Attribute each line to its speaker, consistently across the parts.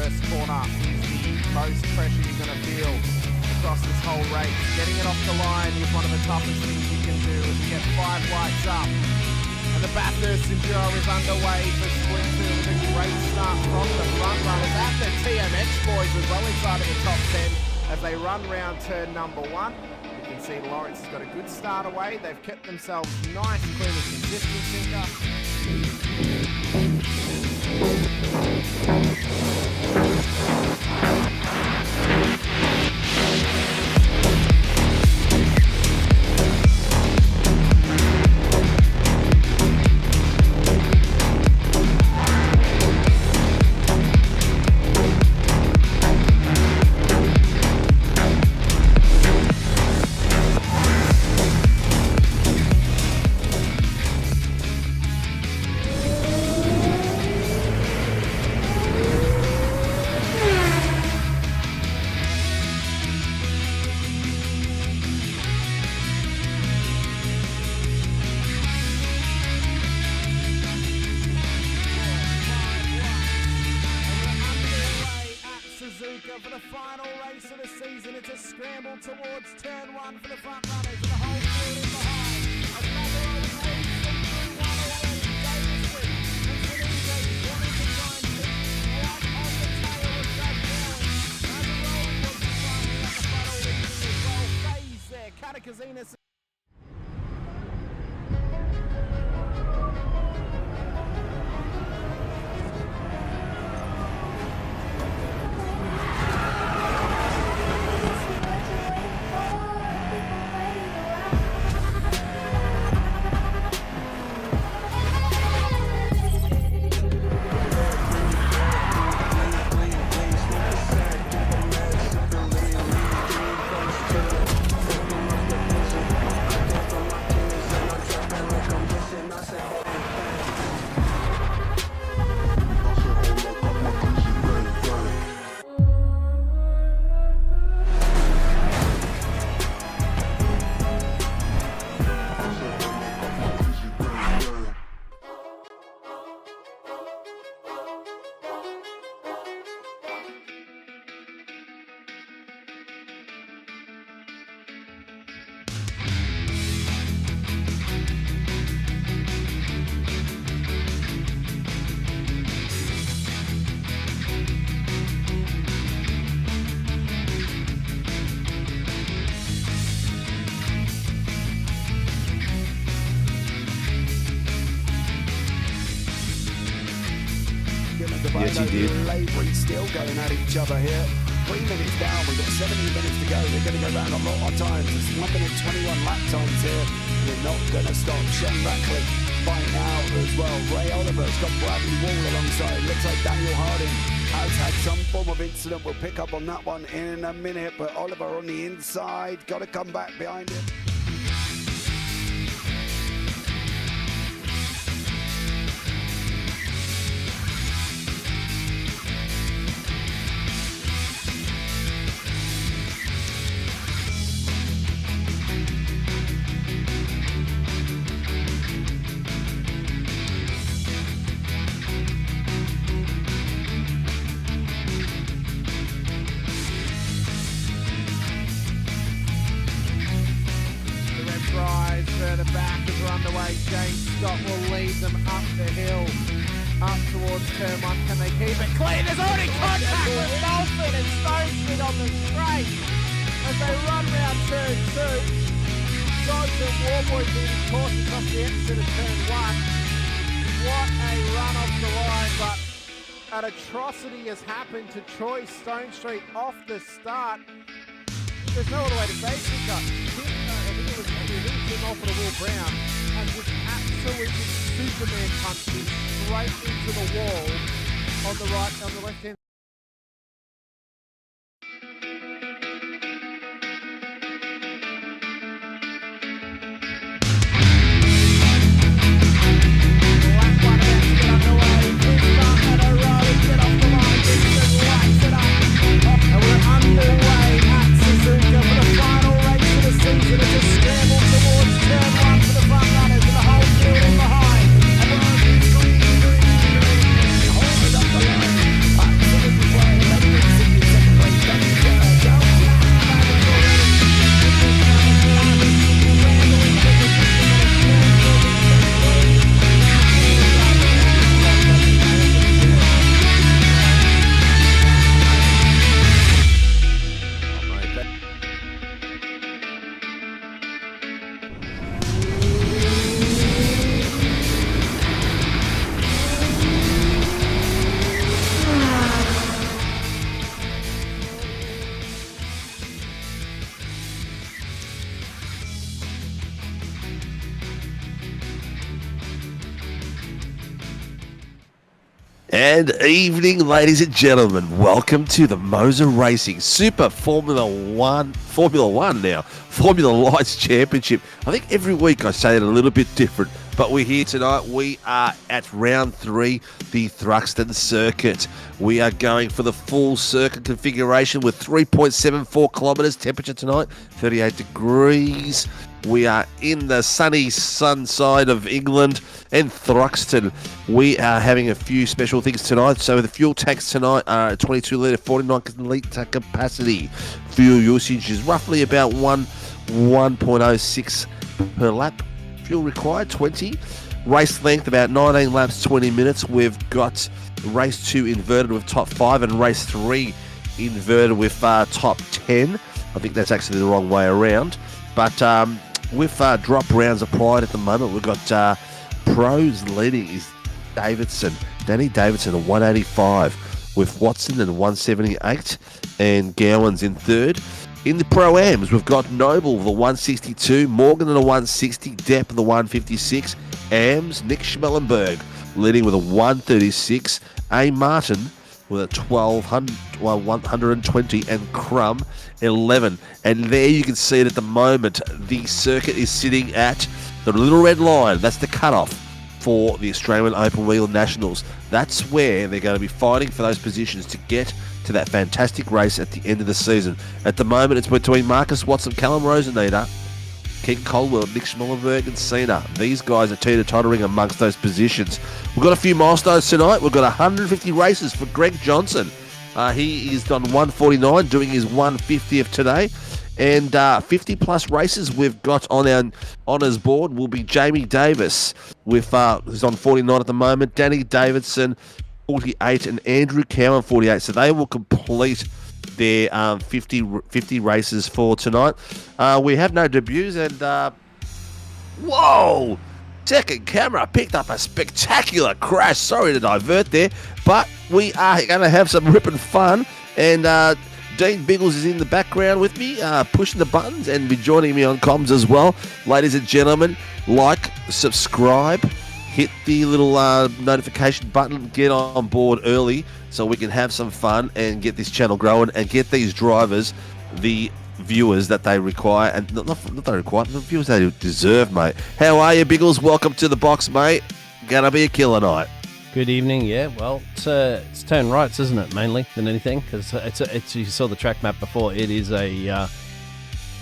Speaker 1: first corner is the most pressure you're going to feel across this whole race. Getting it off the line is one of the toughest things you can do as you get 5 lights up. And the Bathurst Enduro is underway for Sprint 2 with a great start from the front runners at the TMX boys as well inside of the top 10 as they run round turn number 1. You can see Lawrence has got a good start away. They've kept themselves nice, clean and consistent, Sinka. For the final race of the season, it's a scramble towards turn 1 for the front runners and the whole field in behind. Another old lead through 1 already. Davis and Sinisa wanting to try and keep right on the tail of Doug Bell. As a rolling was firing at the front already as well. Phase there, Katakazina.
Speaker 2: Yes, he did.
Speaker 3: Labouring, still going at each other here. 3 minutes down, we've got 17 minutes to go. They're going to go round a lot of times. It's 1 minute 21 lap times here. We're not going to stop. Shane Ratcliffe fighting out as well. Ray Oliver's got Bradley Wall alongside. Looks like Daniel Harding has had some form of incident. We'll pick up on that one in a minute. But Oliver on the inside, got to come back behind him.
Speaker 1: Further back as we're underway. James Scott will lead them up the hill, up towards turn 1. Can they keep it clean? There's already contact with Dolphin and Stone Street on the straight as they run round turn 2. Dodge and Warboy being cautious off the exit of turn 1. What a run off the line, but an atrocity has happened to Troy Stone Street off the start. There's no other way to say it, Sinka. I think it was him off of Will Brown and just absolutely Superman punched him straight into the wall on the left hand.
Speaker 2: And evening, ladies and gentlemen. Welcome to the MOZA Racing Super Formula One Lights Championship. I think every week I say it a little bit different, but we're here tonight. We are at round 3, the Thruxton Circuit. We are going for the full circuit configuration with 3.74 kilometres. Temperature tonight, 38 degrees. We are in the sunny sun side of England and Thruxton. We are having a few special things tonight. So the fuel tanks tonight are 22 litre, 49 litre capacity. Fuel usage is roughly about 1.06 per lap. Fuel required 20. Race length about 19 laps, 20 minutes. We've got race 2 inverted with top 5 and race 3 inverted with top 10. I think that's actually the wrong way around. But with drop rounds applied at the moment, we've got pros leading is Danny Davidson at 185 with Watson at 178 and Gowans in third. In the Pro-Ams, we've got Noble, the 162, Morgan at a 160, Depp the 156, Ams, Nick Schmellenberg leading with a 136, A. Martin with a 120, and Crum 11. And there you can see it at the moment. The circuit is sitting at the little red line. That's the cutoff for the Australian Open Wheel Nationals. That's where they're going to be fighting for those positions to get to that fantastic race at the end of the season. At the moment, it's between Marcus Watson, Callum Roseneder, Ken Colwell, Nick Schmellenberg and Cena. These guys are teeter-tottering amongst those positions. We've got a few milestones tonight. We've got 150 races for Greg Johnson. He is on 149, doing his 150th today. And 50-plus races we've got on our honours board will be Jamie Davis, with who's on 49 at the moment, Danny Davidson, 48, and Andrew Cowan, 48. So they will complete their 50 races for tonight. We have no debuts, and whoa! Second camera picked up a spectacular crash. Sorry to divert there, but we are going to have some ripping fun. And Dean Biggles is in the background with me, pushing the buttons and be joining me on comms as well. Ladies and gentlemen, like, subscribe, hit the little notification button, get on board early so we can have some fun and get this channel growing and get these drivers the viewers that they require, and not they require, the viewers they deserve, mate. How are you, Biggles? Welcome to the box, mate. Gonna be a killer night.
Speaker 4: Good evening. Yeah, well, it's turn rights, isn't it, mainly than anything? Because it's you saw the track map before. It is a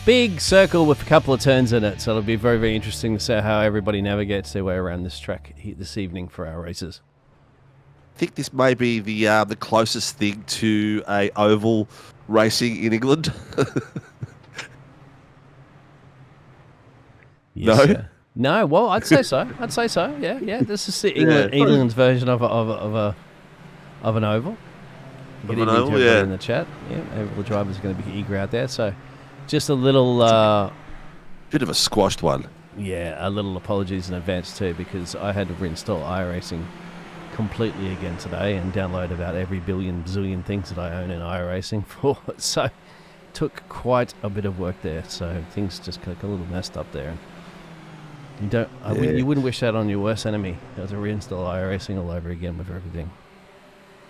Speaker 4: big circle with a couple of turns in it, so it'll be very, very interesting to see how everybody navigates their way around this track this evening for our races.
Speaker 2: I think this may be the closest thing to a oval racing in England.
Speaker 4: Yes,
Speaker 2: no.
Speaker 4: No, well, I'd say so. Yeah. This is England's version of an oval. Good evening to everybody in the chat. Yeah, all the drivers are going to be eager out there. So, just a little
Speaker 2: bit of a squashed one.
Speaker 4: Yeah, a little apologies in advance too, because I had to reinstall iRacing completely again today and download about every bazillion things that I own in iRacing for. So, took quite a bit of work there. So things just got a little messed up there. You wouldn't wish that on your worst enemy. You have to reinstall iRacing all over again with everything.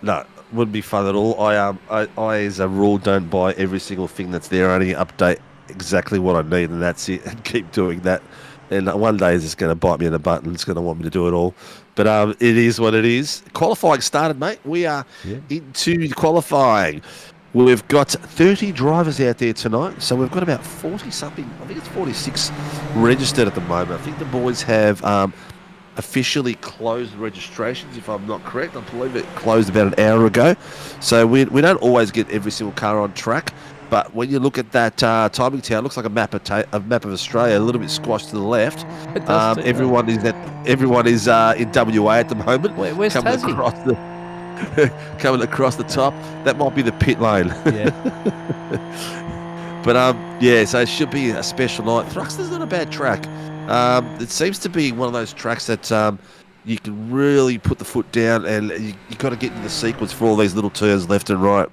Speaker 2: No, wouldn't be fun at all. I as a rule don't buy every single thing that's there. I only update exactly what I need, and that's it. And keep doing that. And one day it's just going to bite me in the butt, and it's going to want me to do it all. But it is what it is. Qualifying started, mate. We are into qualifying. We've got 30 drivers out there tonight, so we've got about 40-something, I think it's 46 registered at the moment. I think the boys have officially closed registrations, if I'm not correct. I believe it closed about an hour ago. So we don't always get every single car on track, but when you look at that timing tower, it looks like a map of Australia, a little bit squashed to the left.
Speaker 4: It does
Speaker 2: everyone is in WA at the moment.
Speaker 4: Where's Tassie?
Speaker 2: Coming across the top. That might be the pit lane.
Speaker 4: Yeah.
Speaker 2: But so it should be a special night. Thruxton's not a bad track. It seems to be one of those tracks that you can really put the foot down, and you got to get into the sequence for all these little turns left and right.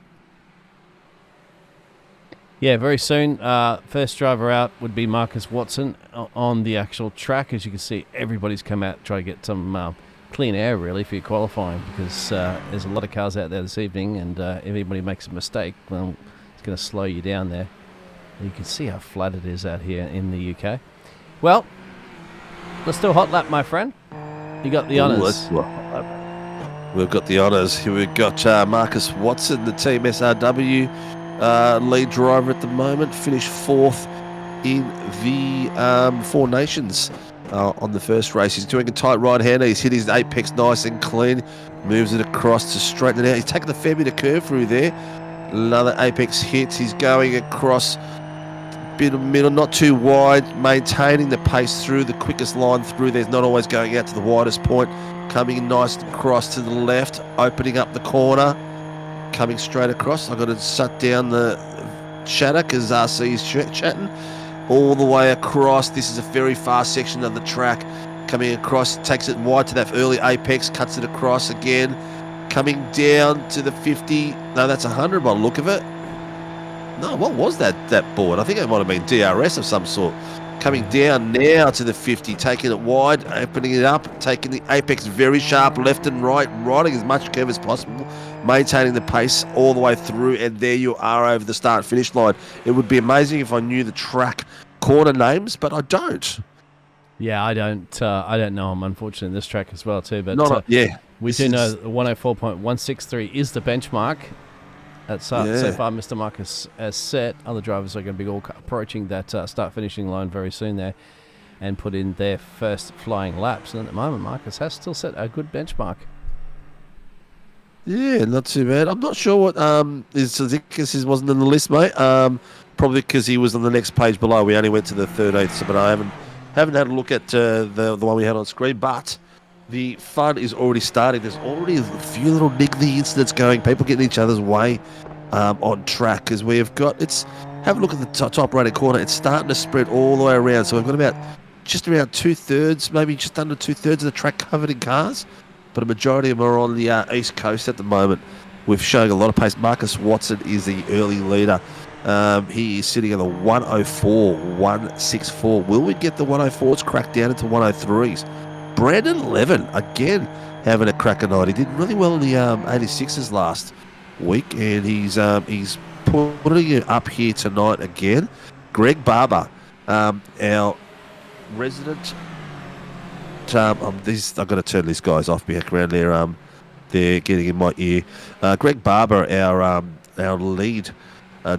Speaker 4: Yeah, very soon. First driver out would be Marcus Watson on the actual track. As you can see, everybody's come out to try to get some clean air really for your qualifying, because there's a lot of cars out there this evening, and if anybody makes a mistake, well, it's going to slow you down there. You can see how flat it is out here in the UK. Well, let's do a hot lap, my friend. You got the honours.
Speaker 2: We've got the honours. Here we've got Marcus Watson, the Team SRW lead driver at the moment, finished 4th in the Four Nations on the first race. He's doing a tight right-hander. He's hit his apex nice and clean, moves it across to straighten it out. He's taking the fair bit of curve through there. Another apex hit. He's going across bit of middle, not too wide, maintaining the pace through the quickest line through. There's not always going out to the widest point. Coming in nice and across to the left, opening up the corner, coming straight across. I've got to shut down the chatter because RC is chatting all the way across. This is a very fast section of the track. Coming across, takes it wide to that early apex, cuts it across again. Coming down to the 50. No, that's 100 by the look of it. No, what was that board? I think it might have been DRS of some sort. Coming down now to the 50, taking it wide, opening it up, taking the apex very sharp left and right, riding as much curve as possible, maintaining the pace all the way through, and there you are over the start-finish line. It would be amazing if I knew the track corner names, but I don't.
Speaker 4: Yeah, I don't know them, unfortunately, in this track as well, too. But we do know that the 104.163 is the benchmark. That's so far Mr. Marcus has set. Other drivers are going to be all approaching that start-finishing line very soon there and put in their first flying laps. And at the moment, Marcus has still set a good benchmark.
Speaker 2: Yeah, not too bad. I'm not sure what Zikas wasn't in the list, mate. Probably because he was on the next page below. We only went to the 13th, but I haven't had a look at the one we had on screen. But the fun is already starting. There's already a few little niggly incidents going. People getting each other's way on track, because we've got. Have a look at the top right-hand corner. It's starting to spread all the way around. So we've got just around 2/3, maybe just under 2/3 of the track covered in cars. But a majority of them are on the east coast at the moment. We're showing a lot of pace. Marcus Watson is the early leader. He is sitting at the 104.164. Will we get the 104s cracked down into 103s? Brandon Levin, again, having a cracker night. He did really well in the 86s last week, and he's putting it up here tonight again. Greg Barber, our resident... I've got to turn these guys off back around there. They're getting in my ear. Greg Barber, our lead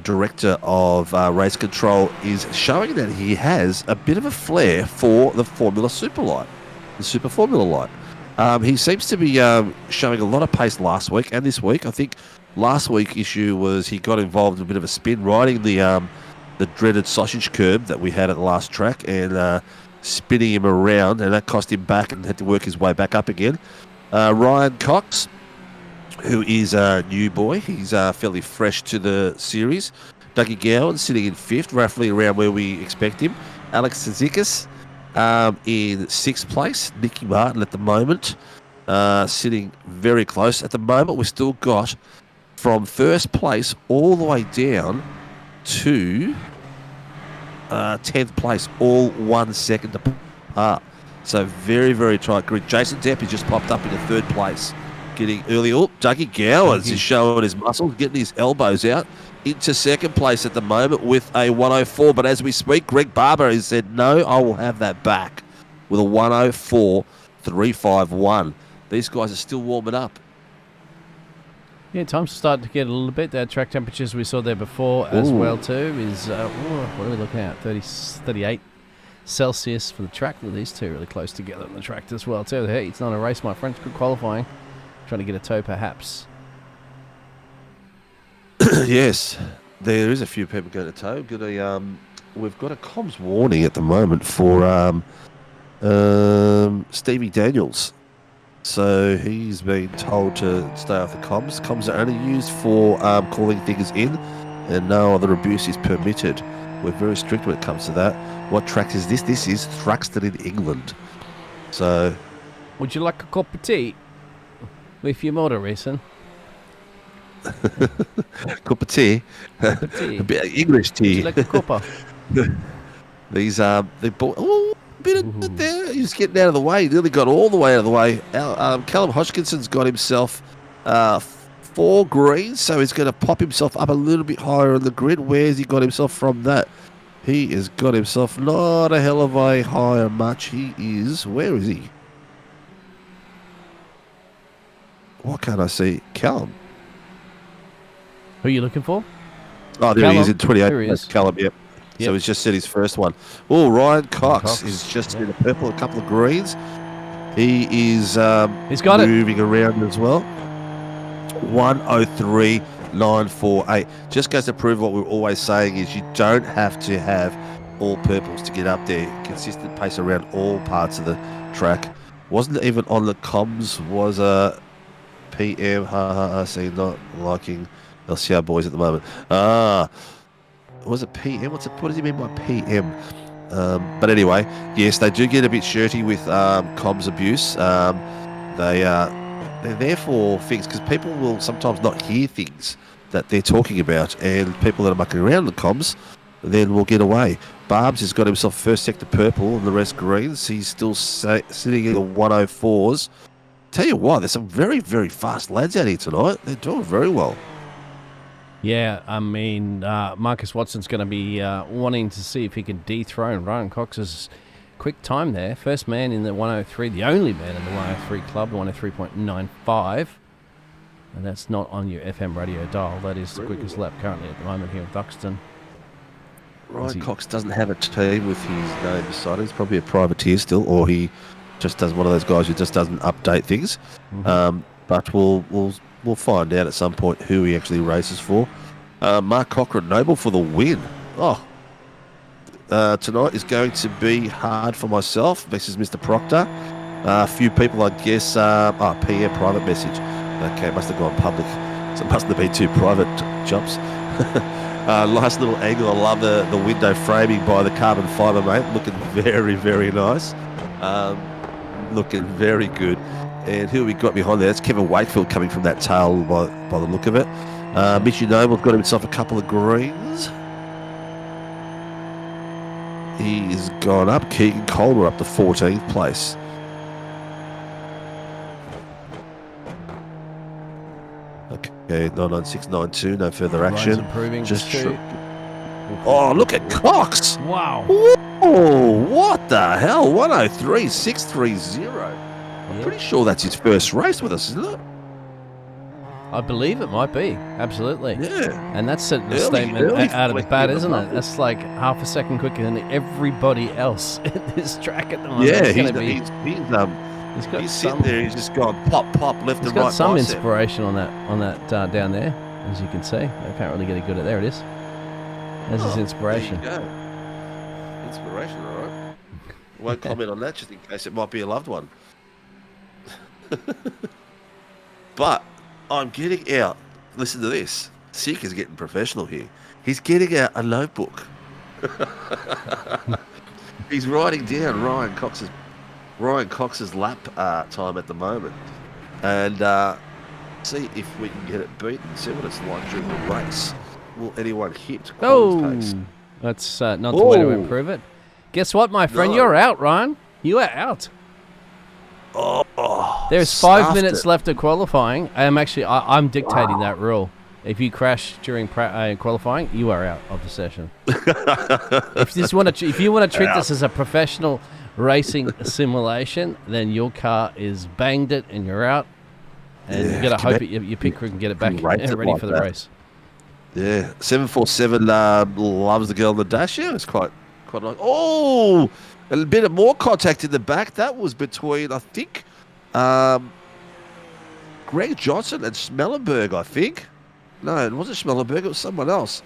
Speaker 2: director of race control, is showing that he has a bit of a flair for the Formula Super Light, the Super Formula Light. He seems to be showing a lot of pace last week and this week. I think last week's issue was he got involved in a bit of a spin riding the dreaded sausage curb that we had at the last track, and spinning him around, and that cost him back and had to work his way back up again. Ryan Cox, who is a new boy, he's fairly fresh to the series. Dougie Gowan sitting in 5th, roughly around where we expect him. Alex Zikas in 6th place. Nicky Martin at the moment sitting very close. At the moment, we've still got from 1st place all the way down to 10th place, all 1 second apart. So very, very tight grid. Jason Depp has just popped up into 3rd place, getting early. Dougie Gowers is showing his muscles, getting his elbows out into 2nd place at the moment with a 104. But as we speak, Greg Barber has said, no, I will have that back with a 104.351. These guys are still warming up.
Speaker 4: Yeah, time's starting to get a little bit. That track temperatures we saw there before as well too is, what are we looking at? 38 Celsius for the track. With these two really close together on the track as well too. Hey, it's not a race, my friends. Good qualifying. Trying to get a tow perhaps.
Speaker 2: Yes, there is a few people going to tow. We've got a comms warning at the moment for Stevie Daniels. So he's been told to stay off the comms. Comms are only used for calling things in, and no other abuse is permitted. We're very strict when it comes to that. What track is this? This is Thruxton in England. So,
Speaker 4: would you like a cup of tea with your motor racing?
Speaker 2: Cup of tea. A bit of English tea.
Speaker 4: Would you like a cuppa?
Speaker 2: These they bought. Oh, bit there. He's getting out of the way. He nearly got all the way out of the way. Callum Hodgkinson's got himself 4 greens, so he's going to pop himself up a little bit higher on the grid. Where's he got himself from that? He has got himself not a hell of a higher much. He is... Where is he? What can't I see? Callum.
Speaker 4: Who are you looking for?
Speaker 2: Oh, there
Speaker 4: Callum.
Speaker 2: he is in 28.
Speaker 4: There he is.
Speaker 2: Callum, yep.
Speaker 4: Yep.
Speaker 2: So he's just set his first one. Oh, Ryan Cox is just in the purple, a couple of greens. He is
Speaker 4: He's got
Speaker 2: moving around as well. 103.948. Just goes to prove what we're always saying is you don't have to have all purples to get up there. Consistent pace around all parts of the track. Wasn't even on the comms, was a PM. See, not liking LCR boys at the moment. Was it PM? What does he mean by PM? But anyway, yes, they do get a bit shirty with comms abuse. They're there for things because people will sometimes not hear things that they're talking about, and people that are mucking around the comms then will get away. Barbs has got himself first sector purple and the rest greens. He's still sitting in the 104s. Tell you what, there's some very, very fast lads out here tonight. They're doing very well.
Speaker 4: Yeah, I mean, Marcus Watson's going to be wanting to see if he can dethrone Ryan Cox's quick time there. First man in the 103, the only man in the 103 club, 103.95. And that's not on your FM radio dial. That is the quickest lap currently at the moment here in Duxton.
Speaker 2: Ryan Cox doesn't have a team with his name beside him. He's probably a privateer still, or he just does one of those guys who just doesn't update things. But we'll find out at some point who he actually races for. Mark Cochrane Noble for the win. Tonight is going to be hard for myself. This is Mr. Proctor. A few people, I guess. PM private message. Okay, must have gone public. So it mustn't have been 2 private jumps. Nice little angle. I love the window framing by the carbon fibre, mate. Looking very, very nice. Looking very good. And who we got behind there? That's Kevin Wakefield coming from that tail by the look of it. Mitchy Noble's got himself a couple of greens. He's gone up. Keegan Calder up to 14th place. Okay, 99692, no further action.
Speaker 4: Improving
Speaker 2: Just
Speaker 4: too.
Speaker 2: Oh, look at Cox!
Speaker 4: Wow.
Speaker 2: Oh, what the hell? 103.630. I'm pretty sure that's his first race with us, isn't it?
Speaker 4: I believe it might be. Absolutely.
Speaker 2: Yeah.
Speaker 4: And that's setting the statement out of the bat, isn't it? That's like half a second quicker than everybody else at this track at the moment.
Speaker 2: Yeah,
Speaker 4: He's
Speaker 2: sitting there. He's just gone pop, left and right.
Speaker 4: He's got some
Speaker 2: bicep.
Speaker 4: inspiration on that down there, as you can see. I can't really get a good at there. It is. There's his inspiration.
Speaker 2: There you go. Inspiration, all right. Won't comment on that just in case it might be a loved one. But I'm getting out. Listen to this. Sinka's getting professional here. He's getting out a notebook. He's writing down Ryan Cox's lap time at the moment, and see if we can get it beaten. See what it's like during the race. Will anyone hit Colin's pace?
Speaker 4: That's not the way to improve it. Guess what, my friend? No. You're out, Ryan. You are out. There's 5 minutes left of qualifying. I'm dictating that rule. If you crash during qualifying, you are out of the session. If you want to treat this as a professional racing simulation, then your car is banged it and you're out. And you got to hope your pit crew can get it back ready for the race.
Speaker 2: Yeah, 747 loves the girl in the dash. Yeah, it's quite nice. Oh, a bit of more contact in the back. That was between, I think, Greg Johnson and Schmellenberg, I think. No, it wasn't Schmellenberg. It was someone else.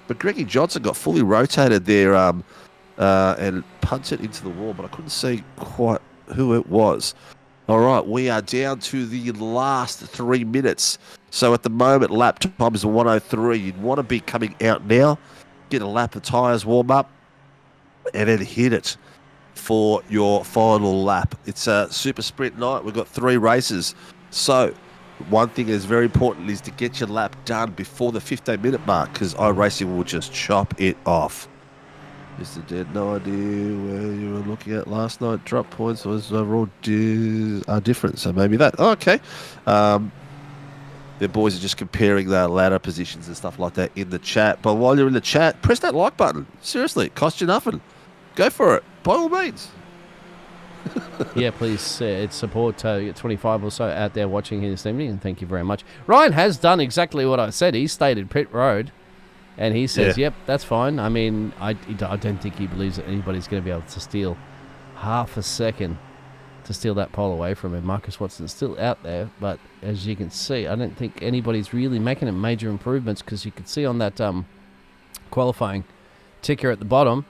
Speaker 2: But Greggy Johnson got fully rotated there and punted into the wall, but I couldn't see quite who it was. All right, we are down to the last 3 minutes. So at the moment, lap time is 103. You'd want to be coming out now, get a lap of tyres warm up, and then hit it for your final lap. It's a super sprint night. We've got 3 races. So one thing that is very important is to get your lap done before the 15-minute mark, because iRacing will just chop it off. Mr. Dead, no idea where you were looking. looking at last night. Drop points was overall different, so maybe that. Oh, okay. The boys are just comparing their ladder positions and stuff like that in the chat. But while you're in the chat, press that like button. Seriously, it costs you nothing. Go for it, by all means.
Speaker 4: Yeah, please support 25 or so out there watching here this evening, and thank you very much. Ryan has done exactly what I said. He stayed at pit road, and he says, yep, that's fine. I mean, I don't think he believes that anybody's going to be able to steal half a second to steal that pole away from him. Marcus Watson's still out there, but as you can see, I don't think anybody's really making major improvements, because you can see on that qualifying ticker at the bottom,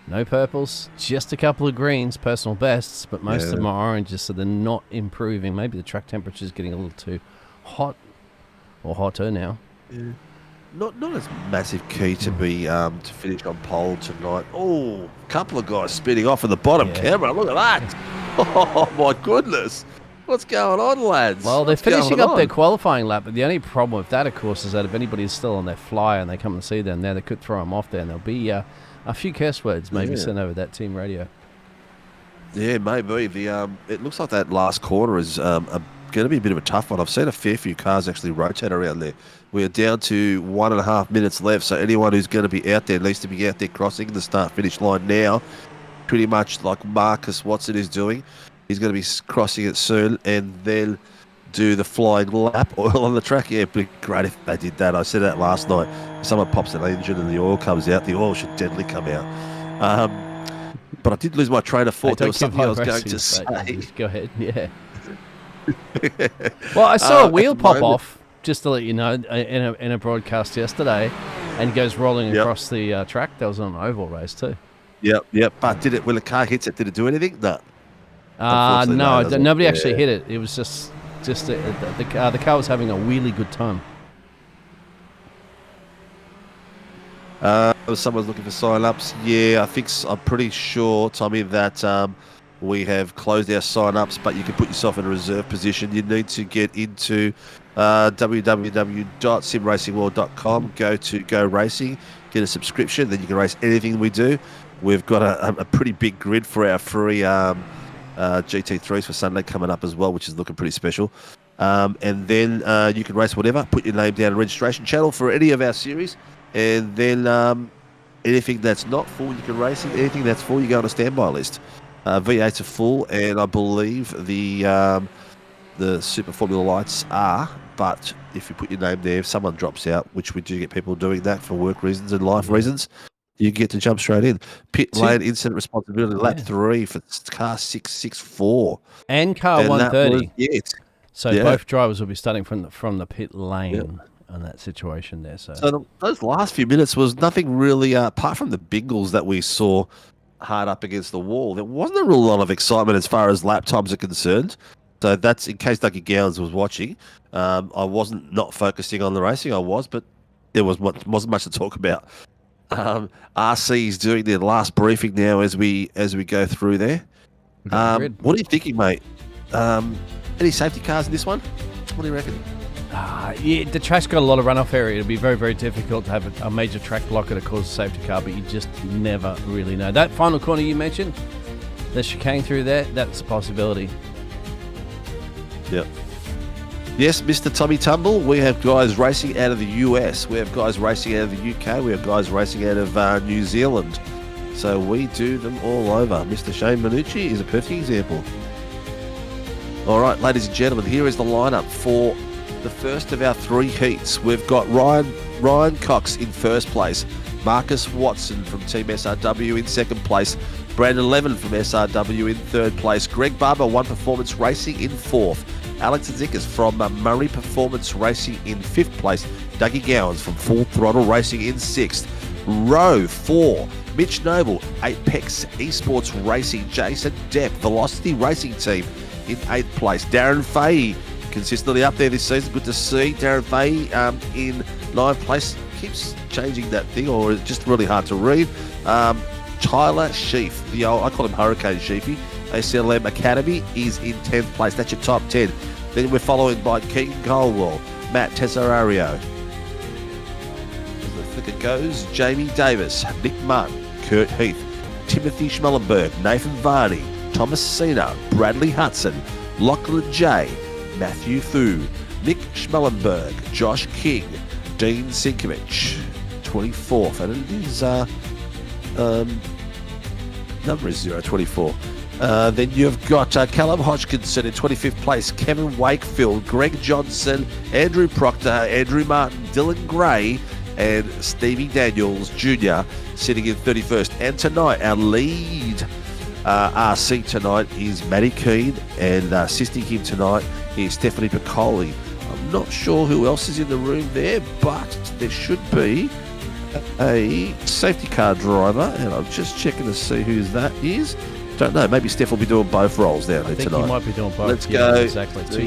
Speaker 4: no purples, just a couple of greens, personal bests, but most of them are oranges, so they're not improving. Maybe the track temperature is getting a little too hot, or hotter now.
Speaker 2: Yeah. Not as massive key to be to finish on pole tonight. Oh, a couple of guys speeding off in the bottom camera. Look at that. Oh, my goodness. What's going on, lads?
Speaker 4: Well, they're finishing up their qualifying lap, but the only problem with that, of course, is that if anybody's still on their flyer and they come and see them there, they could throw them off there, and there'll be a few curse words maybe sent over that team radio.
Speaker 2: Yeah, maybe. It looks like that last corner is going to be a bit of a tough one. I've seen a fair few cars actually rotate around there. We are down to 1.5 minutes left, so anyone who's going to be out there needs to be out there crossing the start-finish line now, pretty much like Marcus Watson is doing. He's going to be crossing it soon and then do the flying lap oil on the track. Yeah, it'd be great if they did that. I said that last night. If someone pops an engine and the oil comes out, the oil should definitely come out. But I did lose my train of thought. There was something I was going to say.
Speaker 4: Go ahead, yeah. Well, I saw a wheel pop off, just to let you know, in a broadcast yesterday, and it goes rolling across the track. That was on an oval race too. Yep.
Speaker 2: But when the car hits it, did it do anything? No.
Speaker 4: No, nobody actually hit it. It was just the car was having a really good time.
Speaker 2: Someone's looking for sign-ups. Yeah, I'm pretty sure, Tommy, that we have closed our sign-ups, but you can put yourself in a reserve position. You need to get into www.simracingworld.com, go to Go Racing, get a subscription, then you can race anything we do. We've got a pretty big grid for our free GT3s for Sunday coming up as well, which is looking pretty special. And then you can race whatever, put your name down in registration channel for any of our series, and then anything that's not full, you can race it. Anything that's full, you go on a standby list. V8s are full, and I believe the Super Formula Lights are, but if you put your name there, if someone drops out, which we do get people doing that for work reasons and life reasons, you get to jump straight in. Pit lane incident responsibility, lap 3 for car 664.
Speaker 4: And car 130. So
Speaker 2: Yeah.
Speaker 4: both drivers will be starting from the pit lane on that situation there. So
Speaker 2: those last few minutes was nothing really, apart from the Biggles that we saw hard up against the wall. There wasn't a real lot of excitement as far as lap times are concerned. So that's in case Dougie Gowans was watching. I wasn't not focusing on the racing. I was, but there wasn't much to talk about. RC is doing their last briefing now as we go through there. What are you thinking, mate? Any safety cars in this one? What do you reckon?
Speaker 4: Yeah, the track's got a lot of runoff area. It'll be very, very difficult to have a major track blocker to cause a safety car, but you just never really know. That final corner you mentioned, the chicane through there, that's a possibility.
Speaker 2: Yep. Yes, Mr. Tommy Tumble, we have guys racing out of the US. We have guys racing out of the UK. We have guys racing out of New Zealand. So we do them all over. Mr. Shane Manucci is a perfect example. All right, ladies and gentlemen, here is the lineup for the first of our 3 heats. We've got Ryan Cox in first place, Marcus Watson from Team SRW in second place, Brandon Levin from SRW in third place, Greg Barber, One Performance Racing in fourth, Alex Zikas from Murray Performance Racing in fifth place, Dougie Gowans from Full Throttle Racing in sixth, row 4, Mitch Noble, Apex Esports Racing, Jason Depp, Velocity Racing Team in 8th place, Darren Fahey consistently up there this season, good to see. Darren Fahey in 9th place, keeps changing that thing, or it's just really hard to read. Tyler Sheaf, I call him Hurricane Sheafy, ACLM Academy is in 10th place. That's your top 10. Then we're followed by Keegan Colwell, Matt Tesserario. As the thicker goes, Jamie Davis, Nick Martin, Kurt Heath, Timothy Schmellenberg, Nathan Varney, Thomas Cena, Bradley Hudson, Lachlan J, Matthew Fu, Nick Schmellenberg, Josh King, Dean Sinkovich, 24th, and it is number is 024. Then you've got Callum Hodgkinson in 25th place, Kevin Wakefield, Greg Johnson, Andrew Proctor, Andrew Martin, Dylan Gray, and Stevie Daniels Jr. sitting in 31st. And tonight, our lead RC tonight is Matty Keane, and assisting him tonight is Stephanie Piccoli. I'm not sure who else is in the room there, but there should be a safety car driver, and I'm just checking to see who that is. Don't know. Maybe Steph will be doing both roles down there tonight.
Speaker 4: I think he might be doing both.
Speaker 2: Let's go.
Speaker 4: Exactly. Two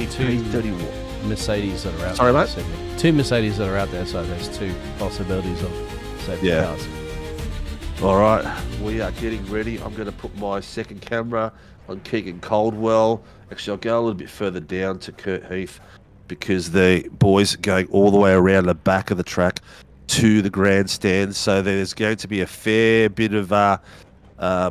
Speaker 4: Mercedes that are out
Speaker 2: Sorry,
Speaker 4: there.
Speaker 2: mate?
Speaker 4: This evening. Two Mercedes that are out there, so there's two possibilities of safety cars.
Speaker 2: All right. We are getting ready. I'm going to put my second camera on Keegan Caldwell. Actually, I'll go a little bit further down to Kurt Heath because the boys are going all the way around the back of the track to the grandstand. So there's going to be a fair bit of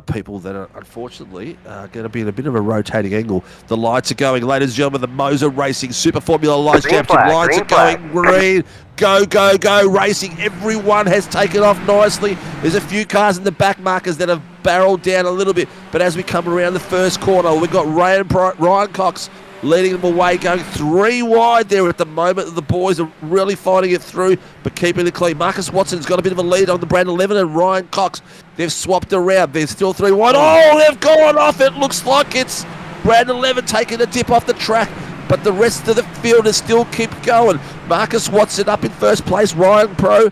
Speaker 2: people that are unfortunately going to be in a bit of a rotating angle. The lights are going, ladies and gentlemen, the MOZA Racing Super Formula Lights Championship lights are going green. Go, go, go, racing. Everyone has taken off nicely. There's a few cars in the back markers that have barreled down a little bit, but as we come around the first corner, we've got Ryan Cox leading them away, going 3 wide there at the moment. The boys are really fighting it through, but keeping it clean. Marcus Watson's got a bit of a lead on the Brand 11, and Ryan Cox, they've swapped around. They're still 3 wide. Oh, they've gone off. It looks like it's Brand 11 taking a dip off the track, but the rest of the field is still keep going. Marcus Watson up in first place. Ryan Pro,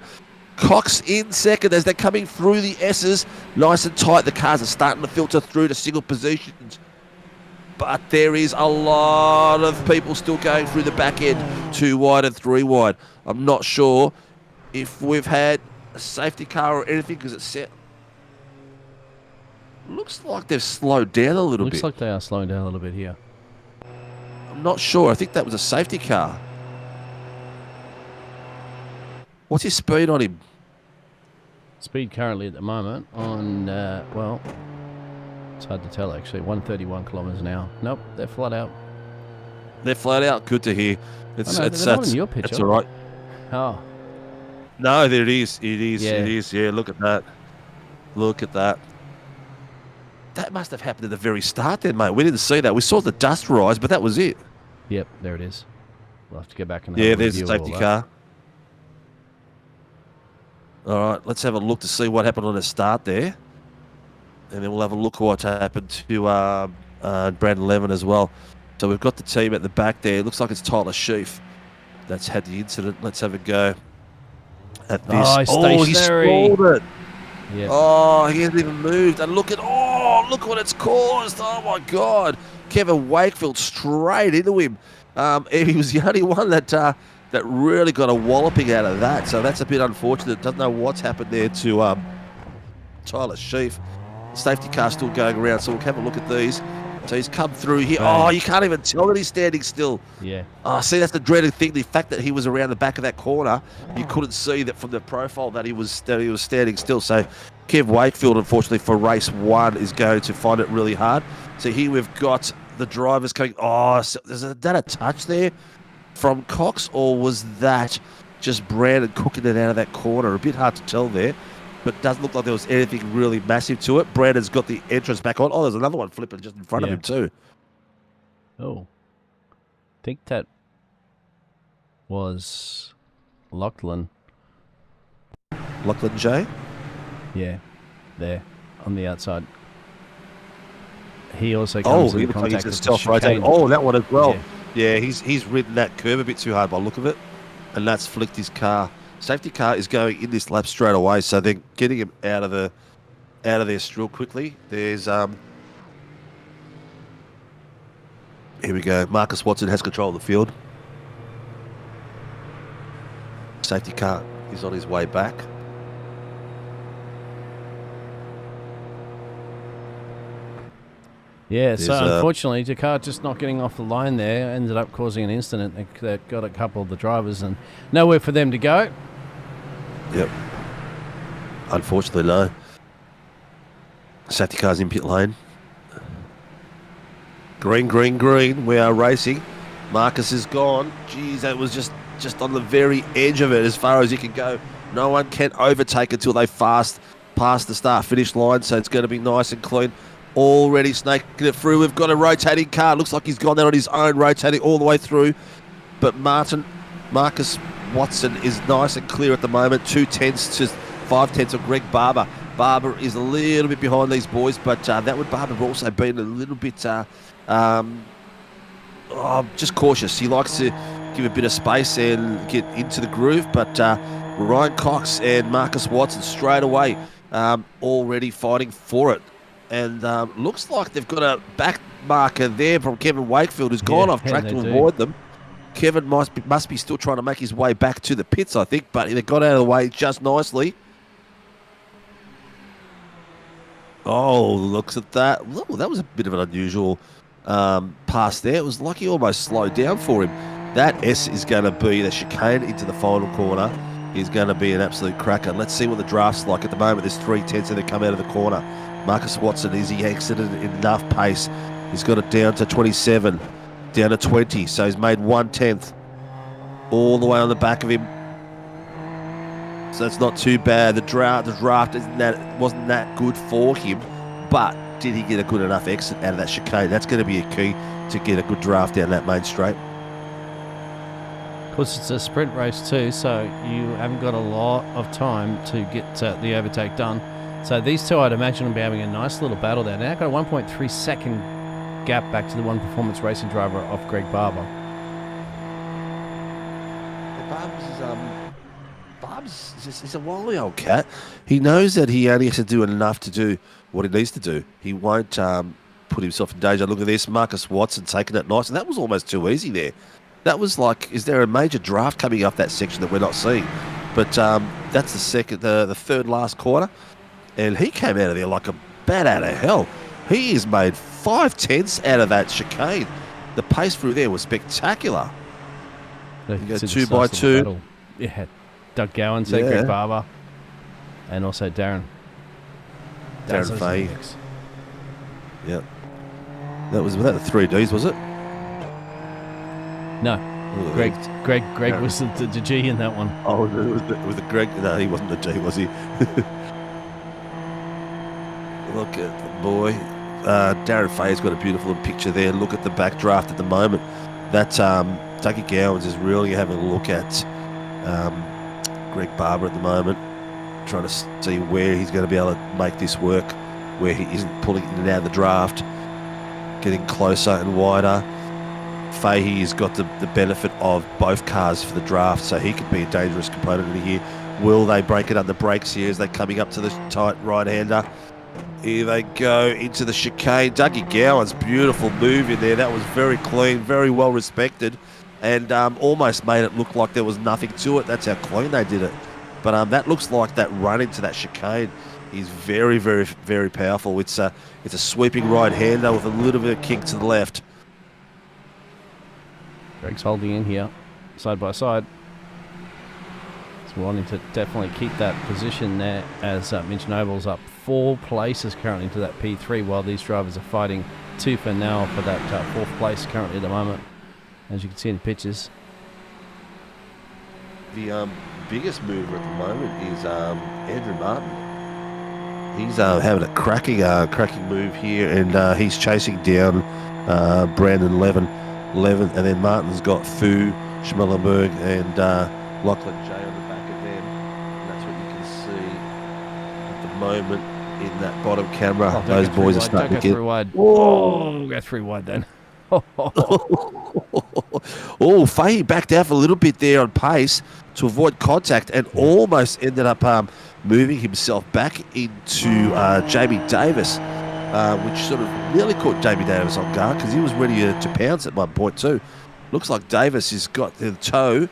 Speaker 2: Cox in second as they're coming through the S's. Nice and tight. The cars are starting to filter through to single positions. But there is a lot of people still going through the back end, 2 wide and 3 wide. I'm not sure if we've had a safety car or anything because it's set. Looks like they've slowed down a little bit.
Speaker 4: Looks like they are slowing down a little bit here.
Speaker 2: I'm not sure. I think that was a safety car. What's his speed on him?
Speaker 4: Speed currently at the moment on, well, it's hard to tell actually. 131 kilometres an hour. Nope, they're flat out.
Speaker 2: They're flat out. Good to hear. It's
Speaker 4: they're not in your picture.
Speaker 2: That's all right.
Speaker 4: Oh.
Speaker 2: No, there it is. It is.
Speaker 4: Yeah.
Speaker 2: It is. Yeah, look at that. Look at that. That must have happened at the very start then, mate. We didn't see that. We saw the dust rise, but that was it.
Speaker 4: Yep, there it is. We'll have to go back and
Speaker 2: yeah, there's the safety car. All right, let's have a look to see what happened on the start there. And then we'll have a look at what happened to Brand 11 as well. So we've got the team at the back there. It looks like it's Tyler Sheaf that's had the incident. Let's have a go at this.
Speaker 4: Oh,
Speaker 2: he stalled it.
Speaker 4: Yep.
Speaker 2: Oh, he hasn't even moved. And look what it's caused. Oh, my God. Kevin Wakefield straight into him. He was the only one that really got a walloping out of that. So that's a bit unfortunate. Doesn't know what's happened there to Tyler Sheaf. Safety car still going around, so we'll have a look at these. So he's come through here. Oh, you can't even tell that he's standing still.
Speaker 4: Yeah.
Speaker 2: Oh, see, that's the dreaded thing. The fact that he was around the back of that corner, you couldn't see that from the profile that he was standing still. So Kev Wakefield, unfortunately, for race 1 is going to find it really hard. So here we've got the drivers coming. Oh, so is that a touch there from Cox, or was that just Brandon cooking it out of that corner? A bit hard to tell there. But it doesn't look like there was anything really massive to it. Brandon's got the entrance back on. Oh, there's another one flipping just in front of him too.
Speaker 4: Oh. I think that was Lachlan.
Speaker 2: Lachlan J?
Speaker 4: Yeah, there, on the outside. He also comes in contact with the chicane.
Speaker 2: Oh, that one as well. Yeah, he's ridden that curve a bit too hard by the look of it. And that's flicked his car. Safety car is going in this lap straight away, so they're getting him out of there real quickly. There's here we go. Marcus Watson has control of the field. Safety car is on his way back.
Speaker 4: Yeah, so unfortunately, the car just not getting off the line there ended up causing an incident that got a couple of the drivers and nowhere for them to go.
Speaker 2: Yep. Unfortunately, no. Safety cars in pit lane. Green, green, green. We are racing. Marcus is gone. Geez, that was just on the very edge of it as far as you can go. No one can overtake until they fast past the start-finish line, so it's going to be nice and clean. Already snaking it through. We've got a rotating car. Looks like he's gone there on his own, rotating all the way through. But Marcus Watson is nice and clear at the moment. 2/10 to 5/10 of Greg Barber. Barber is a little bit behind these boys, but that would Barber also been a little bit just cautious. He likes to give a bit of space and get into the groove, but Ryan Cox and Marcus Watson straight away already fighting for it. And looks like they've got a back marker there from Kevin Wakefield, who's gone off track to avoid them. Kevin must be still trying to make his way back to the pits, I think, but they got out of the way just nicely. Oh, looks at that. Oh, that was a bit of an unusual pass there. It was like he almost slowed down for him. That S is going to be the chicane into the final corner. Is going to be an absolute cracker. Let's see what the draft's like at the moment. There's 3/10 and they come out of the corner. Marcus Watson, is he exited enough pace? He's got it down to 27, down to 20, so he's made 1/10 all the way on the back of him. So it's not too bad. The draft wasn't that good for him, but did he get a good enough exit out of that chicane? That's going to be a key to get a good draft down that main straight.
Speaker 4: Of course, it's a sprint race too, so you haven't got a lot of time to get the overtake done. So these two, I'd imagine, will be having a nice little battle there. Now got a 1.3 second gap back to the one performance racing driver of Greg Barber.
Speaker 2: Barb's he's a wily old cat. He knows that he only has to do enough to do what he needs to do. He won't put himself in danger. Look at this, Marcus Watson taking it nice, and that was almost too easy there. That was like, is there a major draft coming up that section that we're not seeing? But that's the third last quarter, and he came out of there like a bat out of hell. He has made 5/10 out of that chicane. The pace through there was spectacular.
Speaker 4: You
Speaker 2: go 2 by 2.
Speaker 4: Yeah, Doug Gowan, Greg Barber, and also Darren
Speaker 2: Fahey. Yep. Was that the 3Ds, was it?
Speaker 4: No, Greg was the G in that one.
Speaker 2: Oh, it was the Greg. No, he wasn't the G, was he? Look at the boy. Darren Fahey's got a beautiful little picture there. Look at the backdraft at the moment. That Dougie Gowans is really having a look at Greg Barber at the moment, trying to see where he's going to be able to make this work, where he isn't pulling in and out of the draft, getting closer and wider. Fahey has got the benefit of both cars for the draft, so he could be a dangerous component in here. Will they break it under brakes here as they're coming up to the tight right-hander? Here they go into the chicane. Dougie Gowan's beautiful move in there. That was very clean, very well respected, and almost made it look like there was nothing to it. That's how clean they did it. But that looks like that run into that chicane is very, very, very powerful. It's a sweeping right-hander with a little bit of kick to the left.
Speaker 4: Greg's holding in here, side by side. He's wanting to definitely keep that position there as Mitch Noble's up 4 places currently into that P3, while these drivers are fighting tooth and nail for that 4th place currently at the moment, as you can see in the pictures.
Speaker 2: The biggest mover at the moment is Andrew Martin. He's having a cracking move here, and he's chasing down Brandon Levin, and then Martin's got Fu, Schmellenberg, and Lachlan J on the back of them. And that's what you can see at the moment in that bottom camera. Those boys are starting to get...
Speaker 4: Through wide. Oh, go through wide then.
Speaker 2: Oh, Fahey backed out for a little bit there on pace to avoid contact, and almost ended up moving himself back into Jamie Davis, which sort of nearly caught Jamie Davis on guard because he was ready to pounce at one point too. Looks like Davis has got the toe,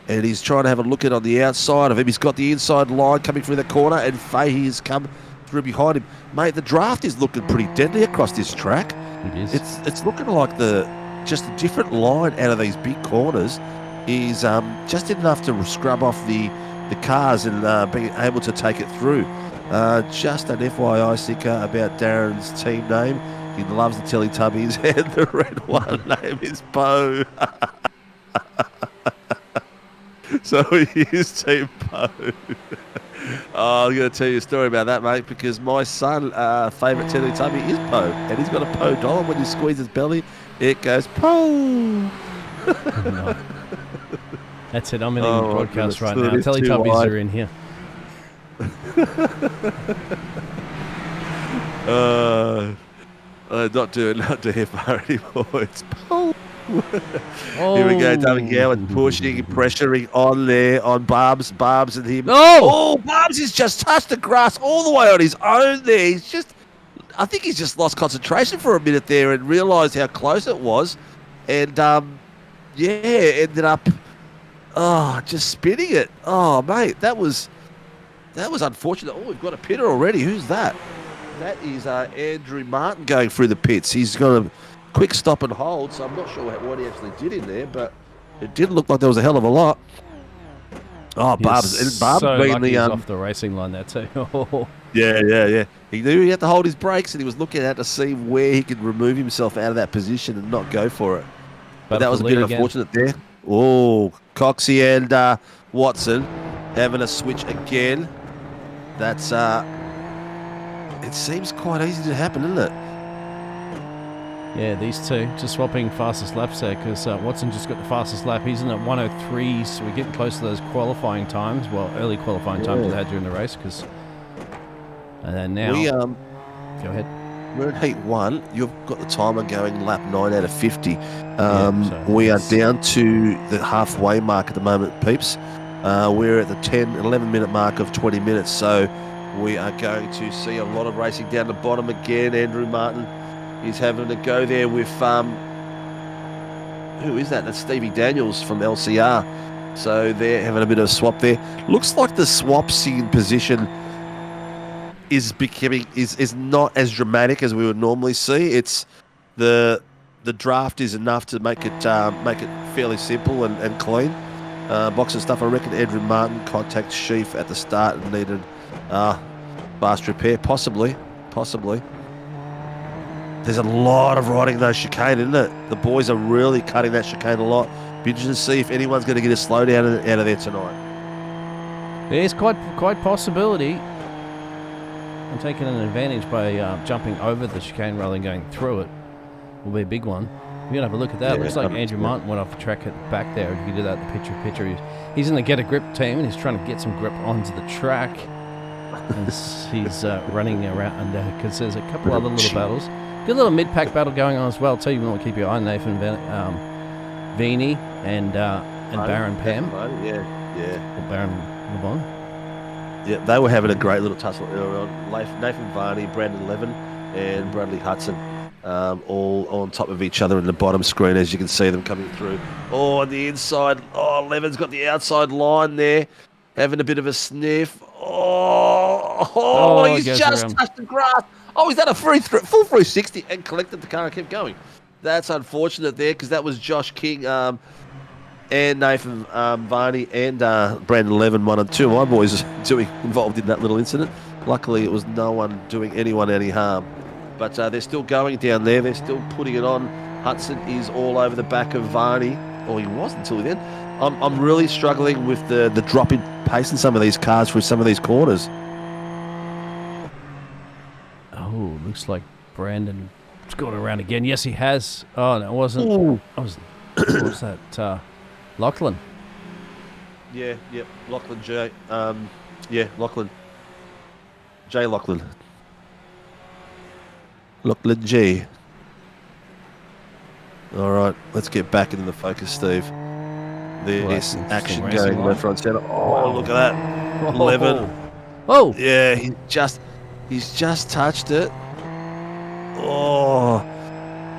Speaker 2: and he's trying to have a look at on the outside of him. He's got the inside line coming through the corner, and Fahey has come through behind him. Mate, the draft is looking pretty deadly across this track.
Speaker 4: It is.
Speaker 2: It's looking like just a different line out of these big corners is just enough to scrub off the cars and being able to take it through. Just an FYI, Sinka, about Darren's team name. He loves the Teletubbies, and the red one name is Poe. So he is Team Poe. Oh, I'm going to tell you a story about that, mate, because my son, favourite Teletubby is Poe, and he's got a Poe doll. When you squeeze his belly, it goes Poe.
Speaker 4: No. That's it. I'm in the
Speaker 2: Oh,
Speaker 4: broadcast
Speaker 2: goodness.
Speaker 4: right
Speaker 2: So
Speaker 4: now.
Speaker 2: it is too
Speaker 4: Teletubbies
Speaker 2: wide.
Speaker 4: are in here.
Speaker 2: Not to HIFO anymore. It's Poe. Here we go, David Gowan pushing, pressuring on there on Barbs and him.
Speaker 4: Oh!
Speaker 2: Barbs has just touched the grass all the way on his own there. I think he's just lost concentration for a minute there and realised how close it was. And, ended up, just spinning it. Oh, mate, that was unfortunate. Oh, we've got a pitter already. Who's that? That is Andrew Martin going through the pits. He's got a quick stop and hold, so I'm not sure what he actually did in there, but it did look like there was a hell of a lot. Oh, Barb's
Speaker 4: so
Speaker 2: being
Speaker 4: lucky
Speaker 2: the
Speaker 4: he's off the racing line there too.
Speaker 2: Yeah. He knew he had to hold his brakes, and he was looking out to see where he could remove himself out of that position and not go for it. But that was a bit unfortunate there. Oh, Coxie and Watson having a switch again. That's it seems quite easy to happen, isn't it?
Speaker 4: Yeah, these two just swapping fastest laps there because Watson just got the fastest lap. He's in at 1:03, so we're getting close to those qualifying times. Well, early qualifying times they had during the race. And then now, go ahead.
Speaker 2: We're in heat 1. You've got the timer going lap 9 out of 50.
Speaker 4: So
Speaker 2: we are down to the halfway mark at the moment, peeps. We're at the 11 minute mark of 20 minutes, so we are going to see a lot of racing down the bottom again. Andrew Martin is having a go there with who is that? That's Stevie Daniels from LCR. So they're having a bit of a swap there. Looks like the swapsing position is not as dramatic as we would normally see. It's the draft is enough to make it fairly simple and clean. Box and stuff. I reckon Andrew Martin contacted Sheaf at the start and needed fast repair, possibly. There's a lot of riding those chicane, isn't it? The boys are really cutting that chicane a lot. Be interested to see if anyone's going to get a slowdown out of there tonight.
Speaker 4: There's quite possibility. I'm taking an advantage by jumping over the chicane rather than going through it. Will be a big one. We're going to have a look at that.
Speaker 2: Yeah,
Speaker 4: Looks like Andrew Martin went off the track at the back there. If you do that, the picture. He's in the Get a Grip team, and he's trying to get some grip onto the track. And he's running around because there's a couple other little battles. Good little mid-pack battle going on as well. Tell you want to keep your eye on Nathan Vini and Baron Pam.
Speaker 2: Yeah.
Speaker 4: Or Baron Levon.
Speaker 2: Yeah, they were having a great little tussle earlier on. Nathan Varney, Brandon Levin, and Bradley Hudson, all on top of each other in the bottom screen as you can see them coming through. Oh, on the inside. Oh, Levin's got the outside line there, having a bit of a sniff. Oh, he's just touched the grass. Oh, he's done a full 360 and collected the car and kept going. That's unfortunate there because that was Josh King and Nathan Varney and Brandon Levin, 1 and 2. My boys involved in that little incident. Luckily, it was no one doing anyone any harm. But they're still going down there. They're still putting it on. Hudson is all over the back of Varney. Or he was until then. I'm really struggling with the drop in pace in some of these cars through some of these corners.
Speaker 4: Oh, looks like Brandon's gone around again. Yes, he has. Oh, no, it wasn't.
Speaker 2: Ooh.
Speaker 4: What was that? Lachlan.
Speaker 2: Yeah, yep. Lachlan J. Lachlan. J. Lachlan. Lachlan G. All right, let's get back into the focus, Steve. There's action going left, right, centre. Oh, look at that. 11.
Speaker 4: Oh.
Speaker 2: Yeah, he's just touched it. Oh,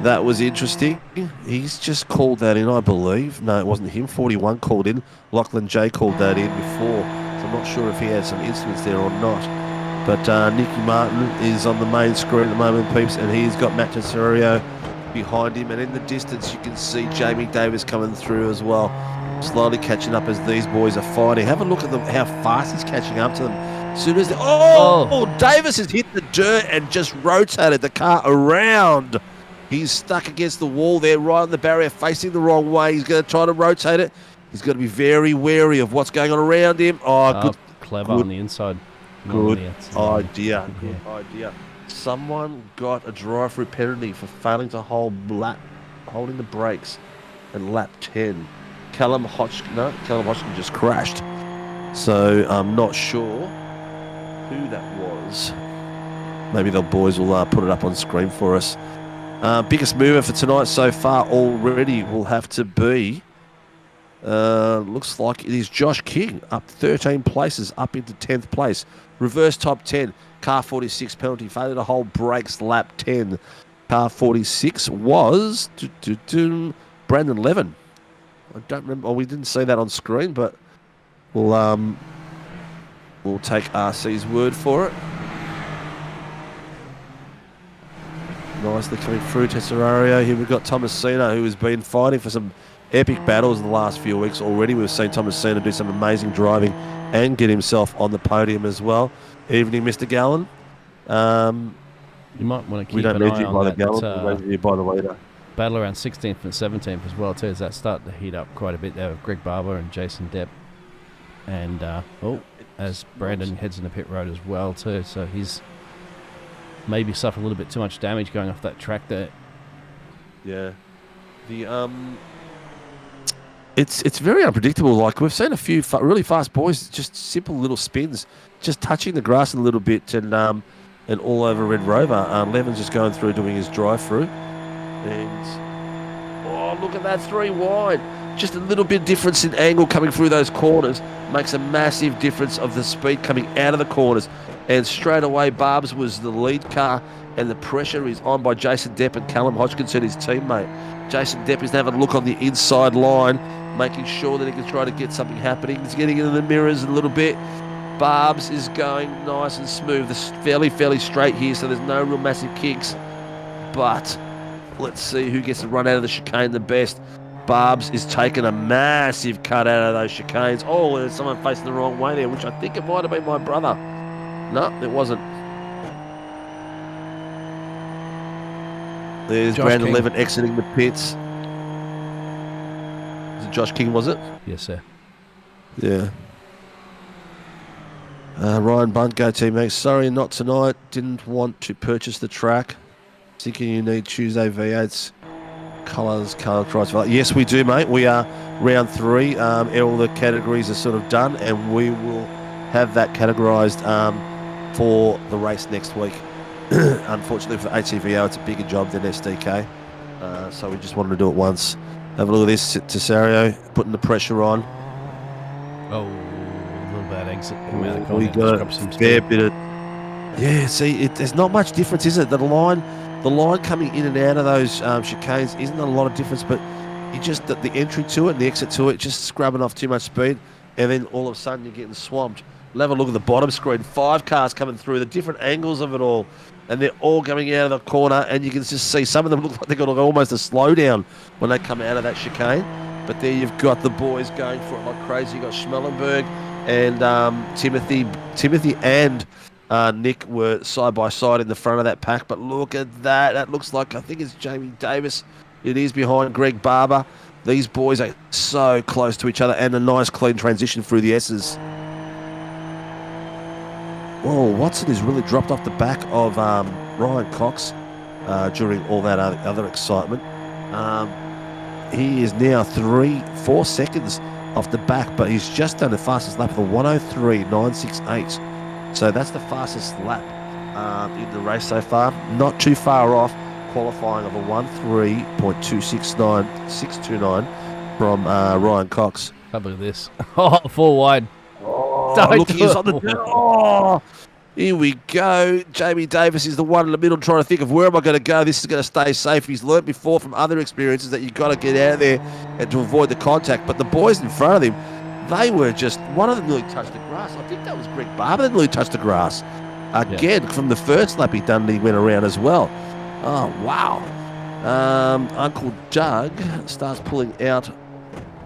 Speaker 2: that was interesting. He's just called that in, I believe. No, it wasn't him. 41 called in. Lachlan J called that in before. So I'm not sure if he had some incidents there or not. But Nicky Martin is on the main screen at the moment, peeps, and he's got Matt Tesario behind him. And in the distance, you can see Jamie Davis coming through as well, slowly catching up as these boys are fighting. Have a look at them, how fast he's catching up to them. As soon as Davis has hit the dirt and just rotated the car around. He's stuck against the wall there, right on the barrier, facing the wrong way. He's going to try to rotate it. He's got to be very wary of what's going on around him. Good.
Speaker 4: Clever on the inside.
Speaker 2: Good idea. Good idea. Someone got a drive-through penalty for failing to holding the brakes in lap 10. Callum Hodgkin just crashed. So I'm not sure who that was. Maybe the boys will put it up on screen for us. Biggest mover for tonight so far already will have to be, looks like it is Josh King, up 13 places, up into 10th place. Reverse top 10, car 46 penalty, failure to hold brakes, lap 10. Car 46 was Brandon Levin. I don't remember, we didn't see that on screen, but we'll take RC's word for it. Nicely coming through Tesserario. Here we've got Thomasina, who has been fighting for some epic battles in the last few weeks already. We've seen Thomasina do some amazing driving and get himself on the podium as well. Evening, Mr. Gallen.
Speaker 4: You might want to keep
Speaker 2: we don't
Speaker 4: an
Speaker 2: need
Speaker 4: eye
Speaker 2: you
Speaker 4: on
Speaker 2: by
Speaker 4: that,
Speaker 2: the Gallen. We need you by the leader.
Speaker 4: Battle around 16th and 17th as well too. As that starting to heat up quite a bit there with Greg Barber and Jason Depp. And as Brandon heads in the pit road as well too. So he's maybe suffer a little bit too much damage going off that track there.
Speaker 2: Yeah. The it's very unpredictable. Like we've seen a few really fast boys, just simple little spins, just touching the grass a little bit and all over Red Rover. Levin's just going through doing his drive-through. And look at that 3 wide. Just a little bit difference in angle coming through those corners makes a massive difference of the speed coming out of the corners. And straight away, Barb's was the lead car, and the pressure is on by Jason Depp and Callum Hodgkinson, his teammate. Jason Depp is having a look on the inside line, making sure that he can try to get something happening. He's getting into the mirrors a little bit. Barb's is going nice and smooth. It's fairly straight here, so there's no real massive kicks. But let's see who gets to run out of the chicane the best. Barb's is taking a massive cut out of those chicanes. Oh, there's someone facing the wrong way there, which I think it might have been my brother. No, it wasn't. There's
Speaker 4: Josh
Speaker 2: Brandon
Speaker 4: King.
Speaker 2: Levin exiting the pits. Was it Josh King, was it?
Speaker 4: Yes, sir.
Speaker 2: Yeah. Ryan Bunt, go teammate. Sorry, not tonight. Didn't want to purchase the track. Thinking you need Tuesday V8s. Colours, colour price. Yes, we do, mate. We are round 3. All the categories are sort of done, and we will have that categorised for the race next week. Unfortunately for HCVO, it's a bigger job than SDK, so we just wanted to do it once. Have a look at this, Tessario, putting the pressure on.
Speaker 4: Oh, a little bad exit coming out of the corner.
Speaker 2: We got a fair bit of... Yeah, see, there's not much difference, is it? The line coming in and out of those chicanes isn't a lot of difference, but you just the entry to it and the exit to it, just scrubbing off too much speed, and then all of a sudden you're getting swamped. We'll have a look at the bottom screen. 5 cars coming through, the different angles of it all, and they're all coming out of the corner, and you can just see some of them look like they've got almost a slowdown when they come out of that chicane. But there you've got the boys going for it like crazy. You've got Schmellenberg and Timothy and Nick were side by side in the front of that pack. But look at that. That looks like, I think it's Jamie Davis. It is behind Greg Barber. These boys are so close to each other, and a nice clean transition through the S's. Whoa, Watson has really dropped off the back of Ryan Cox during all that other excitement. He is now 4 seconds off the back, but he's just done the fastest lap of the 103.968. So that's the fastest lap in the race so far. Not too far off qualifying of a 103.269629 from Ryan Cox.
Speaker 4: Have a look at this. Oh, 4 wide.
Speaker 2: Oh, look, he's on the... Oh, here we go. Jamie Davis is the one in the middle trying to think of where am I going to go. This is going to stay safe. He's learnt before from other experiences that you've got to get out of there and to avoid the contact. But the boys in front of him, they were just... One of them nearly touched the grass. I think that was Greg Barber that nearly touched the grass. Again, from the first lap he done, he went around as well. Oh, wow. Uncle Doug starts pulling out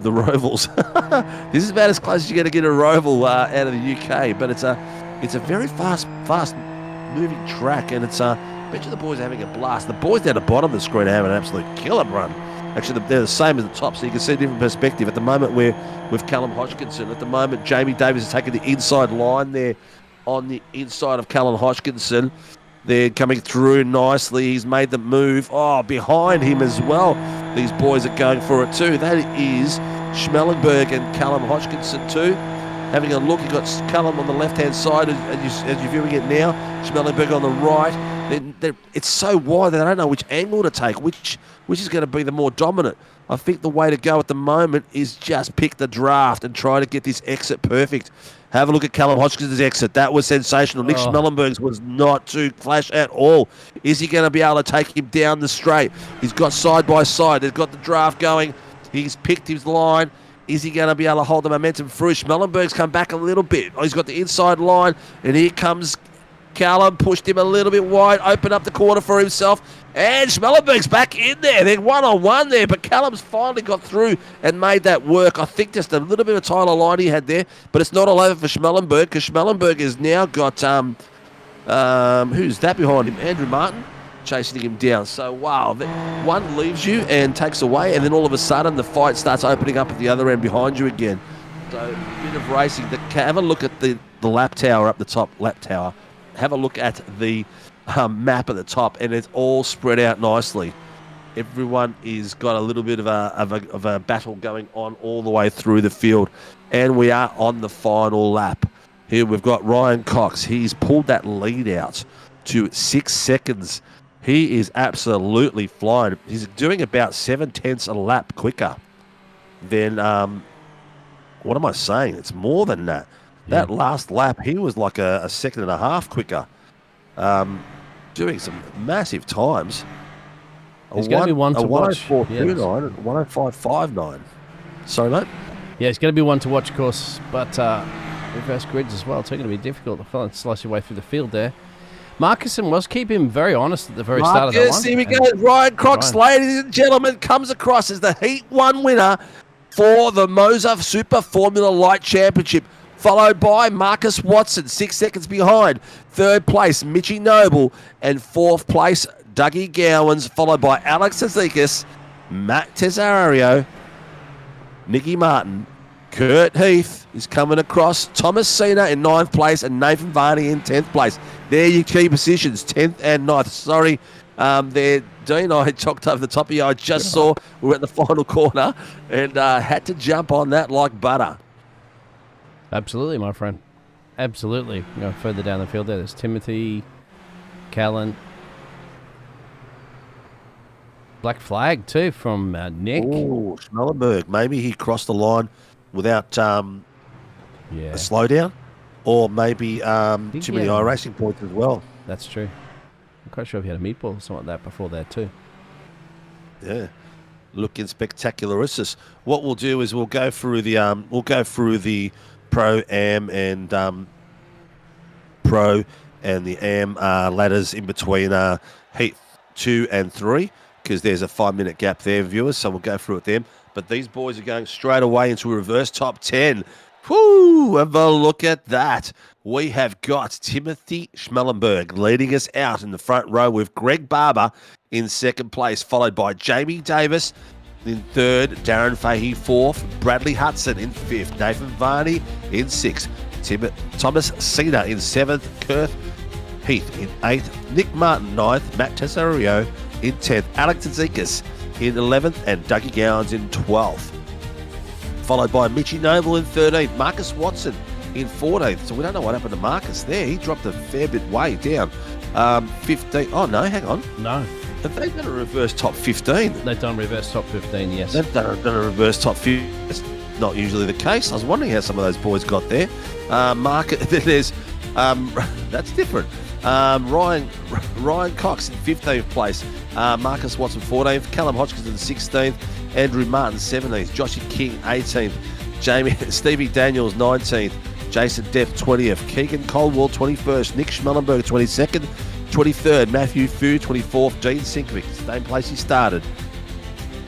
Speaker 2: the Rovals. This is about as close as you're going to get a Roval out of the UK, but it's a It's a very fast moving track, and it's bet you the boys are having a blast. The boys down the bottom of the screen are having an absolute killer run. Actually, they're the same as the top, so you can see a different perspective. At the moment, we're with Callum Hodgkinson. At the moment, Jamie Davis is taking the inside line there on the inside of Callum Hodgkinson. They're coming through nicely. He's made the move. Oh, behind him as well. These boys are going for it too. That is Schmellenberg and Callum Hodgkinson too. Having a look, you've got Callum on the left-hand side as you're viewing it now. Schmellenberg on the right. It's so wide that I don't know which angle to take, which is going to be the more dominant. I think the way to go at the moment is just pick the draft and try to get this exit perfect. Have a look at Callum Hodgkinson's exit. That was sensational. Nick Schmellenberg's was not too flash at all. Is he going to be able to take him down the straight? He's got side by side. They've got the draft going. He's picked his line. Is he going to be able to hold the momentum through? Schmellenberg's come back a little bit. He's got the inside line, and here comes Callum. Pushed him a little bit wide, opened up the corner for himself, and Schmellenberg's back in there. They're one-on-one there, but Callum's finally got through and made that work. I think just a little bit of a tighter line he had there, but it's not all over for Schmellenberg, because Schmellenberg has now got, who's that behind him? Andrew Martin chasing him down. So, wow, one leaves you and takes away, and then all of a sudden the fight starts opening up at the other end behind you again. So, a bit of racing. Have a look at the lap tower up the top, lap tower. Have a look at the map at the top, and it's all spread out nicely. Everyone is got a little bit of a battle going on all the way through the field, and we are on the final lap. Here we've got Ryan Cox. He's pulled that lead out to 6 seconds. He is absolutely flying. He's doing about 7/10 a lap quicker than, what am I saying? It's more than that. That last lap, he was like a second and a half quicker. Doing some massive times.
Speaker 4: He's going to be one to watch.
Speaker 2: 104.29 and 105.59. Sorry, mate?
Speaker 4: Yeah, he's going to be one to watch, of course, but reverse grids as well. It's going to be difficult to slice your way through the field there. Marcuson was keeping him very honest at the very start of that one.
Speaker 2: Here we go. Ryan Cox, ladies and gentlemen, comes across as the Heat 1 winner for the MOZA Super Formula Light Championship, followed by Marcus Watson, 6 seconds behind. Third place, Mitchie Noble, and fourth place, Dougie Gowans, followed by Alex Tzikis, Matt Tesario, Nicky Martin, Kurt Heath is coming across, Thomas Cena in 9th place, and Nathan Varney in 10th place. There your key positions, 10th and 9th. Sorry, there, Dean, I chalked over the top of you. I just saw we were at the final corner and had to jump on that like butter.
Speaker 4: Absolutely, my friend. Absolutely. Go further down the field there. There's Timothy, Callan. Black flag, too, from Nick.
Speaker 2: Oh, Schmellenberg. Maybe he crossed the line without a slowdown, or maybe too many iRacing points as well.
Speaker 4: That's true. I'm quite sure if he had a meatball or something like that before there, too.
Speaker 2: Yeah. Looking spectacular. What we'll do is we'll go through the Pro-Am and Pro and the Am ladders in between Heat 2 and 3, because there's a 5-minute gap there, viewers, so we'll go through it then. But these boys are going straight away into a reverse top 10. Whoo! Have a look at that. We have got Timothy Schmellenberg leading us out in the front row with Greg Barber in second place, followed by Jamie Davis in third, Darren Fahey fourth, Bradley Hudson in fifth, Nathan Varney in sixth, Thomas Cena in seventh, Kurt Heath in eighth, Nick Martin ninth, Matt Tesario in 10th, Alex Tzikis in 11th, and Dougie Gowans in 12th. Followed by Mitchie Noble in 13th, Marcus Watson in 14th. So we don't know what happened to Marcus there. He dropped a fair bit way down. 15. Oh, no, hang on.
Speaker 4: No.
Speaker 2: Have they done a reverse top 15?
Speaker 4: They've done reverse top 15, yes.
Speaker 2: They've done a reverse top 15. It's not usually the case. I was wondering how some of those boys got there. There's that's different. Ryan Cox in 15th place, Marcus Watson 14th, Callum Hodgkinson 16th, Andrew Martin 17th, Joshy King 18th, Stevie Daniels 19th, Jason Depp 20th, Keegan Coldwell 21st, Nick Schmellenberg 22nd, 23rd, Matthew Fu 24th, Dean Sinkovic, same place he started,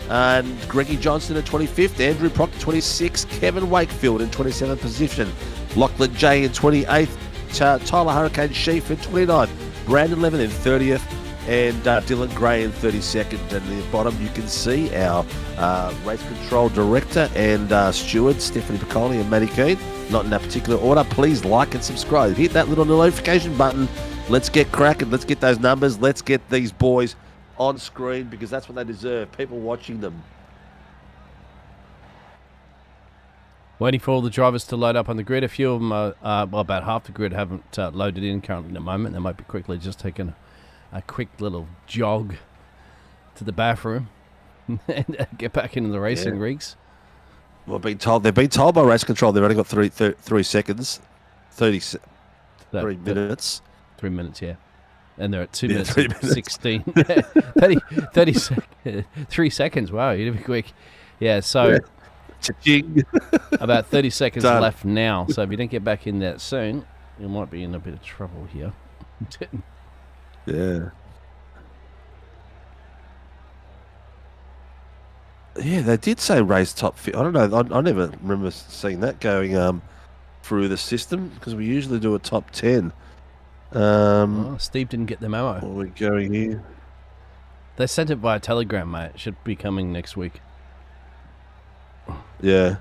Speaker 2: and Greggy Johnson at 25th, Andrew Proctor 26th, Kevin Wakefield in 27th position, Lachlan J in 28th, Tyler Hurricane Sheaf in 29th, Brandon Levin in 30th, and Dylan Gray in 32nd. And at the bottom, you can see our race control director and steward, Stephanie Piccoli and Matty Keane. Not in that particular order. Please like and subscribe. Hit that little notification button. Let's get cracking. Let's get those numbers. Let's get these boys on screen, because that's what they deserve. People watching them.
Speaker 4: Waiting for all the drivers to load up on the grid. A few of them, well, about half the grid haven't loaded in currently at the moment. They might be quickly just taking a quick little jog to the bathroom and get back into the racing rigs.
Speaker 2: Well, they've been told by race control they've only got 3 seconds, 3 minutes.
Speaker 4: 3 minutes, yeah. And they're at 2 minutes
Speaker 2: 3
Speaker 4: and
Speaker 2: minutes.
Speaker 4: 16. 3 seconds. Wow, you did be quick. Yeah, so...
Speaker 2: Yeah. Cha-ching.
Speaker 4: About 30 seconds
Speaker 2: Done.
Speaker 4: left now, so if you don't get back in that soon, you might be in a bit of trouble here.
Speaker 2: Yeah. Yeah, they did say race top fit. I don't know. I never remember seeing that going through the system, because we usually do a top 10.
Speaker 4: Steve didn't get the memo.
Speaker 2: What are we going here?
Speaker 4: They sent it via Telegram, mate. It should be coming next week.
Speaker 2: Yeah.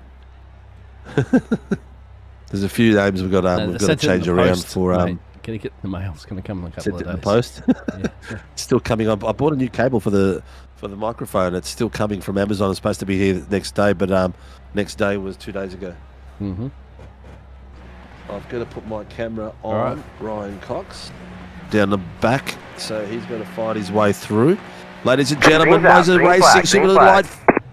Speaker 2: There's a few names we've got to change around for.
Speaker 4: Mate, can you get the mail? It's going to come in a couple of days.
Speaker 2: In the post.
Speaker 4: Yeah.
Speaker 2: It's still coming up. I bought a new cable for the microphone. It's still coming from Amazon. It's supposed to be here the next day, but next day was 2 days ago.
Speaker 4: Mm-hmm.
Speaker 2: I've got to put my camera on
Speaker 4: All right.
Speaker 2: Ryan Cox down the back, so he's going to find his way through. Ladies and gentlemen, MOZA Racing Super Light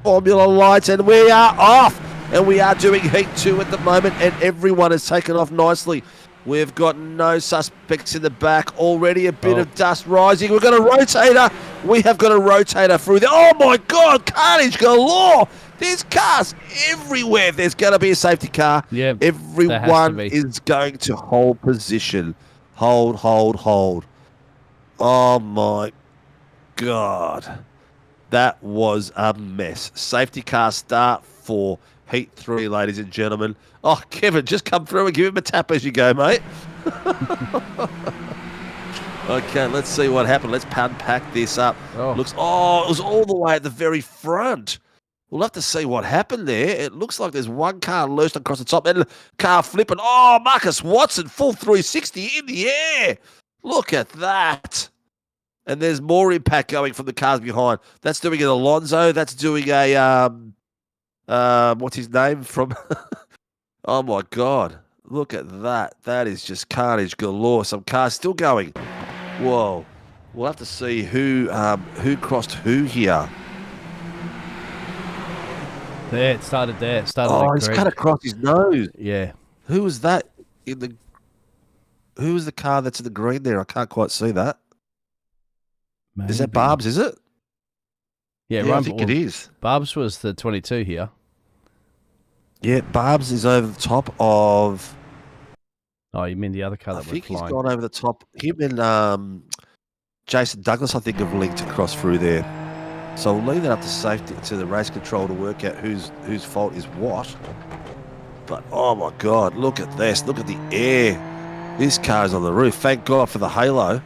Speaker 2: Formula Lights, and we are off, and we are doing Heat 2 at the moment, and everyone has taken off nicely. We've got no suspects in the back. Already a bit of dust rising. We've got a rotator. We have got a rotator through there. Oh my God, carnage galore. There's cars everywhere. There's going to be a safety car.
Speaker 4: Yeah,
Speaker 2: everyone is going to hold position. Hold. Oh my God. That was a mess. Safety car start for Heat 3, ladies and gentlemen. Oh, Kevin, just come through and give him a tap as you go, mate. Okay, let's see what happened. Let's unpack this up. It was all the way at the very front. We'll have to see what happened there. It looks like there's one car lurched across the top and a car flipping. Oh, Marcus Watson, full 360 in the air. Look at that. And there's more impact going from the cars behind. That's doing an Alonso. That's doing a, what's his name from? Oh, my God. Look at that. That is just carnage galore. Some cars still going. Whoa. We'll have to see who crossed who here.
Speaker 4: There, it started there. It started
Speaker 2: he's cut across his nose.
Speaker 4: Yeah.
Speaker 2: Who was that who was the car that's in the green there? I can't quite see that.
Speaker 4: Maybe.
Speaker 2: Is that Barb's, is it?
Speaker 4: Yeah,
Speaker 2: I think it is.
Speaker 4: Barb's was the 22 here.
Speaker 2: Yeah, Barb's is over the top of...
Speaker 4: Oh, you mean the other car that
Speaker 2: I think
Speaker 4: flying?
Speaker 2: he's gone over the top. Him and Jason Douglas, I think, have linked across through there. So we'll leave that up to safety, to the race control to work out whose fault is what. But, oh, my God, look at this. Look at the air. This car's on the roof. Thank God for the halo.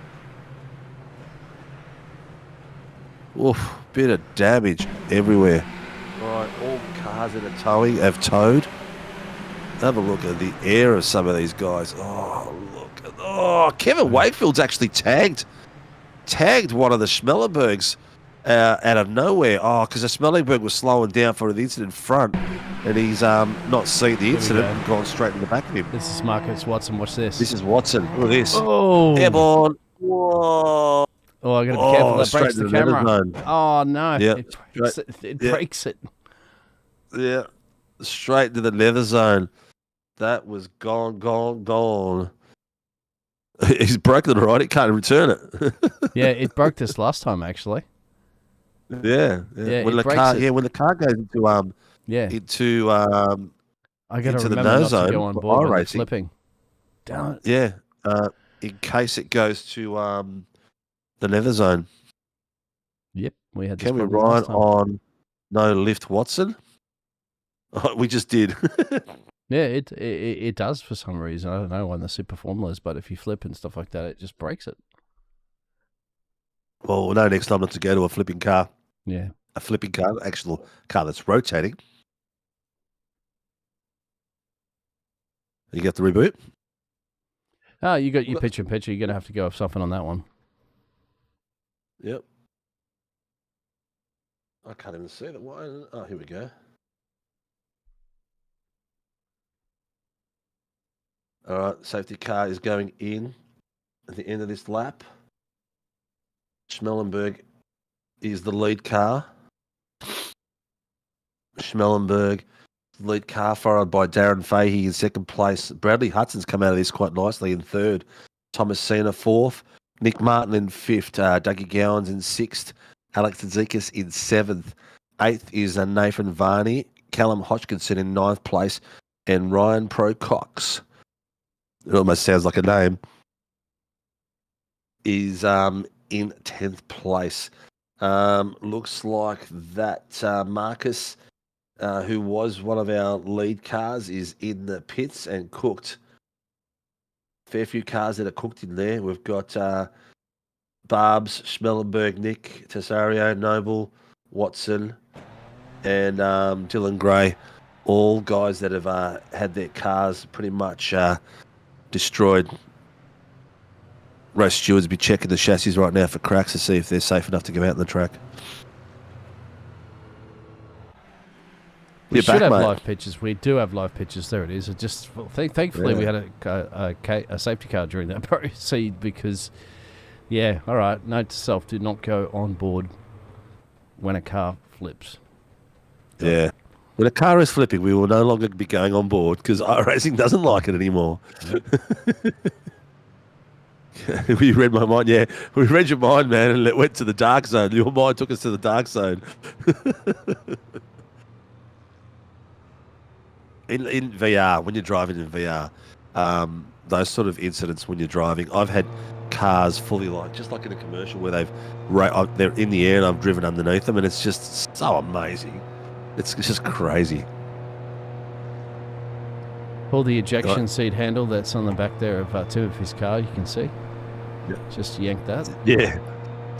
Speaker 2: Oof, bit of damage everywhere. Right, all cars that are towing have towed. Have a look at the air of some of these guys. Oh, look. Oh, Kevin Wakefield's actually tagged one of the Schmellenbergs out of nowhere. Oh, because the Schmellenberg was slowing down for the incident front, and he's not seen the incident and gone straight in the back of him.
Speaker 4: This is Marcus Watson. Watch this.
Speaker 2: This is Watson. Look at this.
Speaker 4: Oh.
Speaker 2: Airborne. Whoa.
Speaker 4: Oh, I got to be careful. That breaks the camera. Oh, no.
Speaker 2: Yep.
Speaker 4: It breaks it.
Speaker 2: Yeah. Straight to the leather zone. That was gone. He's broken it, right? He can't return it.
Speaker 4: Yeah, it broke this last time, actually.
Speaker 2: Yeah. When the car goes into
Speaker 4: I got to
Speaker 2: into the
Speaker 4: remember
Speaker 2: no
Speaker 4: not
Speaker 2: zone
Speaker 4: to go on
Speaker 2: for
Speaker 4: board when
Speaker 2: iRacing.
Speaker 4: it's flipping. Damn it.
Speaker 2: Yeah. In case it goes to the leather zone.
Speaker 4: Yep, we had.
Speaker 2: Can we ride on no lift Watson? Oh, we just did.
Speaker 4: Yeah, it does for some reason. I don't know on the super formulas, but if you flip and stuff like that, it just breaks it.
Speaker 2: Well, we'll know next time not to go to a flipping car.
Speaker 4: Yeah.
Speaker 2: A flipping car, an actual car that's rotating. You got the reboot?
Speaker 4: Oh, you got your picture-in-picture. You're going to have to go off something on that one.
Speaker 2: Yep. I can't even see that. Why? Oh, here we go. All right, safety car is going in at the end of this lap. Schmellenberg is the lead car. Schmellenberg, lead car, followed by Darren Fahey in second place. Bradley Hudson's come out of this quite nicely in third. Thomas Cena fourth. Nick Martin in fifth. Dougie Gowans in sixth. Alex Tzidikis in seventh. Eighth is Nathan Varney. Callum Hodgkinson in ninth place. And Ryan Procox, it almost sounds like a name, is in 10th place. Looks like that Marcus, who was one of our lead cars, is in the pits and cooked. Fair few cars that are cooked in there. We've got Barbs, Schmellenberg, Nick, Tesario, Noble, Watson, and Dylan Gray. All guys that have had their cars pretty much destroyed. Race stewards be checking the chassis right now for cracks to see if they're safe enough to go out on the track.
Speaker 4: We should have live pictures. We do have live pictures. There it is. It just thankfully we had a safety car during that proceed because, yeah, all right. Note to self: do not go on board when a car flips.
Speaker 2: Yeah. When a car is flipping, we will no longer be going on board because iRacing doesn't like it anymore. We read my mind, yeah. We read your mind, man, and it went to the dark zone. Your mind took us to the dark zone. In VR, when you're driving in VR, those sort of incidents when you're driving, I've had cars fully just like in a commercial where they're in the air and I've driven underneath them, and it's just so amazing. It's just crazy.
Speaker 4: Pull the ejection seat handle that's on the back there of Tim of his car. You can see. Yeah. Just yank that.
Speaker 2: Yeah.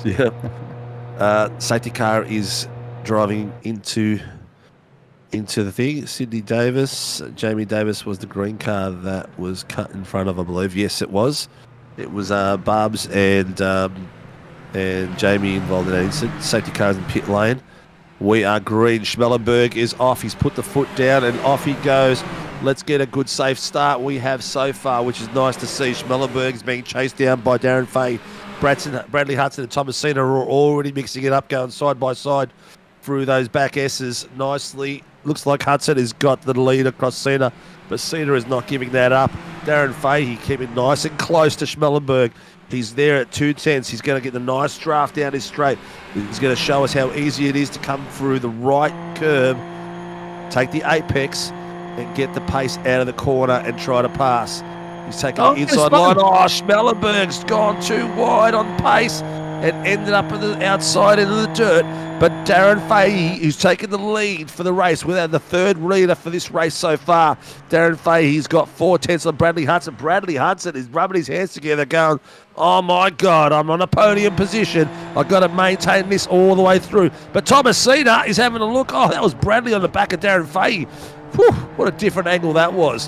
Speaker 2: Yeah. Safety car is driving into the thing. Sydney Davis, Jamie Davis was the green car that was cut in front of, I believe. Yes, it was. It was Barbs and Jamie involved in that incident. Safety cars in pit lane. We are green. Schmellenberg is off. He's put the foot down and off he goes. Let's get a good safe start we have so far, which is nice to see. Schmellenberg is being chased down by Darren Fahey. Bradley Hudson and Thomas Cena are already mixing it up, going side by side through those back S's nicely. Looks like Hudson has got the lead across Cena, but Cena is not giving that up. Darren Fahey keeping nice and close to Schmellenberg. He's there at 2/10. He's going to get the nice draft down his straight. He's going to show us how easy it is to come through the right curb, take the apex, and get the pace out of the corner and try to pass. He's taking the inside line. Oh, Schmellenberg's gone too wide on pace and ended up on the outside into the dirt. But Darren Fahey, who's taken the lead for the race, without the third leader for this race so far. Darren Fahey's got 4/10 on Bradley Hudson. Bradley Hudson is rubbing his hands together going, oh my God, I'm on a podium position. I've got to maintain this all the way through. But Thomas Cena is having a look. Oh, that was Bradley on the back of Darren Fahey. Whew, what a different angle that was.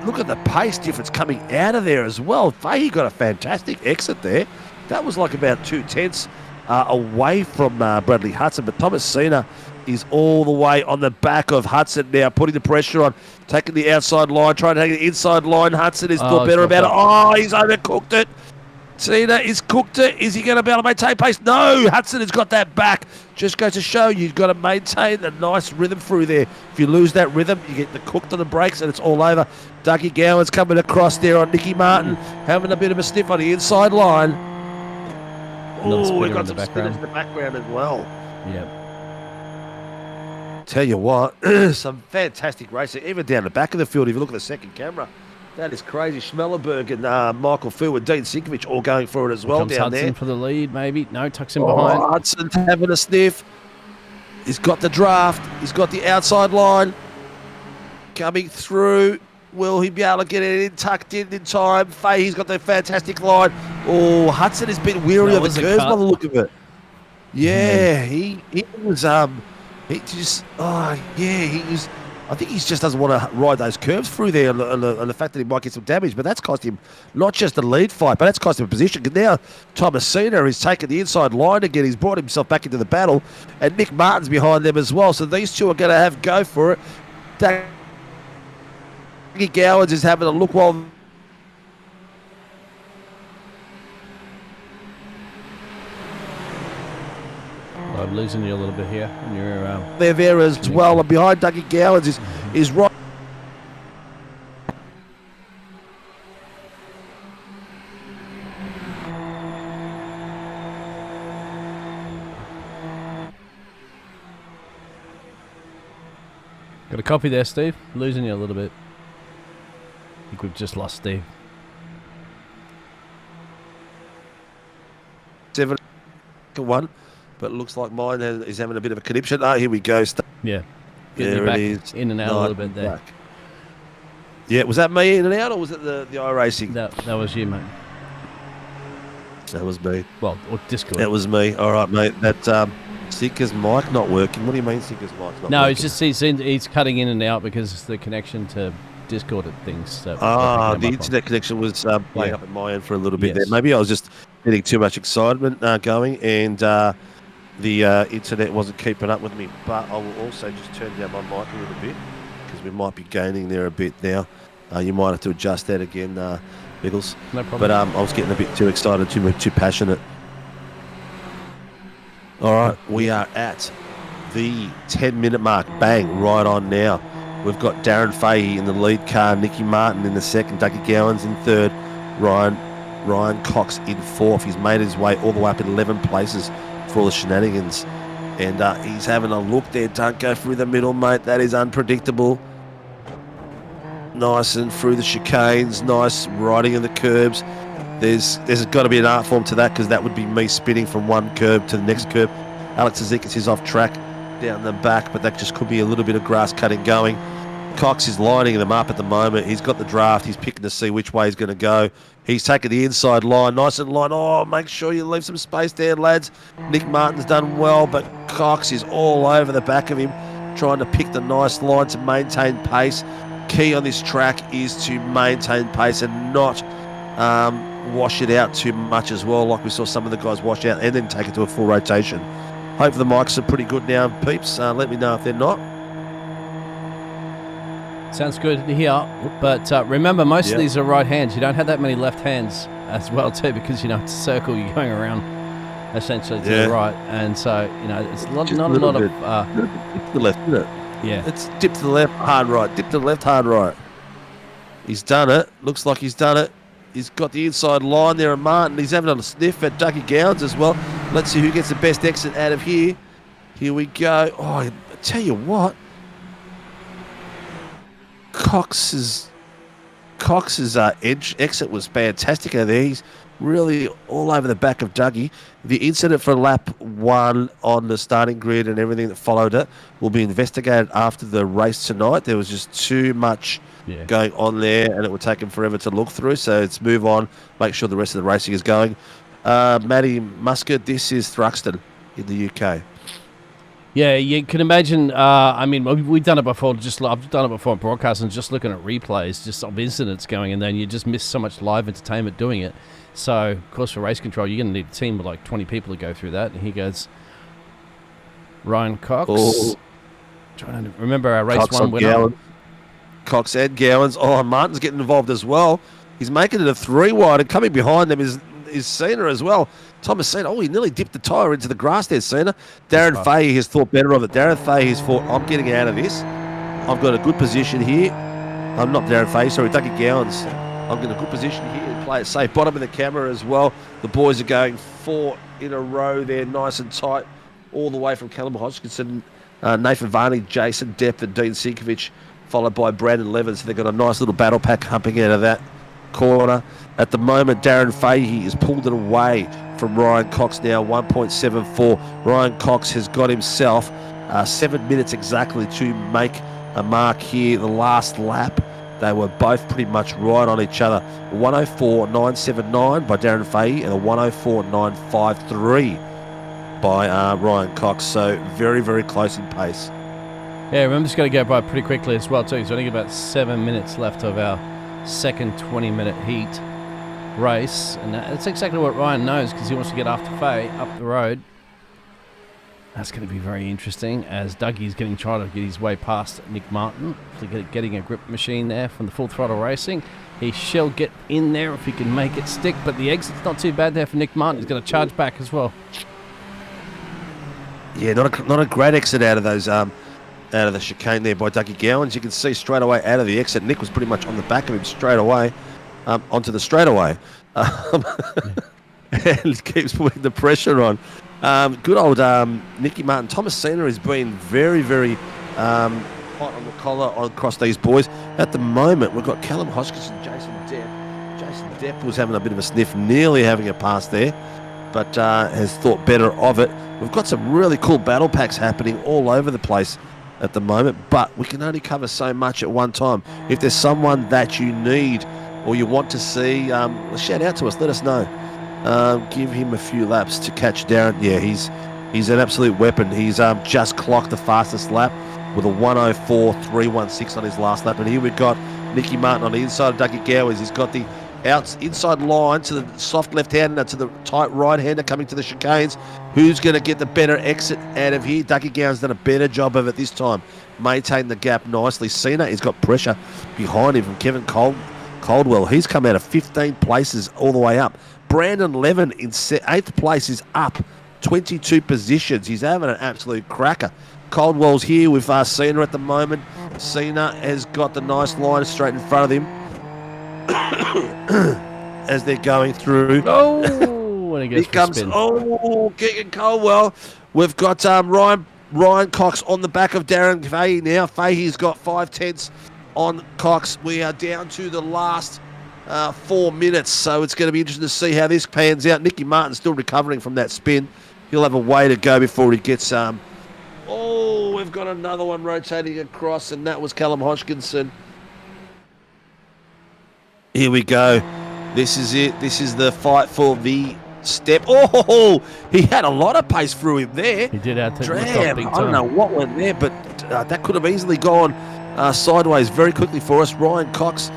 Speaker 2: Look at the pace difference coming out of there as well. Fahey got a fantastic exit there. That was like about 2/10 away from Bradley Hudson, but Thomas Cena is all the way on the back of Hudson now, putting the pressure on, taking the outside line, trying to take the inside line. Hudson is thought better about it. Oh, he's overcooked it. Cena is cooked it. Is he going to be able to maintain pace? No, Hudson has got that back. Just goes to show you've got to maintain the nice rhythm through there. If you lose that rhythm, you get the cooked on the brakes and it's all over. Dougie Gowan's coming across there on Nicky Martin, having a bit of a sniff on the inside line. Oh, we've got some spinners in the background as well.
Speaker 4: Yep.
Speaker 2: Tell you what, some fantastic racing, even down the back of the field. If you look at the second camera, that is crazy. Schmellenberg and Michael Field and Dean Sinkovich all going for it as well down
Speaker 4: Hudson
Speaker 2: there.
Speaker 4: For the lead, maybe. No, tucks in behind.
Speaker 2: Hudson's having a sniff. He's got the draft. He's got the outside line. coming through. Will he be able to get it in, tucked in time? Fahey's got the fantastic line. Oh, Hudson has been weary of the curves by the look of it. Yeah, he was he just he was. I think he just doesn't want to ride those curves through there, and the fact that he might get some damage. But that's cost him not just the lead fight, but that's cost him a position. Because now Thomasina has taken the inside line again. He's brought himself back into the battle, and Nick Martin's behind them as well. So these two are going to have go for it. Dougie Gowans is having a look while
Speaker 4: I'm losing you a little bit here. And you're
Speaker 2: they're there as well, and behind Dougie Gowans is right.
Speaker 4: Got a copy there, Steve. Losing you a little bit. I think we've just lost Steve.
Speaker 2: 7-1, but it looks like mine is having a bit of a conniption. Oh, here we go.
Speaker 4: Yeah.
Speaker 2: There
Speaker 4: you back
Speaker 2: it is.
Speaker 4: in and out a little bit there.
Speaker 2: Back. Yeah, was that me in and out, or was it the iRacing?
Speaker 4: That was you, mate.
Speaker 2: That was me.
Speaker 4: Well, or Discord.
Speaker 2: That was me. All right, mate. That Sinka's mic not working. What do you mean Sinka's mic's not working?
Speaker 4: No, it's just he's cutting in and out because the connection to Discord and things. So
Speaker 2: the internet connection was playing up at my end for a little bit there. Maybe I was just getting too much excitement going, and the internet wasn't keeping up with me. But I will also just turn down my mic a little bit because we might be gaining there a bit now. You might have to adjust that again, Biggles.
Speaker 4: No problem.
Speaker 2: But I was getting a bit too excited, too passionate. All right, we are at the 10-minute mark. Bang, right on now. We've got Darren Fahey in the lead car, Nicky Martin in the second, Dougie Gowans in third, Ryan Cox in fourth. He's made his way all the way up in 11 places for all the shenanigans. And he's having a look there. Don't go through the middle, mate. That is unpredictable. Nice and through the chicanes. Nice riding of the curbs. There's got to be an art form to that, because that would be me spinning from one curb to the next curb. Alex Azikas is off track down the back, but that just could be a little bit of grass cutting going. Cox is lining them up at the moment. He's got the draft. He's picking to see which way he's going to go. He's taking the inside line, nice and line. Oh, make sure you leave some space there, lads. Nick Martin's done well, but Cox is all over the back of him, trying to pick the nice line to maintain pace. Key on this track is to maintain pace and not wash it out too much as well, like we saw some of the guys wash out and then take it to a full rotation. Hope the mics are pretty good now, peeps. Let me know if they're not.
Speaker 4: Sounds good here, but remember, most of these are right hands. You don't have that many left hands as well too, because it's a circle you're going around essentially to the right, and so it's not a lot of
Speaker 2: dip to the left, isn't it?
Speaker 4: Yeah,
Speaker 2: it's dip to the left, hard right. Dip to the left, hard right. He's done it. Looks like he's done it. He's got the inside line there, and Martin. He's having a sniff at Dougie Gowans as well. Let's see who gets the best exit out of here. Here we go. Oh, I tell you what. Cox's exit was fantastic out there. He's really all over the back of Dougie. The incident for lap 1 on the starting grid and everything that followed it will be investigated after the race tonight. There was just too much going on there, and it would take him forever to look through. So let's move on, make sure the rest of the racing is going. Matty Muscat, this is Thruxton in the UK.
Speaker 4: Yeah, you can imagine. I mean, we've done it before. I've done it before on broadcast, and just looking at replays, just of incidents going, and then you just miss so much live entertainment doing it. So, of course, for race control, you're going to need a team of like 20 people to go through that. And here goes Ryan Cox.
Speaker 2: Oh.
Speaker 4: Trying to remember our race
Speaker 2: Cox
Speaker 4: 1 winner.
Speaker 2: Cox and Gowans. Oh, Martin's getting involved as well. He's making it a 3 wide, and coming behind them is Cena as well. Thomas Cena. Oh, he nearly dipped the tyre into the grass there, Cena. Darren Fahey has thought better of it. Darren Fahey has thought, I'm getting out of this. I've got a good position here. I'm not Darren Fahey, sorry, Dougie Gowans. I'm in a good position here and play it safe. Bottom of the camera as well. The boys are going 4 in a row there, nice and tight, all the way from Callum Hodgkinson, Nathan Varney, Jason Depp, and Dean Sinkovich, followed by Brandon Levins. They've got a nice little battle pack humping out of that corner. At the moment, Darren Fahey has pulled it away from Ryan Cox now, 1.74. Ryan Cox has got himself 7 minutes exactly to make a mark here. The last lap, they were both pretty much right on each other. 104.979 by Darren Fahey and a 104.953 by Ryan Cox. So very, very close in pace.
Speaker 4: Yeah, remember, just got to go by pretty quickly as well, too. So I think about 7 minutes left of our second 20-minute heat race. And that's exactly what Ryan knows, because he wants to get after Faye up the road. That's going to be very interesting, as Dougie's trying to get his way past Nick Martin, getting a grip machine there from the Full Throttle Racing. He shall get in there if he can make it stick, but the exit's not too bad there for Nick Martin. He's going to charge back as well.
Speaker 2: Yeah, not a great exit out of those out of the chicane there by Dougie Gowans. You can see straight away out of the exit, Nick was pretty much on the back of him straight away onto the straightaway, and keeps putting the pressure on. Good old Nicky Martin. Thomas Cena has been very, very hot on the collar across these boys. At the moment, we've got Callum Hoskins and Jason Depp. Jason Depp was having a bit of a sniff, nearly having a pass there, but has thought better of it. We've got some really cool battle packs happening all over the place at the moment, but we can only cover so much at one time. If there's someone that you need or you want to see, shout out to us, let us know. Give him a few laps to catch Darren. Yeah, he's an absolute weapon. He's just clocked the fastest lap with a 104.316 on his last lap. And here we've got Nicky Martin on the inside of Dougie Gowers. He's got the inside line to the soft left-hander, to the tight right-hander coming to the chicanes. Who's going to get the better exit out of here? Dougie Gowers done a better job of it this time. Maintain the gap nicely. Cena, he's got pressure behind him from Kevin Caldwell. He's come out of 15 places all the way up. Brandon Levin in 8th place is up 22 positions. He's having an absolute cracker. Caldwell's here with Cena at the moment. Cena has got the nice line straight in front of him as they're going through.
Speaker 4: Oh, and he goes
Speaker 2: here comes Keegan Caldwell. We've got Ryan Cox on the back of Darren Fahey now. Fahey's got 5/10 on Cox. We are down to the last 4 minutes, so it's going to be interesting to see how this pans out. Nicky Martin's still recovering from that spin. He'll have a way to go before he gets we've got another one rotating across, and that was Callum Hodgkinson. Here we go. This is it. This is the fight for the step. Oh, he had a lot of pace through him there.
Speaker 4: He did out to
Speaker 2: I don't know what went there, but that could have easily gone sideways very quickly for us. Ryan Cox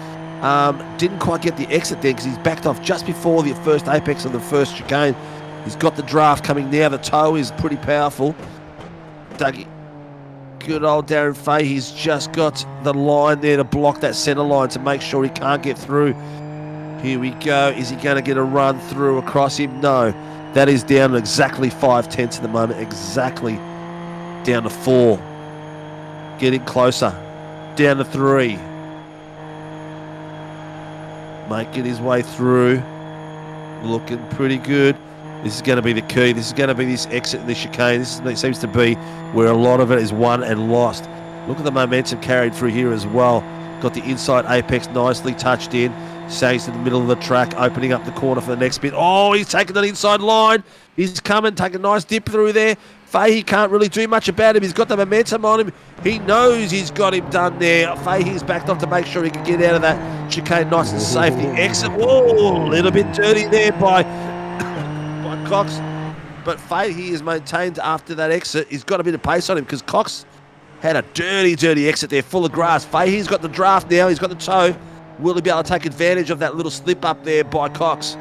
Speaker 2: didn't quite get the exit there because he's backed off just before the first apex of the first chicane. He's got the draft coming now. The toe is pretty powerful. Dougie, good old Darren Fahey, he's just got the line there to block that centre line to make sure he can't get through. Here we go. Is he going to get a run through across him? No. That is down to exactly 5/10 at the moment. Exactly down to 4. Getting closer. Down to 3. Making his way through. Looking pretty good. This is going to be the key. This is going to be this exit in the chicane. This seems to be where a lot of it is won and lost. Look at the momentum carried through here as well. Got the inside apex nicely touched in. Sags to the middle of the track, opening up the corner for the next bit. Oh, he's taking the inside line. He's coming, taking a nice dip through there. Fahey can't really do much about him. He's got the momentum on him. He knows he's got him done there. Fahey's backed off to make sure he can get out of that chicane nice and safe. The exit, whoa, a little bit dirty there by Cox. But Fahey is maintained after that exit. He's got a bit of pace on him because Cox had a dirty exit there full of grass. Fahey's got the draft now. He's got the toe. Will he be able to take advantage of that little slip up there by Cox?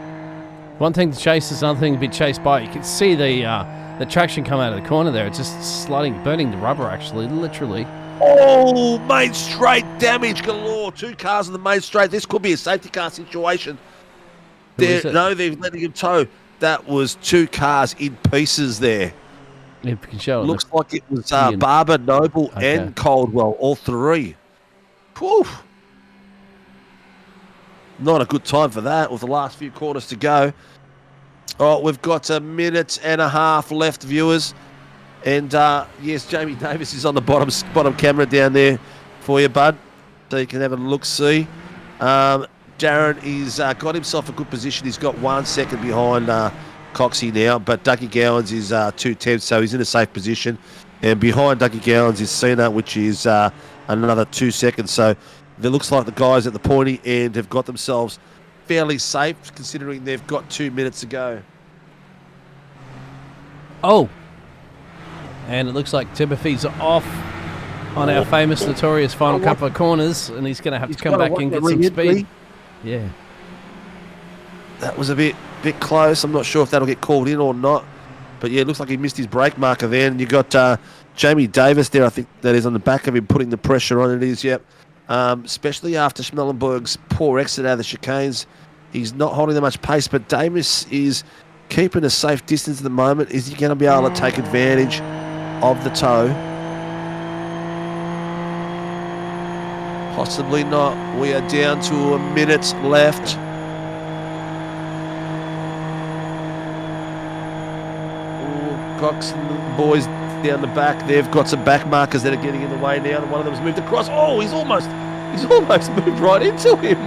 Speaker 4: One thing to chase is another thing to be chased by. You can see the traction come out of the corner there. It's just sliding, burning the rubber actually, literally.
Speaker 2: Oh, main straight damage galore. 2 cars on the main straight. This could be a safety car situation. No, they're letting him tow. That was 2 cars in pieces there.
Speaker 4: Yeah, you can show it.
Speaker 2: Looks like it was Barber, Noble, and Caldwell, all 3. Whew. Not a good time for that with the last few quarters to go. All right, we've got 1.5 minutes left, viewers. And yes, Jamie Davis is on the bottom camera down there for you, bud. So you can have a look-see. Darren is got himself a good position. He's got 1 second behind Coxie now, but Ducky Gowans is 2/10, so he's in a safe position. And behind Ducky Gowans is Cena, which is another 2 seconds. So it looks like the guys at the pointy end have got themselves fairly safe, considering they've got 2 minutes to go.
Speaker 4: Oh, and it looks like Timothy's off on our famous, notorious final couple of corners, and he's going to have to come back and get some speed. Yeah.
Speaker 2: That was a bit close. I'm not sure if that'll get called in or not. But yeah, it looks like he missed his brake marker there. And you got Jamie Davis there, I think that is on the back of him, putting the pressure on. It is, yep. Especially after Schmellenberg's poor exit out of the chicanes. He's not holding that much pace, but Davis is keeping a safe distance at the moment. Is he going to be able to take advantage of the tow? Possibly not. We are down to a minute left. Cox and the boys down the back, they've got some back markers that are getting in the way now. One of them's moved across. Oh, he's almost moved right into him.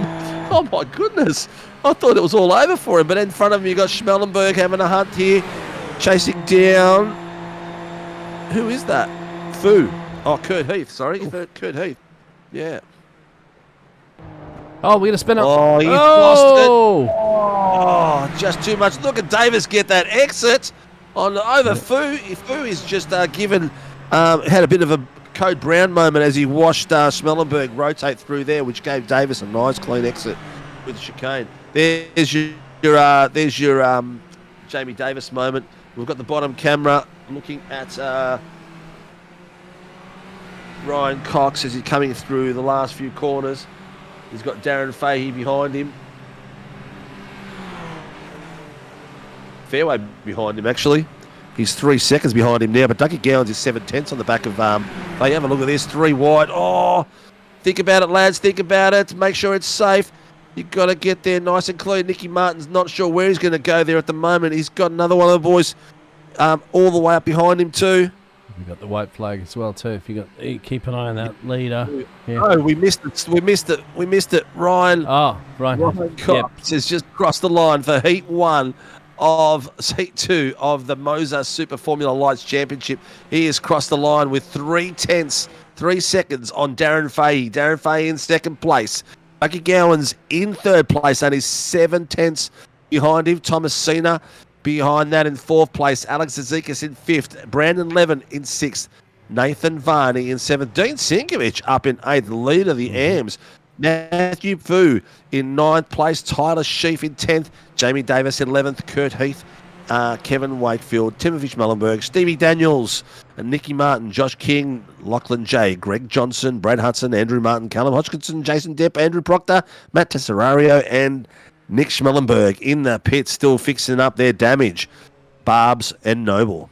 Speaker 2: Oh my goodness. I thought it was all over for him, but in front of him you got Schmellenberg having a hunt here, chasing down. Who is that? Fu. Oh, Kurt Heath, sorry. Kurt Heath. Yeah.
Speaker 4: Oh, we're going to spin up.
Speaker 2: Oh, he's lost it. Oh, just too much. Look at Davis get that exit on over Fu. Fu is just had a bit of a Code Brown moment as he watched Schmellenberg rotate through there, which gave Davis a nice clean exit with the chicane. There's your Jamie Davis moment. We've got the bottom camera looking at Ryan Cox as he's coming through the last few corners. He's got Darren Fahey behind him. Fairway behind him, actually. He's 3 seconds behind him now, but Ducky Gowans is 7/10 on the back of Hey, have a look at this. 3 wide. Oh, think about it, lads. Think about it. Make sure it's safe. You've got to get there nice and clean. Nicky Martin's not sure where he's going to go there at the moment. He's got another one of the boys all the way up behind him too.
Speaker 4: We've got the white flag as well too. If you keep an eye on that leader. Yeah.
Speaker 2: Oh, we missed it. Ryan.
Speaker 4: Oh,
Speaker 2: Ryan Cox has just crossed the line for Heat 2 of the MOZA Super Formula Lights Championship. He has crossed the line with 3 seconds on Darren Fahey. Darren Fahey in second place. Ducky Gowans in third place, and he's 7/10 behind him. Thomas Cena behind that in fourth place. Alex Zizekas in fifth. Brandon Levin in sixth. Nathan Varney in seventh. Dean Sinkovich up in eighth. Leader of the AMS. Matthew Fu in ninth place. Tyler Sheaf in 10th. Jamie Davis in 11th. Kurt Heath. Kevin Wakefield. Timothy Schmellenberg. Stevie Daniels. Nicky Martin. Josh King. Lachlan J. Greg Johnson. Brad Hudson. Andrew Martin. Callum Hodgkinson. Jason Depp. Andrew Proctor. Matt Tesserario. And Nick Schmellenberg in the pit, still fixing up their damage. Barbs and Noble.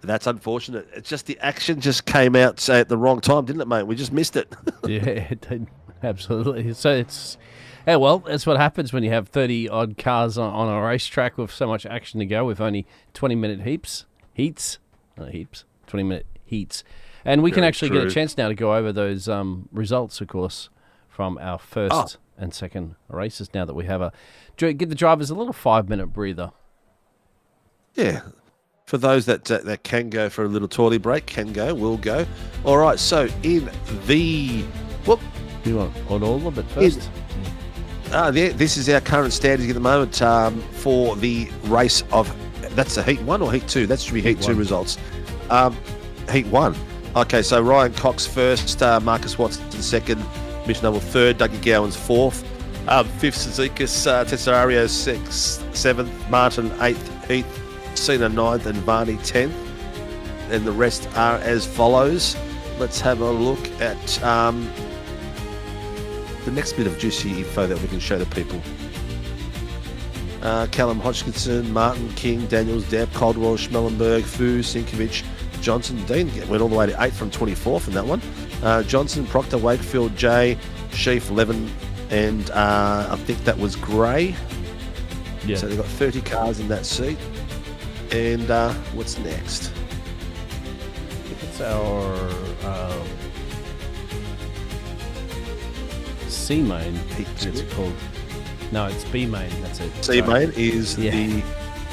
Speaker 2: That's unfortunate. It's just the action just came out at the wrong time, didn't it, mate? We just missed it.
Speaker 4: Yeah, it did. Absolutely. So it's, yeah, well, that's what happens when you have 30-odd cars on a racetrack with so much action to go with only 20-minute heats. 20-minute heats. And we can actually get a chance now to go over those results, of course, from our first and second races now that we have give the drivers a little 5-minute breather.
Speaker 2: Yeah. For those that can go for a little toilet break, will go. All right, so in the... Whoop.
Speaker 4: You want all of it first?
Speaker 2: This is our current standings at the moment for the race of... That's a Heat 1 or Heat 2? That should be Heat 2 results. Heat 1. Okay, so Ryan Cox first, Marcus Watson second, Mitch Noble third, Dougie Gowans fourth, fifth Zizekas, Tesserario sixth, seventh, Martin eighth, Heath, Cena ninth, and Varney 10th. And the rest are as follows. Let's have a look at the next bit of juicy info that we can show the people. Callum Hodgkinson, Martin, King, Daniels, Depp, Caldwell, Schmellenberg, Fu, Sinkovich, Johnson, Dean went all the way to 8th from 24th in that one. Johnson, Proctor, Wakefield, Jay, Sheaf, Levin, and I think that was Gray. Yeah. So they've got 30 cars in that seat. And what's next?
Speaker 4: I think it's our C main. It's called. No, it's B main. That's it.
Speaker 2: C main is the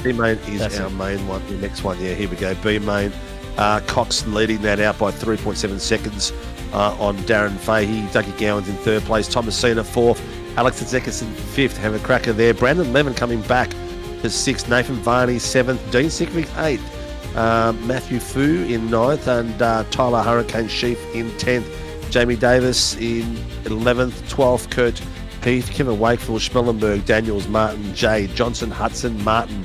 Speaker 2: B main is
Speaker 4: That's
Speaker 2: our
Speaker 4: it.
Speaker 2: main one. The next one, yeah, here we go. B main. Cox leading that out by 3.7 seconds on Darren Fahey. Dougie Gowans in third place. Thomasina fourth. Alex Zekas in fifth. Have a cracker there. Brandon Levin coming back to sixth. Nathan Varney seventh. Dean Sikovic eighth. Matthew Fu in ninth. And Tyler Hurricane Sheaf in 10th. Jamie Davis in 11th. 12th. Kurt Heath. Kevin Wakefield. Schmellenberg. Daniels. Martin. Jay. Johnson. Hudson. Martin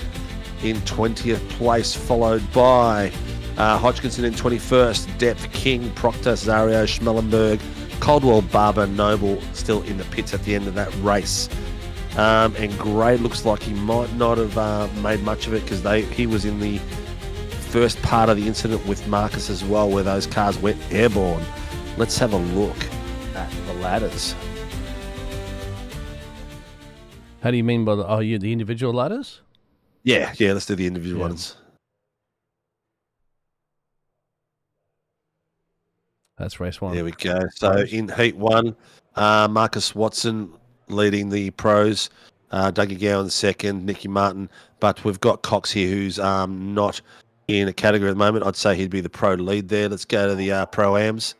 Speaker 2: in 20th place. Followed by Hodgkinson in 21st. Depth. King. Proctor. Zario. Schmellenberg. Caldwell, Barber, Noble still in the pits at the end of that race. And Gray looks like he might not have made much of it because he was in the first part of the incident with Marcus as well, where those cars went airborne. Let's have a look at the ladders.
Speaker 4: How do you mean by the individual ladders?
Speaker 2: Yeah, let's do the individual ones.
Speaker 4: That's race one.
Speaker 2: There we go. So in Heat 1, Marcus Watson leading the pros, Dougie Gowan second, Nicky Martin. But we've got Cox here who's not in a category at the moment. I'd say he'd be the pro lead there. Let's go to the Pro-Ams.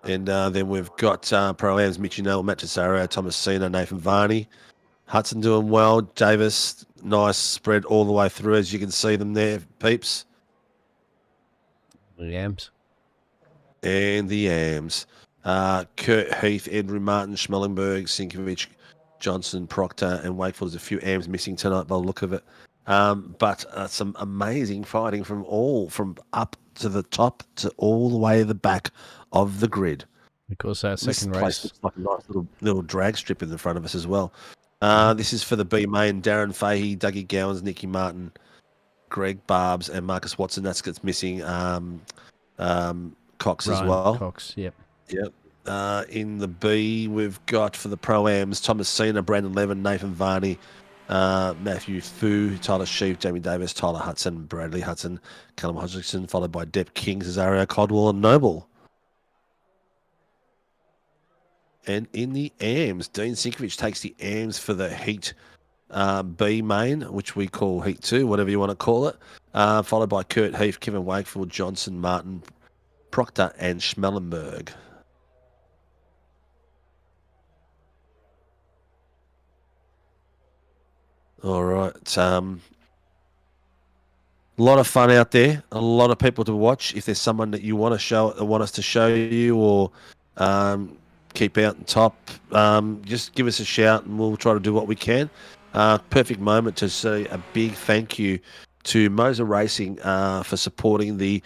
Speaker 2: And then we've got Pro-Ams, Mitchy Nell, Matt Tesaro, Thomasina, Nathan Varney. Hudson doing well. Davis, nice spread all the way through, as you can see them there, peeps.
Speaker 4: The Ams.
Speaker 2: And the Ams. Kurt Heath, Andrew Martin, Schmellenberg, Sinkovic, Johnson, Proctor, and Wakefield. There's a few Ams missing tonight by the look of it. But some amazing fighting from up to the top to all the way to the back of the grid.
Speaker 4: Of course, our second
Speaker 2: This place
Speaker 4: race.
Speaker 2: looks like a nice little drag strip in the front of us as well. This is for the B main. Darren Fahey, Dougie Gowans, Nicky Martin, Greg Barbs, and Marcus Watson. That's missing Cox as well.
Speaker 4: Cox, yep.
Speaker 2: In the B, we've got for the Pro-Ams, Thomasina, Brandon Levin, Nathan Varney, Matthew Fu, Tyler Sheaf, Jamie Davis, Tyler Hudson, Bradley Hudson, Callum Hodgkinson, followed by Depp King, Cesario, Codwell, and Noble. And in the AMs, Dean Sinkovic takes the AMs for the Heat B main, which we call Heat 2, whatever you want to call it, followed by Kurt Heath, Kevin Wakefield, Johnson, Martin, Proctor, and Schmellenberg. All right. A lot of fun out there. A lot of people to watch. If there's someone that you want us to show you, or keep out on top, just give us a shout and we'll try to do what we can. Perfect moment to say a big thank you to MOZA Racing for supporting the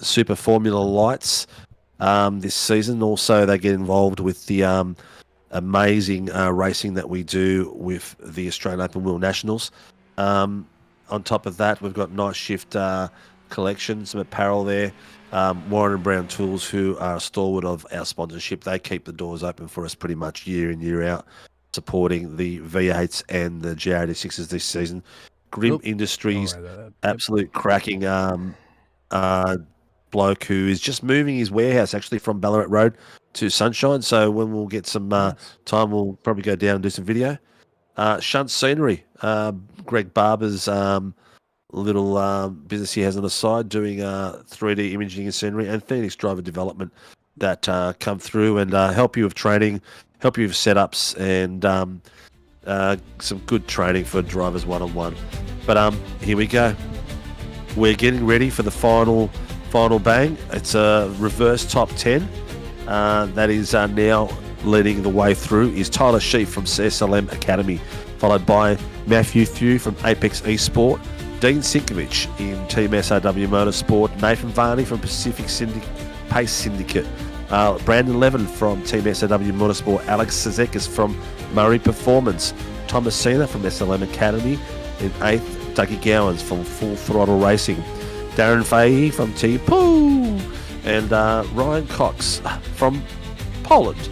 Speaker 2: Super Formula Lights this season. Also, they get involved with the amazing racing that we do with the Australian Open Wheel Nationals. On top of that, we've got Night Shift collection, some apparel there. Warren and Brown Tools, who are a stalwart of our sponsorship, they keep the doors open for us pretty much year in, year out, supporting the V8s and the GR86s this season. Grim Industries, absolute cracking bloke who is just moving his warehouse actually from Ballarat Road to Sunshine. So when we'll get some time, we'll probably go down and do some video. Shunt Scenery, Greg Barber's little business he has on the side, doing 3D imaging and scenery, and Phoenix Driver Development that come through and help you with training, help you with setups, and some good training for drivers one-on-one. But here we go. We're getting ready for the final bang. It's a reverse top 10. That is now leading the way through is Tyler Sheaf from SLM Academy, followed by Matthew Thew from Apex Esport, Dean Sinkovic in Team SRW Motorsport, Nathan Varney from Pacific Pace Syndicate, Brandon Levin from Team SRW Motorsport, Alex Zekas from Murray Performance, Thomasina from SLM Academy, in 8th, Dougie Gowans from Full Throttle Racing, Darren Fahey from T-Poo, and Ryan Cox from Poland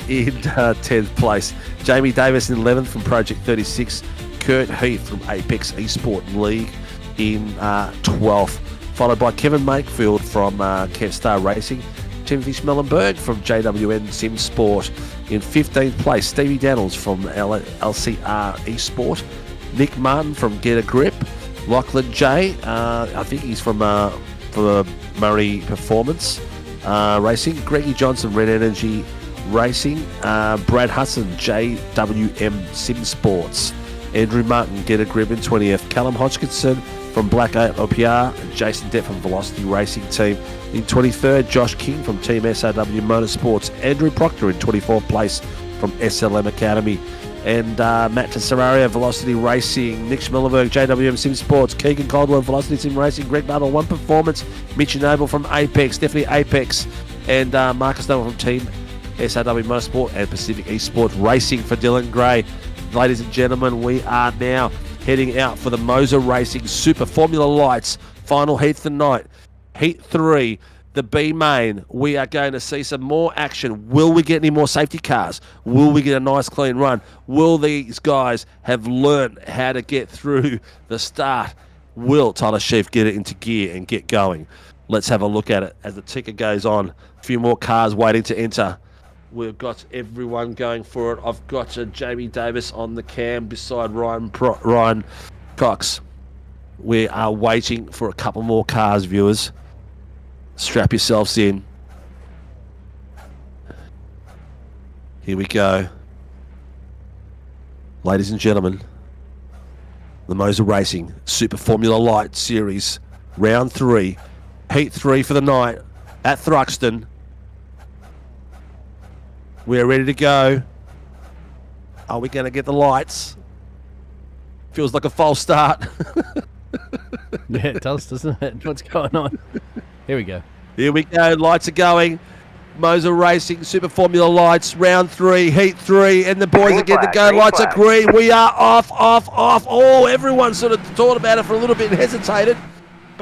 Speaker 2: in 10th place. Jamie Davis in 11th from Project 36. Kurt Heath from Apex Esport League in 12th, followed by Kevin Makefield from Kevstar Racing. Timothy Schmellenberg from JWN Sim Sport In 15th place, Stevie Daniels from LCR Esport. Nick Martin from Get a Grip. Lachlan J, I think he's from Murray Performance Racing. Greggy Johnson, Red Energy Racing. Brad Hudson, JWM Sim Sports. Andrew Martin, Get a Grip in 20th. Callum Hodgkinson from Black 8 OPR. Jason Depp from Velocity Racing Team. In 23rd, Josh King from Team SRW Motorsports. Andrew Proctor in 24th place from SLM Academy. And Matt Tesserario, Velocity Racing. Nick Schmellenberg, JWM Sim Sports. Keegan Caldwell, Velocity Sim Racing. Greg Bartle, One Performance. Mitch Noble from Apex. Stephanie Apex. And Marcus Noble from Team SRW Motorsport and Pacific Esport Racing for Dylan Gray. Ladies and gentlemen, we are now heading out for the MOZA Racing Super Formula Lights final heat tonight. Heat 3, the B main. We are going to see some more action. Will we get any more safety cars? Will we get a nice clean run? Will these guys have learned how to get through the start? Will Tyler Sheaf get it into gear and get going? Let's have a look at it as the ticker goes on. A few more cars waiting to enter. We've got everyone going for it. I've got Jamie Davis on the cam beside Ryan Cox. We are waiting for a couple more cars, viewers. Strap yourselves in. Here we go. Ladies and gentlemen, the MOZA Racing Super Formula Light Series, Round 3, Heat 3 for the night at Thruxton. We're ready to go. Are we going to get the lights? Feels like a false start.
Speaker 4: Yeah, it does, doesn't it? What's going on? Here we go.
Speaker 2: Here we go. Lights are going. MOZA Racing, Super Formula Lights, Round 3, Heat 3, and the boys are getting to go. Lights are green. We are off. Oh, everyone sort of thought about it for a little bit and hesitated.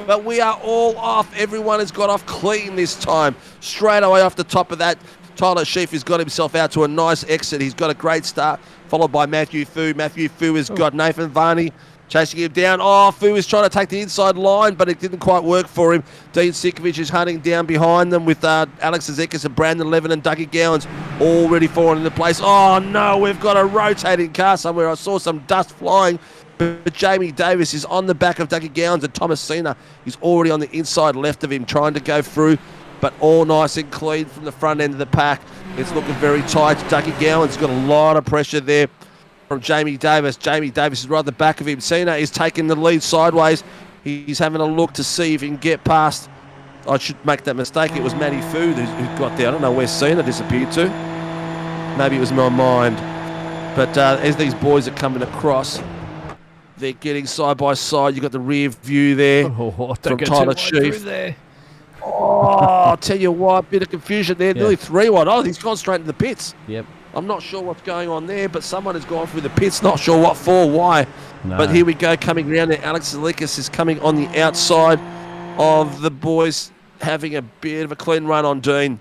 Speaker 2: But we are all off. Everyone has got off clean this time. Straight away off the top of that, Tyler Sheaf has got himself out to a nice exit. He's got a great start, followed by Matthew Fu. Matthew Fu has got Nathan Varney chasing him down. Oh, Fu is trying to take the inside line, but it didn't quite work for him. Dean Sikovic is hunting down behind them with Alex Zazekis and Brandon Levin and Dougie Gowans already falling into place. Oh, no, we've got a rotating car somewhere. I saw some dust flying, but Jamie Davis is on the back of Dougie Gowans, and Thomas Cena is already on the inside left of him trying to go through, but all nice and clean from the front end of the pack. It's looking very tight. Dougie Gowan's got a lot of pressure there from Jamie Davis. Jamie Davis is right at the back of him. Cena is taking the lead sideways. He's having a look to see if he can get past. I should make that mistake. It was Matty Fu who got there. I don't know where Cena disappeared to. Maybe it was my mind. But as these boys are coming across, they're getting side by side. You've got the rear view there from Tyler Sheaf. Oh, I'll tell you what, bit of confusion there. Nearly 3 wide. Oh, he's gone straight into the pits.
Speaker 4: Yep.
Speaker 2: I'm not sure what's going on there, but someone has gone through the pits. Not sure what for, why. No. But here we go, coming around there. Alex Zalikas is coming on the outside of the boys, having a bit of a clean run on Dean.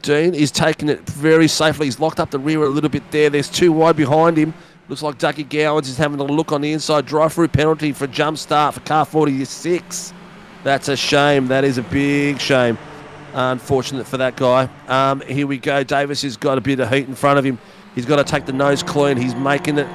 Speaker 2: Dean is taking it very safely. He's locked up the rear a little bit there. There's 2 wide behind him. Looks like Dougie Gowans is having a look on the inside. Drive-through penalty for jump start for car 46. That's a shame. That is a big shame. Unfortunate for that guy. Here we go. Davis has got a bit of heat in front of him. He's got to take the nose clean. He's making it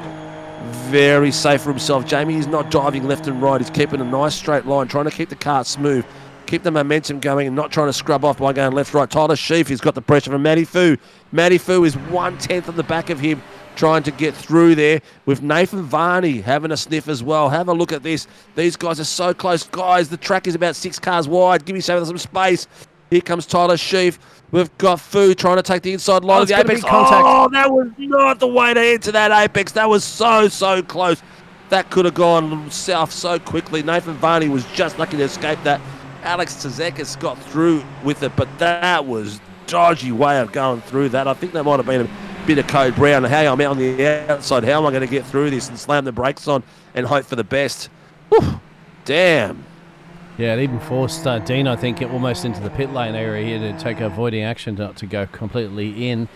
Speaker 2: very safe for himself. Jamie is not diving left and right. He's keeping a nice straight line, trying to keep the car smooth, keep the momentum going and not trying to scrub off by going left, right. Tyler Sheaf has got the pressure from Matty Fu. Matty Fu is 1/10 on the back of him, trying to get through there with Nathan Varney having a sniff as well. Have a look at this. These guys are so close. Guys, the track is about 6 cars wide. Give yourself some space. Here comes Tyler Sheaf. We've got Fu trying to take the inside line of the apex. Oh, that was not the way to enter that apex. That was so close. That could have gone south so quickly. Nathan Varney was just lucky to escape that. Alex Tzekis got through with it, but that was dodgy way of going through that. I think that might have been a bit of code brown. Hey, I'm out on the outside. How am I going to get through this and slam the brakes on and hope for the best? Whew, damn.
Speaker 4: Yeah, it even forced Dean, I think, almost into the pit lane area here to take avoiding action not to go completely in.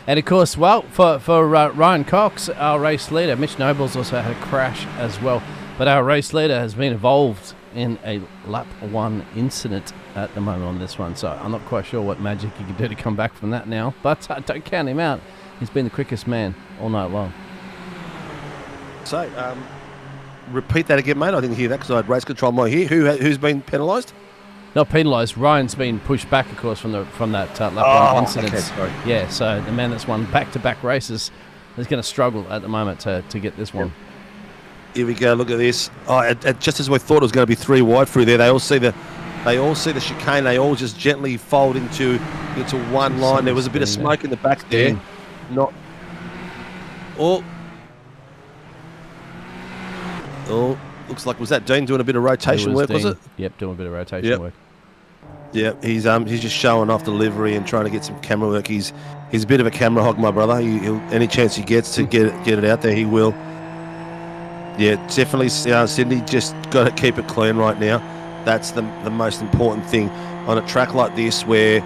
Speaker 4: And, of course, well, for Ryan Cox, our race leader, Mitch Nobles also had a crash as well. But our race leader has been involved in a lap 1 incident at the moment on this one, so I'm not quite sure what magic he can do to come back from that now, but don't count him out. He's been the quickest man all night long.
Speaker 2: So, repeat that again, mate. I didn't hear that because I had race control on my ear. Who's been penalised?
Speaker 4: Not penalised. Ryan's been pushed back, of course, from that lap 1 incident.
Speaker 2: Okay, sorry.
Speaker 4: Yeah, so the man that's won back-to-back races is going to struggle at the moment to get this one.
Speaker 2: Here we go. Look at this. Just as we thought it was going to be 3 wide through there, they all see the chicane. They all just gently fold into one line. There was a bit of smoke in the back there. Not. Oh, looks like, was that Dean doing a bit of rotation work? Was it?
Speaker 4: Yep, doing a bit of rotation work.
Speaker 2: Yeah, he's just showing off the livery and trying to get some camera work. He's a bit of a camera hog, my brother. He'll any chance he gets to get it out there, he will. Yeah, definitely. Sydney just got to keep it clean right now. That's the most important thing on a track like this, where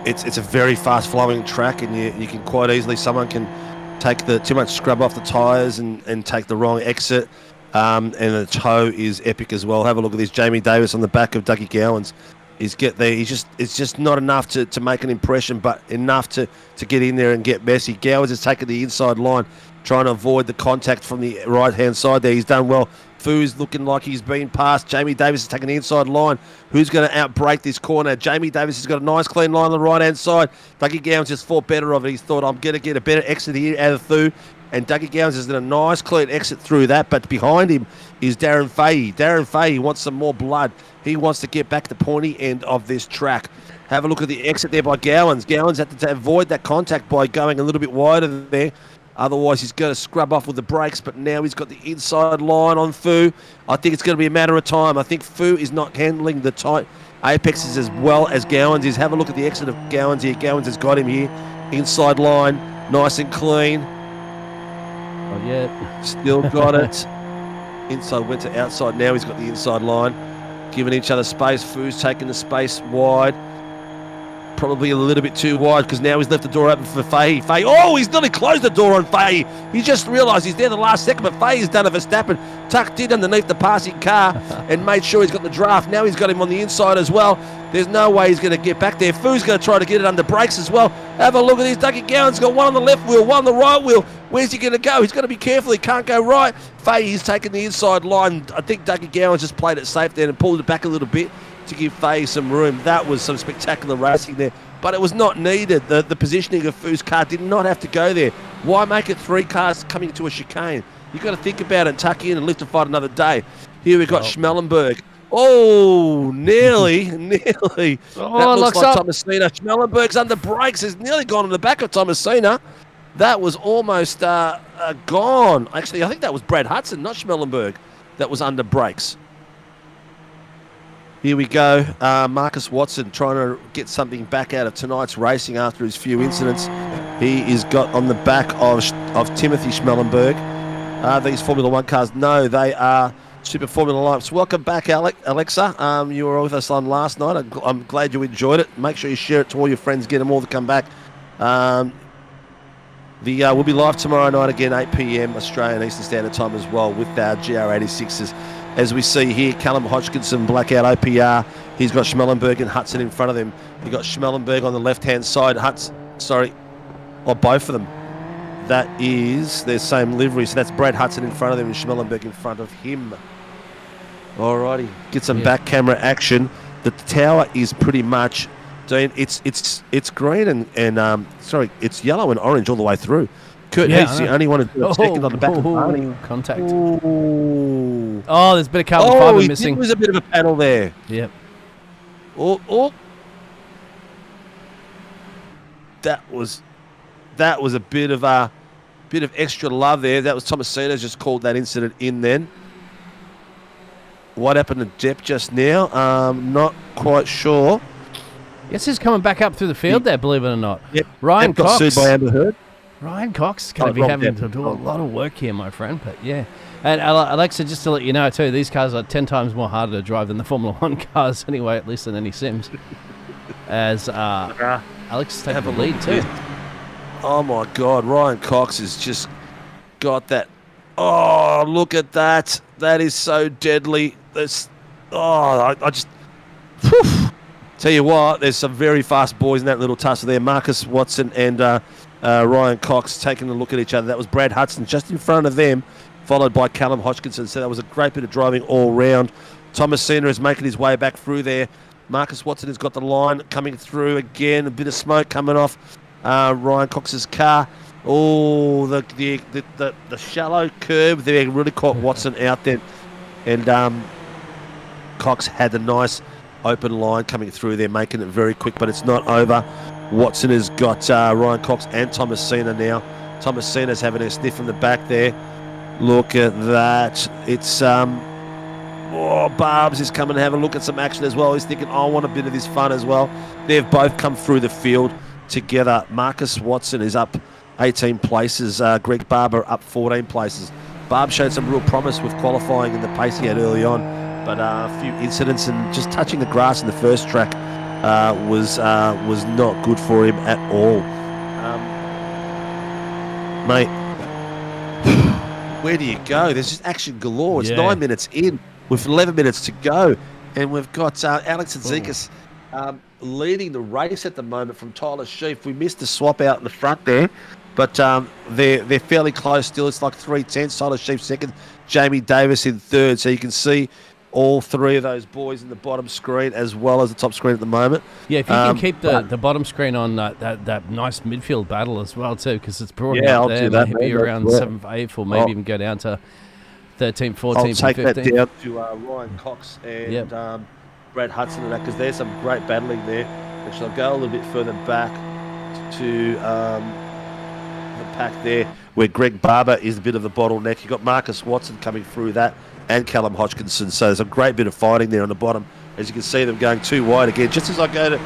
Speaker 2: it's a very fast flowing track, and you can quite easily, someone can take too much scrub off the tyres and take the wrong exit. And the tow is epic as well. Have a look at this. Jamie Davis on the back of Dougie Gowans. It's just not enough to make an impression, but enough to get in there and get messy. Gowans has taken the inside line, trying to avoid the contact from the right-hand side there. He's done well. Foo's looking like he's been passed. Jamie Davis has taken the inside line. Who's going to outbreak this corner? Jamie Davis has got a nice clean line on the right-hand side. Dougie Gowans just thought better of it. He thought, I'm going to get a better exit here out of Foo. And Dougie Gowans has done a nice clean exit through that, but behind him is Darren Fahey. Darren Fahey wants some more blood. He wants to get back to the pointy end of this track. Have a look at the exit there by Gowans. Gowans had to avoid that contact by going a little bit wider there. Otherwise, he's going to scrub off with the brakes, but now he's got the inside line on Foo. I think it's going to be a matter of time. I think Foo is not handling the tight apexes as well as Gowans is. Have a look at the exit of Gowans here. Gowans has got him here. Inside line, nice and clean.
Speaker 4: Not yet.
Speaker 2: Still got it. Inside went to outside. Now he's got the inside line. Giving each other space. Foo's taking the space wide. Probably a little bit too wide because now he's left the door open for Fahey. He's nearly closed the door on Fahey. He just realised he's there the last second, but Fahey's done a Verstappen, tucked in underneath the passing car and made sure he's got the draft. Now he's got him on the inside as well. There's no way he's going to get back there. Foo's going to try to get it under brakes as well. Have a look at this. Dougie Gowans got one on the left wheel, one on the right wheel. Where's he going to go? He's got to be careful. He can't go right. Fahey's taking the inside line. I think Dougie Gowans just played it safe there and pulled it back a little bit to give Fahey some room. That was some spectacular racing there, but it was not needed. The positioning of Foo's car did not have to go there. Why make it 3 cars coming to a chicane? You've got to think about it and tuck in and live to fight another day. Here we've got Schmellenberg. Oh, nearly. That looks like Thomasina. Schmellenberg's under brakes. Has nearly gone on the back of Thomasina. That was almost gone. Actually, I think that was Brad Hudson, not Schmellenberg, that was under brakes. Here we go. Marcus Watson trying to get something back out of tonight's racing after his few incidents. He is got on the back of Timothy Schmellenberg. These Formula 1 cars, no, they are Super Formula Lights. Welcome back, Alexa. You were with us on last night. I'm glad you enjoyed it. Make sure you share it to all your friends. Get them all to come back. We'll be live tomorrow night again, 8 p.m. Australian Eastern Standard Time as well with our GR86s. As we see here, Callum Hodgkinson, Blackout OPR. He's got Schmellenberg and Hudson in front of him. You've got Schmellenberg on the left-hand side. Both of them. That is their same livery. So that's Brad Hudson in front of them and Schmellenberg in front of him. Alrighty, get some back camera action. The tower is pretty much, Dean, it's green and it's yellow and orange all the way through. Kurt Heath's the only one to do a second on the back of the party.
Speaker 4: Contact.
Speaker 2: Ooh.
Speaker 4: Oh, there's a bit of carbon fibre missing.
Speaker 2: There was a bit of a panel there.
Speaker 4: Yep.
Speaker 2: Oh. That was a bit of extra love there. That was Thomasina's just called that incident in then. What happened to Depp just now? Not quite sure.
Speaker 4: Yes, he's coming back up through the field there, believe it or not.
Speaker 2: Yep.
Speaker 4: Ryan Cox
Speaker 2: got sued by Amber Heard.
Speaker 4: Ryan Cox is going to be having to do a lot of work here, my friend. But yeah. And Alexa, just to let you know too, these cars are 10 times more harder to drive than the Formula 1 cars anyway, at least than any Sims. As Alex is taking the lead too.
Speaker 2: Oh my God, Ryan Cox has just got that. Oh, look at that. That is so deadly. I just... Whew. Tell you what, there's some very fast boys in that little tussle there. Marcus Watson and Ryan Cox taking a look at each other. That was Brad Hudson just in front of them, followed by Callum Hodgkinson. So that was a great bit of driving all round. Thomas Sena is making his way back through there. Marcus Watson has got the line coming through again. A bit of smoke coming off Ryan Cox's car. Oh, the shallow curve there really caught Watson out there. And Cox had a nice open line coming through there, making it very quick, but it's not over. Watson has got Ryan Cox and Thomas Sena now. Thomas Sena's having a sniff from the back there. Look at that. It's... Barbs is coming to have a look at some action as well. He's thinking, I want a bit of this fun as well. They've both come through the field together. Marcus Watson is up 18 places. Greg Barber up 14 places. Barb showed some real promise with qualifying in the pace he had early on, but a few incidents and just touching the grass in the first track was not good for him at all. Mate, where do you go? There's just action galore. It's 9 minutes in with 11 minutes to go, and we've got Alex and Zekas leading the race at the moment from Tyler Sheaf. We missed the swap out in the front there, but they're fairly close still. It's like 3/10. Tyler Sheaf second, Jamie Davis in third. So you can see all three of those boys in the bottom screen as well as the top screen at the moment.
Speaker 4: Yeah, if you can keep the bottom screen on that nice midfield battle as well too, because it's brought
Speaker 2: I'll
Speaker 4: there.
Speaker 2: do that,
Speaker 4: Maybe around 7th, 8th, or maybe even go down to 13th, 14th,
Speaker 2: I'll take
Speaker 4: 15th.
Speaker 2: that down to Ryan Cox and Brad Hudson and that, because there's some great battling there. Actually, I'll go a little bit further back to the pack there, where Greg Barber is a bit of the bottleneck. You've got Marcus Watson coming through that, and Callum Hodgkinson. So there's a great bit of fighting there on the bottom. As you can see them going too wide again. Just as I go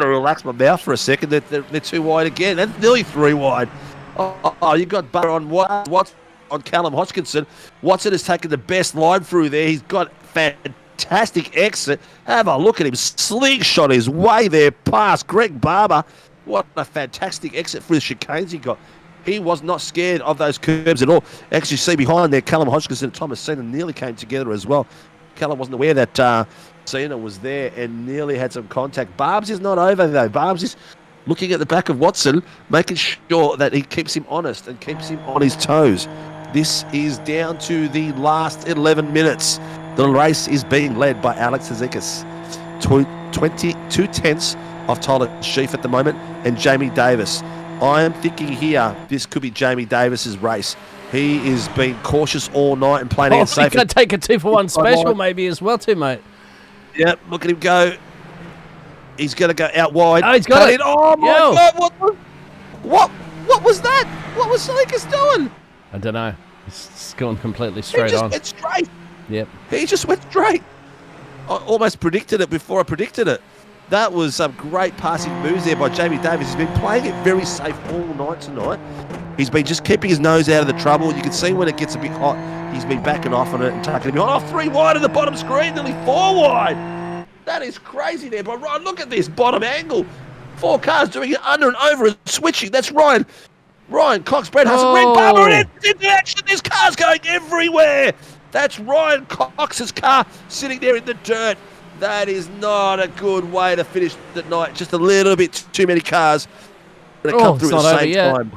Speaker 2: to relax my mouth for a second, they're too wide again. That's nearly 3 wide. Oh, you got Barber on Watson on Callum Hodgkinson. Watson has taken the best line through there. He's got fantastic exit. Have a look at him. Slingshot his way there past Greg Barber. What a fantastic exit for the chicanes he got. He was not scared of those curbs at all. Actually, see behind there, Callum Hodgkinson and Thomas Sena nearly came together as well. Callum wasn't aware that Sena was there and nearly had some contact. Barbs is not over, though. Barbs is looking at the back of Watson, making sure that he keeps him honest and keeps him on his toes. This is down to the last 11 minutes. The race is being led by Alex Zekas. 22 tenths of Tyler Sheaf at the moment and Jamie Davis. I am thinking here this could be Jamie Davis's race. He is being cautious all night and playing it safe.
Speaker 4: He's going to take a 2-for-1 special maybe as well too, mate.
Speaker 2: Yep, look at him go. He's going to go out wide.
Speaker 4: Oh, he's got it.
Speaker 2: Oh, my God. What was that? What was Zekas doing?
Speaker 4: I don't know. It's gone completely straight on.
Speaker 2: He just went straight.
Speaker 4: Yep.
Speaker 2: He just went straight. I almost predicted it before I predicted it. That was some great passing moves there by Jamie Davis. He's been playing it very safe all night tonight. He's been just keeping his nose out of the trouble. You can see when it gets a bit hot, he's been backing off on it and tucking it behind. 3 wide in the bottom screen, nearly 4 wide. That is crazy there. But Ryan, look at this bottom angle. 4 cars doing it under and over and switching. That's Ryan Cox, Brad Hudson, Greg Barber, and into action. There's cars going everywhere. That's Ryan Cox's car sitting there in the dirt. That is not a good way to finish the night. Just a little bit too many cars when it comes through at the same time.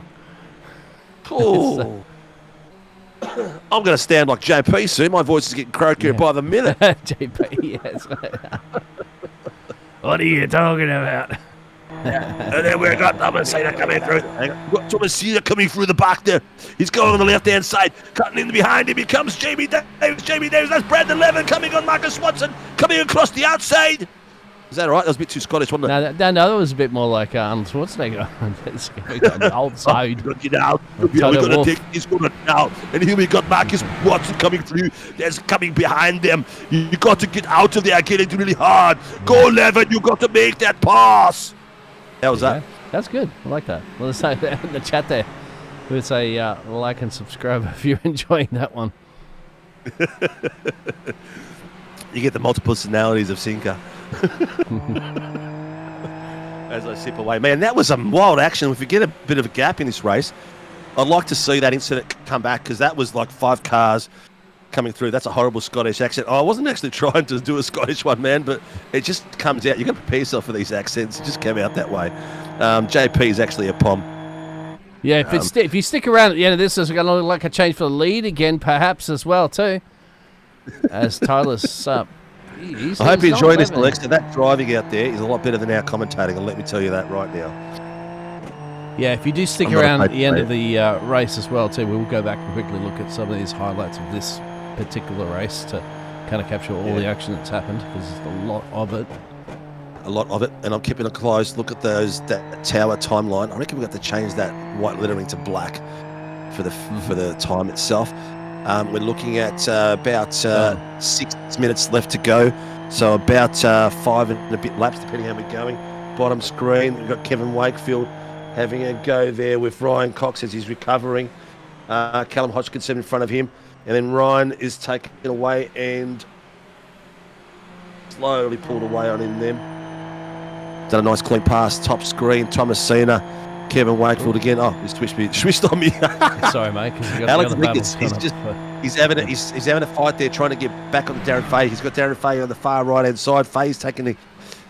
Speaker 2: Oh. I'm going to stand like JP soon. My voice is getting croakier by the minute.
Speaker 4: JP, yes. What are you talking about?
Speaker 2: And then we've got Thomas Sena coming through. We've got Thomas Sena coming through the back there. He's going on the left-hand side. Cutting in behind him. Here comes Jamie Davis. That's Brandon Levin coming on Marcus Watson. Coming across the outside. Is that all right? That was a bit too Scottish, wasn't it?
Speaker 4: No, that was a bit more like Arnold Schwarzenegger. On the old side.
Speaker 2: We've got to take this one now. And here we got Marcus Watson coming through. There's coming behind them. You got to get out of there. Getting really hard. Go, Levin. You got to make that pass. How was that?
Speaker 4: That's good. I like that. Well, let's say in the chat there. Let's say like and subscribe if you're enjoying that one.
Speaker 2: You get the multiple personalities of Sinka. As I sip away. Man, that was some wild action. If we get a bit of a gap in this race, I'd like to see that incident come back, because that was like 5 cars coming through. That's a horrible Scottish accent. I wasn't actually trying to do a Scottish one, man, but it just comes out. You got to prepare yourself for these accents. It just came out that way. JP is actually a pom.
Speaker 4: Yeah, if you stick around at the end of this, there's going to look like a change for the lead again, perhaps as well too. As Tyler's up.
Speaker 2: I hope you're enjoying this, Alexa. That driving out there is a lot better than our commentating, and let me tell you that right now.
Speaker 4: Yeah, if you do stick around at the end of the race as well too, we'll go back and quickly look at some of these highlights of this particular race to kind of capture all the action that's happened, because there's a lot of it.
Speaker 2: A lot of it, and I'm keeping a close look at that tower timeline. I reckon we've got to change that white lettering to black for the time itself. We're looking at about 6 minutes left to go, so about 5 and a bit laps, depending how we're going. Bottom screen, we've got Kevin Wakefield having a go there with Ryan Cox as he's recovering. Callum Hodgkinson in front of him, and then Ryan is taken away and slowly pulled away on him then. Done a nice clean pass, top screen, Thomasina, Kevin Wakefield again. Oh, he's switched on me.
Speaker 4: Sorry, mate, because you got
Speaker 2: Alex
Speaker 4: the other
Speaker 2: Liggins, he's having a fight there, trying to get back on Darren Fahey. He's got Darren Fahey on the far right-hand side. Fahey's taking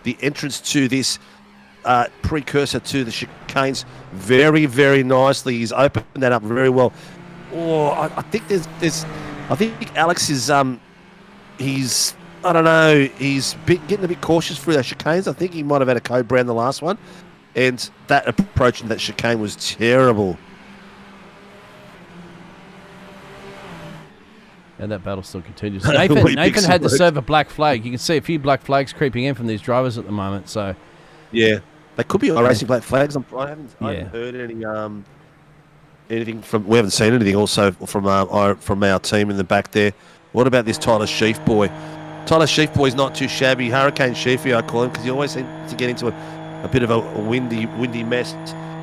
Speaker 2: the entrance to this precursor to the chicanes very, very nicely. He's opened that up very well. Oh, I think I think Alex is he's, I don't know, he's getting a bit cautious through those chicanes. I think he might have had a code brown the last one, and that approach in that chicane was terrible.
Speaker 4: And that battle still continues. Nathan had to serve a black flag. You can see a few black flags creeping in from these drivers at the moment. So,
Speaker 2: yeah, they could be racing black flags. I haven't heard anything from. We haven't seen anything also from our team in the back there. What about this Tyler Sheaf boy? Tyler Sheaf boy's not too shabby. Hurricane Sheafy, I call him, because he always seems to get into a bit of a windy mess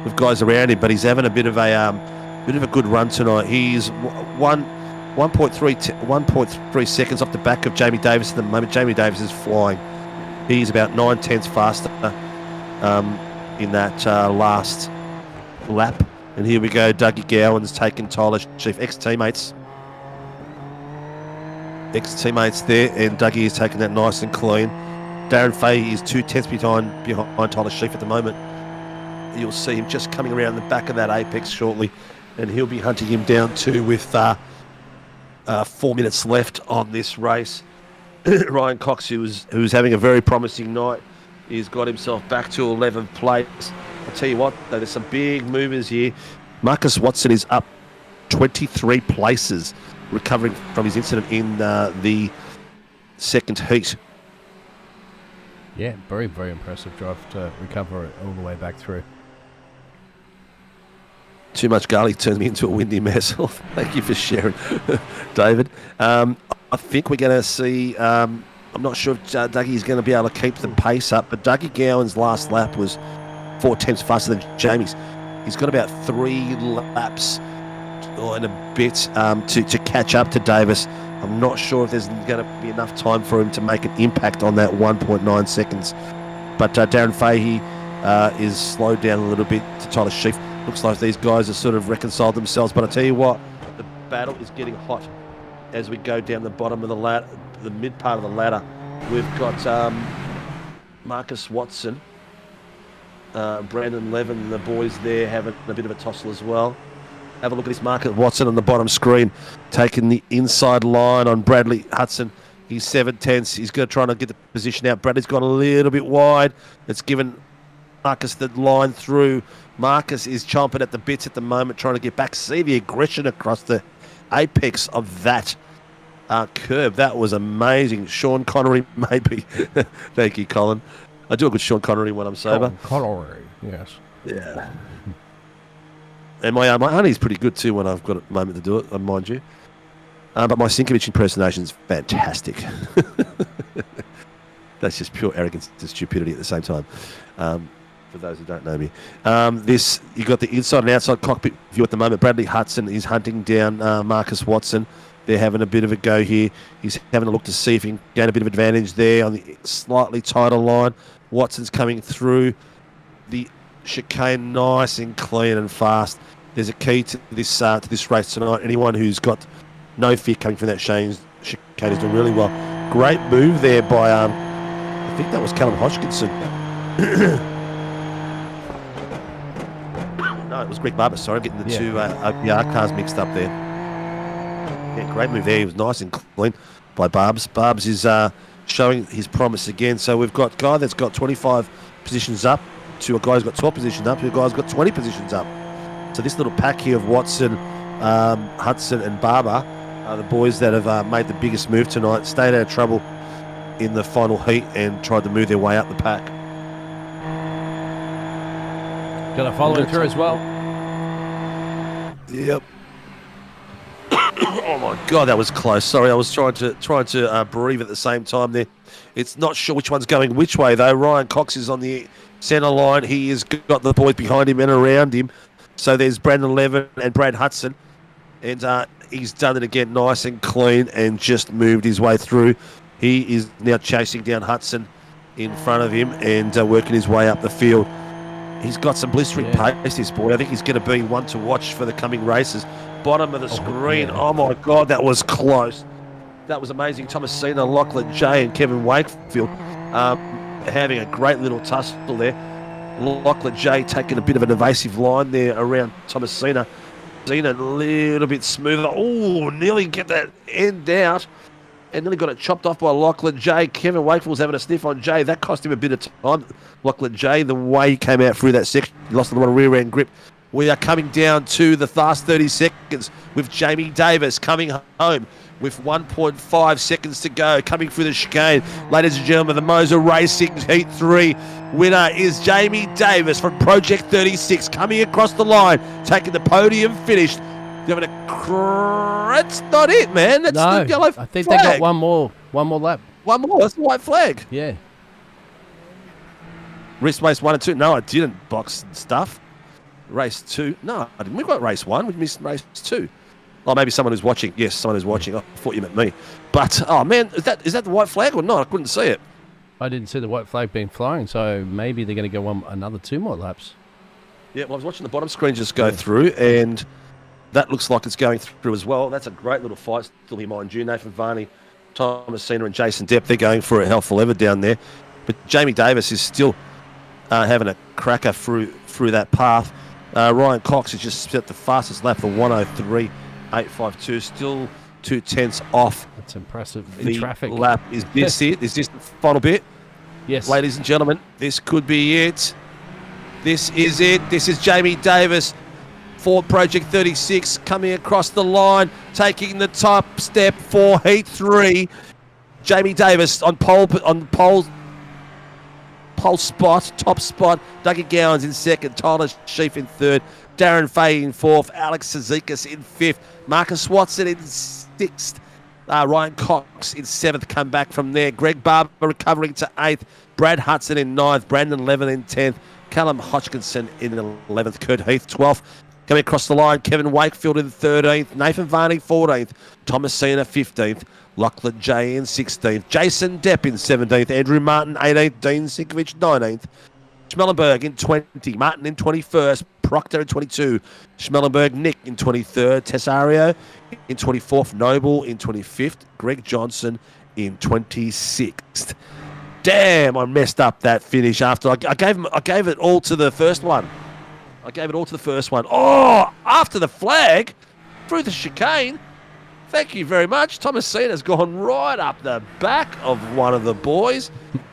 Speaker 2: with guys around him. But he's having a bit of a good run tonight. He's 1.3 seconds off the back of Jamie Davis at the moment. Jamie Davis is flying. He's about 9/10 faster in that last lap. And here we go. Dougie Gowan's taken Tyler Sheaf, ex-teammates there, and Dougie is taking that nice and clean. Darren Fahey is 2/10 behind Tyler Sheaf at the moment. You'll see him just coming around the back of that apex shortly, and he'll be hunting him down too with 4 minutes left on this race. Ryan Cox, who's having a very promising night, he's got himself back to 11th place. I'll tell you what, though, there's some big movers here. Marcus Watson is up 23 places, recovering from his incident in the second heat.
Speaker 4: Yeah, very, very impressive drive to recover it all the way back through.
Speaker 2: Too much garlic turned me into a windy mess. Thank you for sharing, David. I think we're going to see, I'm not sure if Dougie's going to be able to keep the pace up, but Dougie Gowan's last lap was 4/10 faster than Jamie's. He's got about 3 laps and a bit to catch up to Davis. I'm not sure if there's going to be enough time for him to make an impact on that 1.9 seconds. But Darren Fahey is slowed down a little bit to Tyler Sheaf. Looks like these guys have sort of reconciled themselves. But I tell you what, the battle is getting hot as we go down the bottom of the ladder, the mid part of the ladder. We've got Marcus Watson, Brandon Levin, the boys there having a bit of a tussle as well. Have a look at this Marcus Watson on the bottom screen, taking the inside line on Bradley Hudson. He's 7/10. He's going to try and get the position out. Bradley's gone a little bit wide. It's given Marcus the line through. Marcus is chomping at the bits at the moment, trying to get back. See the aggression across the apex of that curve. That was amazing. Sean Connery, maybe. Thank you, Colin. I do a good Sean Connery when I'm sober.
Speaker 4: Connery, yes.
Speaker 2: Yeah. And my auntie's pretty good too when I've got a moment to do it, mind you. But my Sinkovich impersonation is fantastic. That's just pure arrogance and stupidity at the same time. For those who don't know me, you got the inside and outside cockpit view at the moment. Bradley Hudson is hunting down Marcus Watson. They're having a bit of a go here. He's having a look to see if he can gain a bit of advantage there on the slightly tighter line. Watson's coming through the chicane nice and clean and fast. There's a key to this race tonight. Anyone who's got no fear coming from that chicane. He's doing really well. Great move there by, I think that was Callum Hodgkinson. No, it was Greg Barber. Sorry, I'm getting the two OPR cars mixed up there. Yeah, great move there. He was nice and clean by Barbs. Barbs is showing his promise again. So we've got a guy that's got 25 positions up to a guy who's got 12 positions up to a guy who's got 20 positions up. So this little pack here of Watson, Hudson and Barber are the boys that have made the biggest move tonight, stayed out of trouble in the final heat and tried to move their way up the pack.
Speaker 4: Got a follow through as well.
Speaker 2: Yep. Oh my God, that was close. Sorry, I was trying to breathe at the same time there. It's not sure which one's going which way though. Ryan Cox is on the centre line. He has got the boys behind him and around him. So there's Brandon Levin and Brad Hudson, and he's done it again, nice and clean, and just moved his way through. He is now chasing down Hudson in front of him and working his way up the field. He's got some blistering pace, this boy. I think he's going to be one to watch for the coming races. Bottom of the screen.
Speaker 4: Yeah.
Speaker 2: Oh my God, that was close. That was amazing. Thomasina, Lachlan J and Kevin Wakefield having a great little tussle there. Lachlan J taking a bit of an evasive line there around Thomasina. Zena a little bit smoother. Oh, nearly get that end out. And nearly got it chopped off by Lachlan J. Kevin Wakefield's having a sniff on J. That cost him a bit of time. Lachlan J, the way he came out through that section, he lost a lot of rear end grip. We are coming down to the last 30 seconds with Jamie Davis coming home with 1.5 seconds to go, coming through the chicane. Ladies and gentlemen, the MOZA Racing Heat 3 winner is Jamie Davis from Project 36, coming across the line, taking the podium finish. Giving that's not it, man. That's the yellow flag.
Speaker 4: I think they got one more lap.
Speaker 2: One more. That's the white flag.
Speaker 4: Yeah.
Speaker 2: Race 1 and 2. No, I didn't box stuff. Race 2. No, I didn't. We got race 1. We missed race 2. Oh, maybe someone who's watching. Yes, someone who's watching. I thought you meant me. But oh man, is that the white flag or not? I couldn't see it.
Speaker 4: I didn't see the white flag being flying, so maybe they're going to go another 2 more laps.
Speaker 2: Yeah, well, I was watching the bottom screen just go through, and that looks like it's going through as well. That's a great little fight still here, mind you. Nathan Varney, Thomasina and Jason Depp, they're going for a hell for leather down there. But Jamie Davis is still having a cracker through that path. Ryan Cox has just set the fastest lap for 103.852, still 2/10 off.
Speaker 4: That's impressive.
Speaker 2: The
Speaker 4: in traffic.
Speaker 2: lap. Is this it? Is this the final bit?
Speaker 4: Yes.
Speaker 2: Ladies and gentlemen, this could be it. This is it. This is Jamie Davis for Project 36 coming across the line, taking the top step for Heat 3. Jamie Davis on pole spot, top spot. Dougie Gowans in second, Tyler Sheaf in third, Darren Fay in fourth, Alex Sazikis in fifth, Marcus Watson in sixth, Ryan Cox in seventh, come back from there. Greg Barber recovering to eighth, Brad Hudson in ninth, Brandon Levin in 10th, Callum Hodgkinson in 11th, Kurt Heath 12th. Coming across the line, Kevin Wakefield in 13th, Nathan Varney 14th, Thomasina 15th, Lachlan J in 16th, Jason Depp in 17th, Andrew Martin 18th, Dean Sinkovich 19th, Schmellenberg in 20, Martin in 21st, Proctor in 22, Schmellenberg Nick in 23rd, Tesario in 24th, Noble in 25th, Greg Johnson in 26th. Damn, I messed up that finish after I gave it all to the first one. Oh, after the flag, through the chicane. Thank you very much. Thomasina's gone right up the back of one of the boys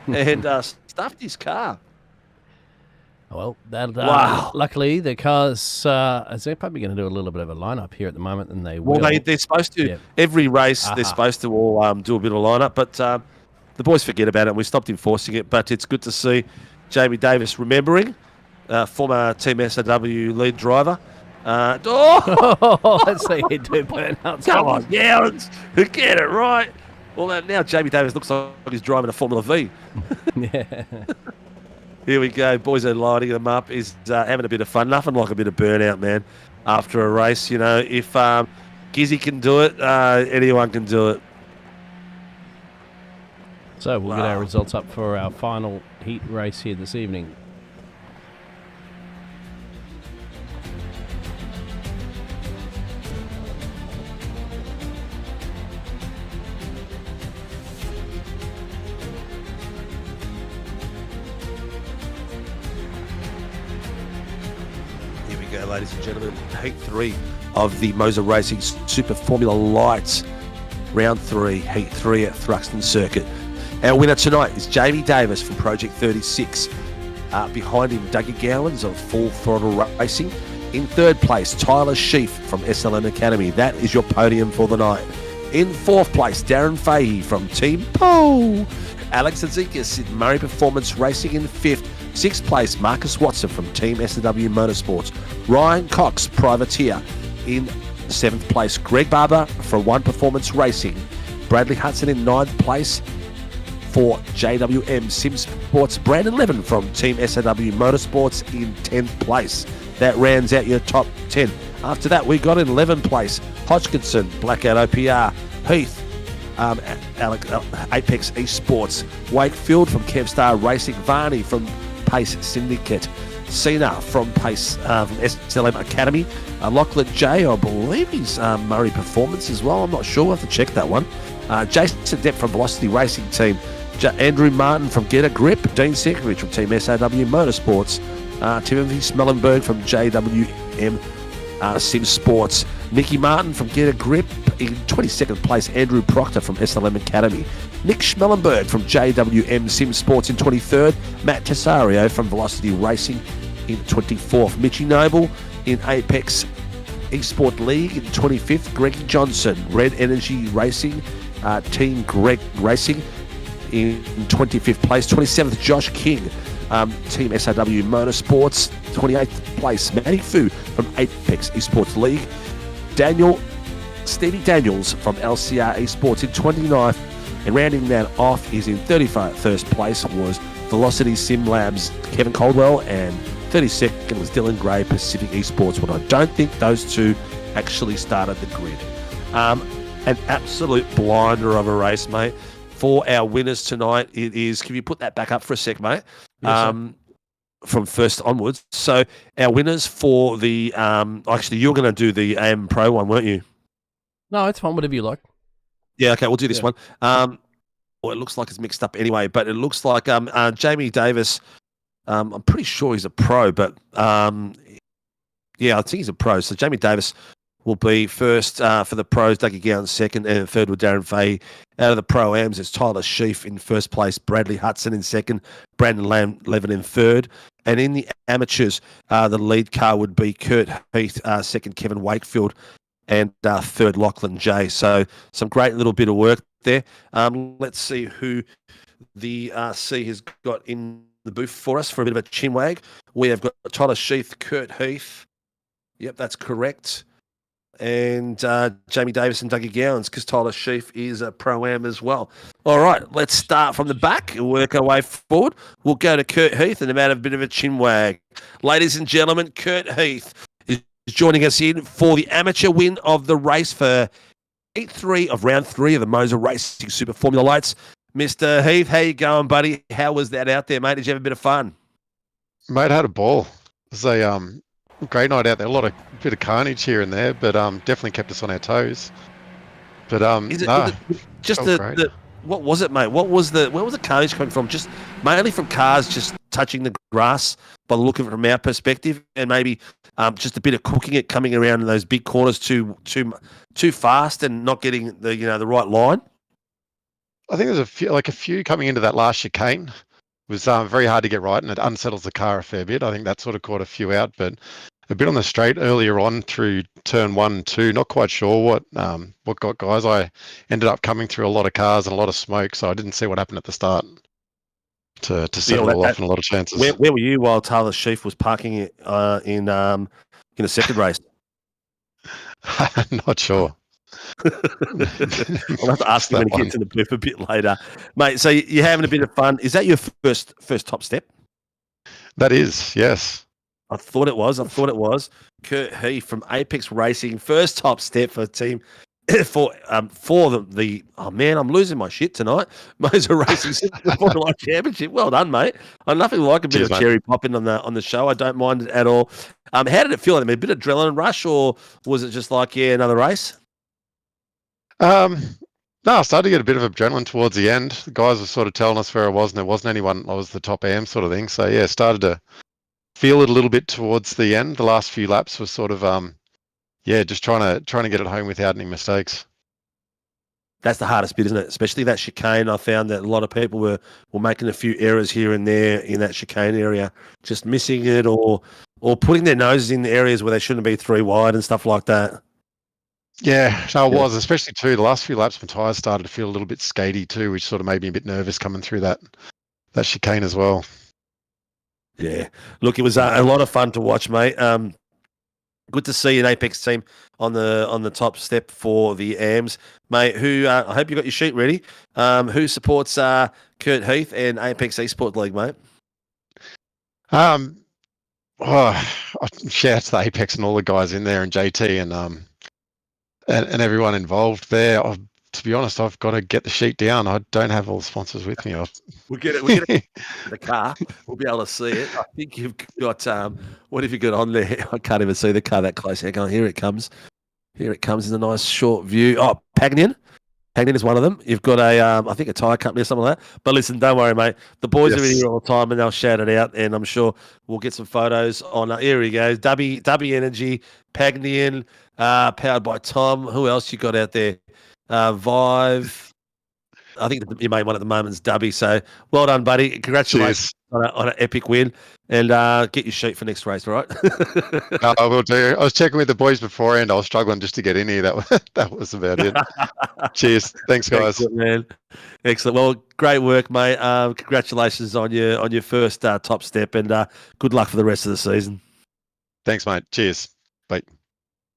Speaker 2: and stuffed his car.
Speaker 4: Well, that
Speaker 2: Wow.
Speaker 4: luckily the cars, they're probably going to do a little bit of a lineup here at the moment, and they will.
Speaker 2: Well, they're supposed to.
Speaker 4: Yeah.
Speaker 2: Every race, they're supposed to all do a bit of lineup, but the boys forget about it, and we stopped enforcing it. But it's good to see Jamie Davis remembering, former Team SAW lead driver.
Speaker 4: Let's see you do burnouts.
Speaker 2: Come on, yeah, let's get it right. Well, now Jamie Davis looks like he's driving a Formula V.
Speaker 4: Yeah.
Speaker 2: Here we go. Boys are lighting them up. He's having a bit of fun. Nothing like a bit of burnout, man, after a race. You know, if Gizzy can do it, anyone can do it.
Speaker 4: So we'll get our results up for our final heat race here this evening.
Speaker 2: ladies and gentlemen. Heat 3 of the MOZA Racing Super Formula Lights. Round 3, Heat 3 at Thruxton Circuit. Our winner tonight is Jamie Davis from Project 36. Behind him, Dougie Gowans of Full Throttle Racing. In third place, Tyler Sheaf from SLM Academy. That is your podium for the night. In fourth place, Darren Fahey from Team Poe. Alex Azikas in Murray Performance Racing in fifth. Sixth place, Marcus Watson from Team SW Motorsports. Ryan Cox, Privateer. In seventh place, Greg Barber from One Performance Racing. Bradley Hudson in ninth place for JWM Sim Sports. Brandon Levin from Team SAW Motorsports in 10th place. That rounds out your top 10. After that, we got in 11th place, Hodgkinson, Blackout OPR, Heath, Apex Esports, Wakefield from Kevstar Racing, Varney from Pace Syndicate, Cena from Pace from SLM Academy, Lachlan J, I believe he's Murray Performance as well. I'm not sure. We'll have to check that one. Jason Depp from Velocity Racing Team, Andrew Martin from Get a Grip, Dean Secretary from Team SAW Motorsports, Timothy Smellenberg from JWM Sim Sports, Nicky Martin from Get a Grip in 22nd place, Andrew Proctor from SLM Academy, Nick Schmellenberg from JWM Sim Sports in 23rd, Matt Tesario from Velocity Racing in 24th, Mitchy Noble in Apex Esport League in 25th, Greggy Johnson, Red Energy Racing, Team Greg Racing in 25th place, 27th, Josh King, Team SAW Motorsports, 28th place, Matty Fu from Apex Esports League, Stevie Daniels from LCR Esports in 29th, and rounding that off is in 31st place was Velocity Sim Labs Kevin Caldwell, and 32nd was Dylan Gray Pacific Esports, but I don't think those two actually started the grid. An absolute blinder of a race, mate. For our winners tonight, it is, can you put that back up for a sec, mate? Yes, from first onwards. So our winners for the, actually you're going to do the AM Pro one, weren't you?
Speaker 4: No, it's fine, whatever you like.
Speaker 2: Yeah, okay, we'll do this one. Well, it looks like it's mixed up anyway, but it looks like Jamie Davis, I'm pretty sure he's a pro, but yeah, I think he's a pro. So Jamie Davis will be first for the pros, Dougie Gowan second, and third with Darren Fahey. Out of the Pro-Ams, it's Tyler Sheaf in first place, Bradley Hudson in second, Brandon Levin in third. And in the amateurs, the lead car would be Kurt Heath, second Kevin Wakefield, and third Lachlan J. So some great little bit of work there. Let's see who the C has got in the booth for us for a bit of a chinwag. We have got Tyler Sheaf, Kurt Heath. Yep, that's correct. And Jamie Davis and Dougie Gowans, because Tyler Sheaf is a Pro-Am as well. All right, let's start from the back and work our way forward. We'll go to Kurt Heath and about a bit of a chinwag. Ladies and gentlemen, Kurt Heath is joining us in for the amateur win of the race for Heat 3 of Round 3 of the MOZA Racing Super Formula Lights. Mr. Heath, how you going, buddy? How was that out there, mate? Did you have a bit of fun?
Speaker 5: Mate, I had a ball. It was a great night out there. A bit of carnage here and there, but definitely kept us on our toes. But
Speaker 2: what was it, mate? Where was the carnage coming from? Just mainly from cars just touching the grass by the look of it from our perspective, and maybe just a bit of cooking it coming around in those big corners too fast and not getting the right line.
Speaker 5: I think there's a few coming into that last chicane. It was very hard to get right, and it unsettles the car a fair bit. I think that sort of caught a few out, but a bit on the straight earlier on through turn 1 and 2. Not quite sure what got guys. I ended up coming through a lot of cars and a lot of smoke, so I didn't see what happened at the start to set it all off and a lot of chances.
Speaker 2: Where were you while Tyler Sheaf was parking it in a second race?
Speaker 5: Not sure.
Speaker 2: I'll have to ask him when he gets in the booth a bit later, mate. So you're having a bit of fun. Is that your first top step?
Speaker 5: That is, yes.
Speaker 2: I thought it was. Kurt Heath from Apex Racing, first top step for team for the oh man, I'm losing my shit tonight. MOZA Racing Formula One Championship. Well done, mate. I nothing like a bit of cherry popping on the show. I don't mind it at all. How did it feel? I mean, a bit of adrenaline rush, or was it just like another race?
Speaker 5: No, I started to get a bit of adrenaline towards the end. The guys were sort of telling us where I was, and there wasn't anyone. I was the top AM sort of thing. So yeah, started to feel it a little bit towards the end. The last few laps was sort of just trying to get it home without any mistakes.
Speaker 2: That's the hardest bit, isn't it? Especially that chicane. I found that a lot of people were making a few errors here and there in that chicane area, just missing it or putting their noses in the areas where they shouldn't be 3 wide and stuff like that.
Speaker 5: Yeah, no, it was, especially too. The last few laps, my tyres started to feel a little bit skatey too, which sort of made me a bit nervous coming through that chicane as well.
Speaker 2: Yeah. Look, it was a lot of fun to watch, mate. Good to see an Apex team on the top step for the AMs, mate. Who I hope you got your sheet ready. Who supports Kurt Heath and Apex Esports League, mate?
Speaker 5: Shout out to the Apex and all the guys in there and JT and everyone involved there. To be honest, I've got to get the sheet down. I don't have all the sponsors with me.
Speaker 2: We'll get it in the car. We'll be able to see it. I think you've got what have you got on there? I can't even see the car that close. Here it comes. Here it comes in a nice short view. Oh, Pagnian. Pagnian is one of them. You've got I think a tyre company or something like that. But listen, don't worry, mate. The boys are in here all the time and they'll shout it out. And I'm sure we'll get some photos on. Here he goes. Dubby Energy, Pagnian, powered by Tom. Who else you got out there? Vive. I think your main one at the moment is Dubby. So well done, buddy. Congratulations on an epic win. And get your sheet for next race, all right?
Speaker 5: I will do. I was checking with the boys beforehand. I was struggling just to get in here. That was about it. Cheers. Thanks, guys.
Speaker 2: Excellent, man. Excellent. Well, great work, mate. Congratulations on your first top step, and good luck for the rest of the season.
Speaker 5: Thanks, mate. Cheers. Bye.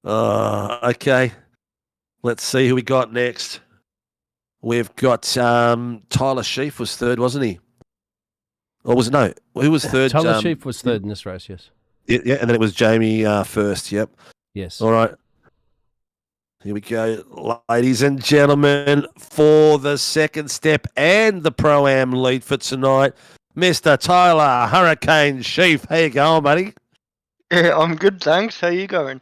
Speaker 2: Okay. Let's see who we got next. We've got Tyler Sheaf was third, wasn't he? Or was it no? Who was third?
Speaker 4: Tyler Sheaf was third in this race, yes.
Speaker 2: Yeah, and then it was Jamie first. Yep.
Speaker 4: Yes.
Speaker 2: All right. Here we go, ladies and gentlemen, for the second step and the Pro-Am lead for tonight, Mr. Tyler Hurricane Sheaf. How you going, buddy?
Speaker 6: Yeah, I'm good, thanks. How you going?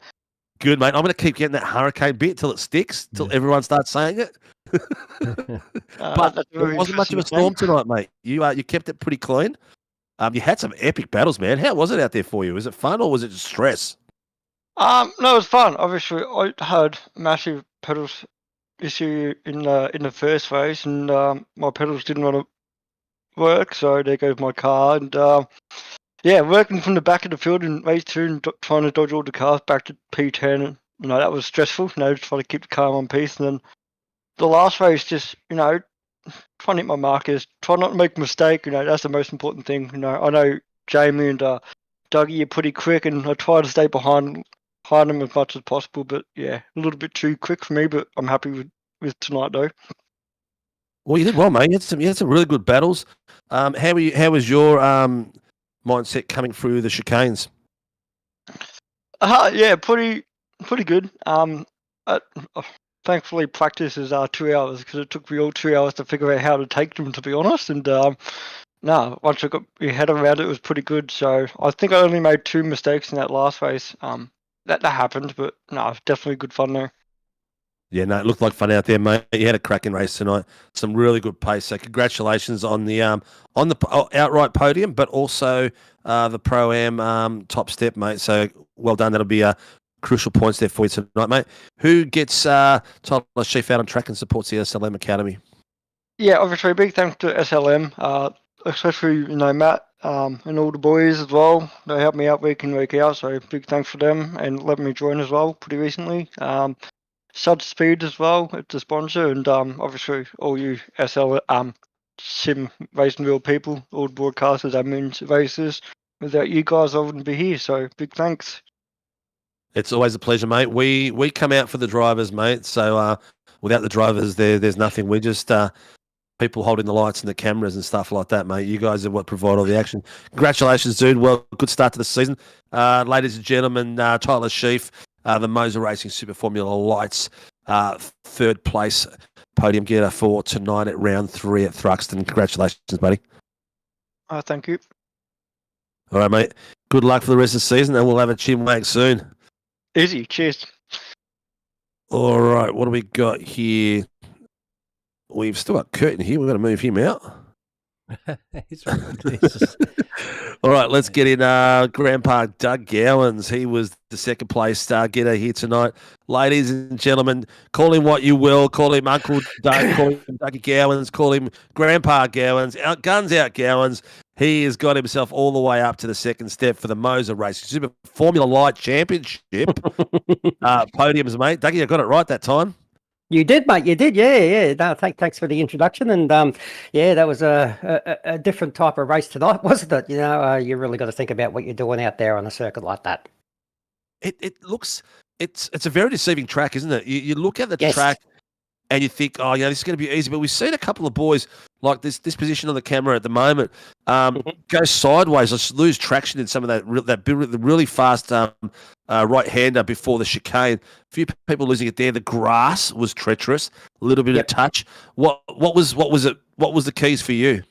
Speaker 2: Good, mate. I'm going to keep getting that hurricane bit till it sticks, till everyone starts saying it. But it wasn't much of a storm tonight, mate. You kept it pretty clean. You had some epic battles, man. How was it out there for you? Was it fun or was it just stress?
Speaker 6: No, it was fun. Obviously, I had a massive pedals issue in the first race, and my pedals didn't want to work, so there goes my car. And working from the back of the field in race 2 and trying to dodge all the cars back to P10, and that was stressful. Trying to keep the car in one piece, and then the last race, just trying to hit my markers, try not to make a mistake. That's the most important thing. I know Jamie and Dougie are pretty quick, and I try to stay behind them as much as possible. But yeah, a little bit too quick for me. But I'm happy with tonight, though.
Speaker 2: Well, you did well, mate. You had some really good battles. How was your mindset coming through the chicanes?
Speaker 6: Yeah, pretty good. Thankfully, practice is 2 hours, because it took me all 2 hours to figure out how to take them, to be honest. And once I got my head around it, it was pretty good. So I think I only made 2 mistakes in that last race. That happened, but definitely good fun there.
Speaker 2: Yeah, no, it looked like fun out there, mate. You had a cracking race tonight. Some really good pace. So congratulations on the outright podium, but also the Pro-Am top step, mate. So well done. That'll be crucial points there for you tonight, mate. Who gets Tyler Sheaf out on track and supports the SLM Academy?
Speaker 6: Yeah, obviously, big thanks to SLM, especially Matt and all the boys as well. They help me out week in, week out, so big thanks for them and letting me join as well pretty recently. Sud Speed as well, it's a sponsor, and obviously all you sim racing wheel people, all the broadcasters, admins, racers. Without you guys, I wouldn't be here, so big thanks.
Speaker 2: It's always a pleasure, mate. We come out for the drivers, mate. So without the drivers, there's nothing. We're just people holding the lights and the cameras and stuff like that, mate. You guys are what provide all the action. Congratulations, dude. Well, good start to the season. Ladies and gentlemen, Tyler Sheaf, the MOZA Racing Super Formula Lights, third place podium getter for tonight at round 3 at Thruxton. Congratulations, buddy.
Speaker 6: Thank you.
Speaker 2: All right, mate. Good luck for the rest of the season, and we'll have a chin wag soon.
Speaker 6: Easy. Cheers.
Speaker 2: All right, what do we got here? We've still got Curtin here. We've got to move him out.
Speaker 4: He's just,
Speaker 2: All right, let's get in Grandpa Doug Gowans. He was the second place star getter here tonight. Ladies and gentlemen, call him what you will. Call him Uncle Doug, call him Dougie Gowans, call him Grandpa Gowans. Guns out Gowans. He has got himself all the way up to the second step for the MOZA Racing Super Formula Light Championship podiums, mate. Dougie, I got it right that time.
Speaker 7: You did, mate. You did, yeah. No, thanks for the introduction, and yeah, that was a different type of race tonight, wasn't it? You know, you really got to think about what you're doing out there on a circuit like that.
Speaker 2: It looks it's a very deceiving track, isn't it? You look at the
Speaker 7: Yes.
Speaker 2: track and you think, oh, this is going to be easy. But we've seen a couple of boys like this position on the camera at the moment go sideways, or lose traction in some of that really fast right-hander before the chicane. A few people losing it there. The grass was treacherous, a little bit of touch. What was the keys for you?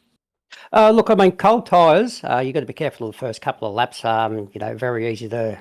Speaker 7: Look, I mean, cold tyres, you've got to be careful of the first couple of laps. Very easy to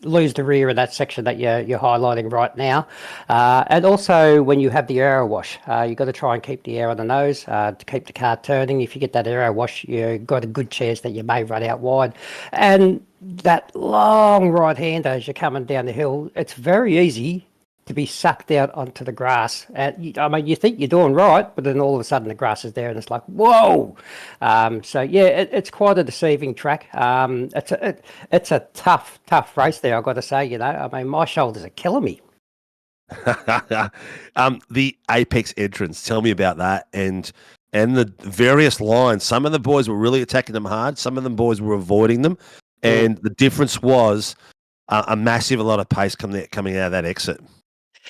Speaker 7: lose the rear in that section that you're highlighting right now. And also, when you have the aero wash, you've got to try and keep the air on the nose to keep the car turning. If you get that aero wash, you've got a good chance that you may run out wide. And that long right-hander as you're coming down the hill, it's very easy to be sucked out onto the grass. I mean, you think you're doing right, but then all of a sudden the grass is there and it's like, whoa. It's quite a deceiving track. It's a tough race there, I've got to say. I mean, my shoulders are killing me.
Speaker 2: The apex entrance, tell me about that, and the various lines. Some of the boys were really attacking them hard, some of them boys were avoiding them, and the difference was a lot of pace coming out of that exit.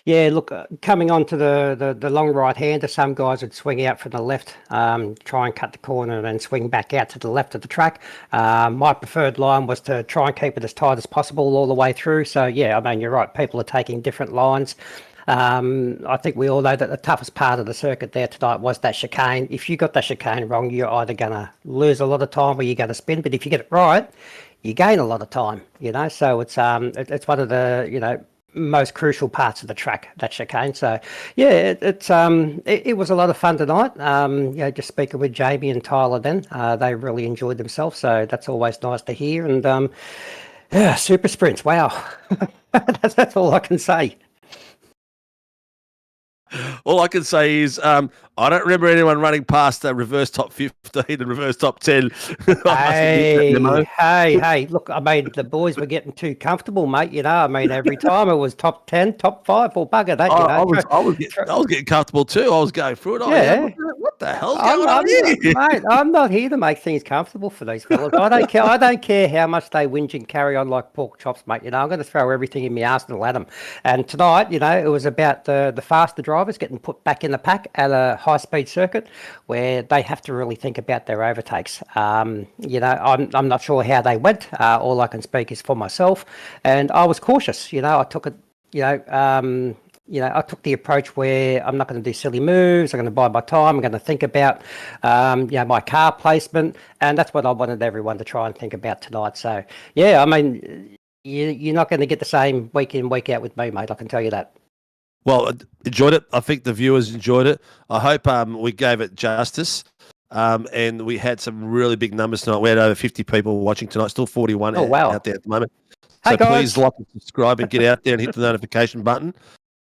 Speaker 7: Yeah, look, coming onto the long right-hander, some guys would swing out from the left, try and cut the corner and then swing back out to the left of the track. My preferred line was to try and keep it as tight as possible all the way through. So, yeah, I mean, you're right, people are taking different lines. I think we all know that the toughest part of the circuit there tonight was that chicane. If you got that chicane wrong, you're either going to lose a lot of time or you're going to spin. But if you get it right, you gain a lot of time, So it's one of the, most crucial parts of the track, that chicane. So yeah, it was a lot of fun tonight. Just speaking with Jamie and Tyler, then they really enjoyed themselves, so that's always nice to hear. And super sprints, wow. That's all I can say.
Speaker 2: All I can say is I don't remember anyone running past reverse top 15 and reverse top 10.
Speaker 7: Hey, look, I mean, the boys were getting too comfortable, mate. I mean, every time it was top 10, top 5, or bugger that,
Speaker 2: I was getting comfortable too. I was going through it.
Speaker 7: Yeah.
Speaker 2: What the hell's going on here?
Speaker 7: Mate, I'm not here to make things comfortable for these fellas. I don't care how much they whinge and carry on like pork chops, mate. I'm going to throw everything in my arsenal at them. And tonight, it was about the faster drivers getting put back in the pack at a high-speed circuit where they have to really think about their overtakes. I'm not sure how they went. All I can speak is for myself, and I was cautious. I took it. I took the approach where I'm not going to do silly moves. I'm going to bide my time. I'm going to think about, my car placement, and that's what I wanted everyone to try and think about tonight. So, yeah, I mean, you're not going to get the same week in, week out with me, mate. I can tell you that.
Speaker 2: Well, enjoyed it. I think the viewers enjoyed it. I hope we gave it justice. And we had some really big numbers tonight. We had over 50 people watching tonight, still 41 out there at the moment. So please like and subscribe and get out there and hit the notification button.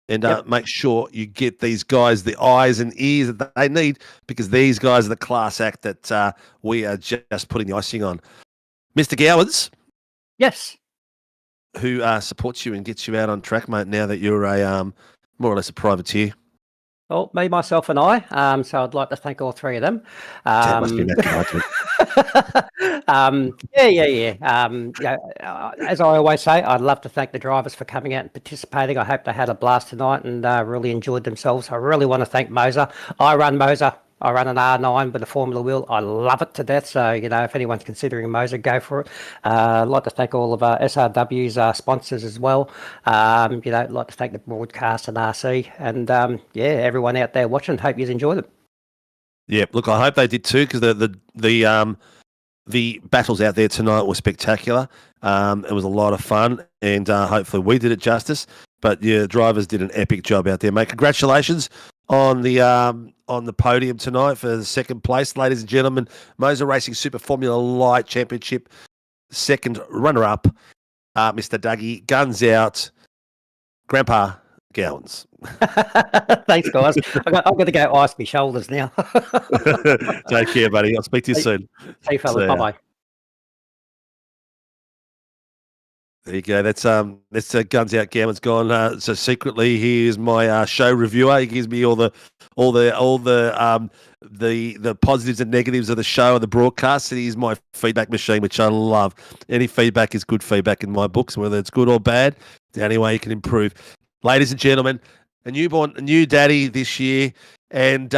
Speaker 2: And make sure you get these guys the eyes and ears that they need, because these guys are the class act that we are just putting the icing on. Mr. Gowans.
Speaker 7: Yes.
Speaker 2: Who supports you and gets you out on track, mate, now that you're a more or less a privateer?
Speaker 7: Well, me, myself, and I. So I'd like to thank all three of them.
Speaker 2: Must be
Speaker 7: as I always say, I'd love to thank the drivers for coming out and participating. I hope they had a blast tonight and really enjoyed themselves. I really want to thank MOZA. I run MOZA. I run an R9 with a Formula wheel. I love it to death. So, if anyone's considering MOZA, go for it. I'd like to thank all of our SRW's sponsors as well. I'd like to thank the broadcast and RC. And, everyone out there watching, hope you enjoyed it.
Speaker 2: Yeah, look, I hope they did too, because the battles out there tonight were spectacular. It was a lot of fun, and hopefully we did it justice. But yeah, drivers did an epic job out there, mate. Congratulations. on the podium tonight for the second place, ladies and gentlemen. MOZA Racing Super Formula Light Championship, second runner-up, Mr. Dougie, guns out, Grandpa Gowans.
Speaker 7: Thanks, guys. I've got to go ice my shoulders now.
Speaker 2: Take care, buddy. I'll speak to you soon.
Speaker 7: See you, fellas. Bye-bye.
Speaker 2: There you go. That's guns out. Gowans gone. So secretly, he is my show reviewer. He gives me all the positives and negatives of the show and the broadcast. And he's my feedback machine, which I love. Any feedback is good feedback in my books, whether it's good or bad. The only way you can improve. Ladies and gentlemen, a new daddy this year, and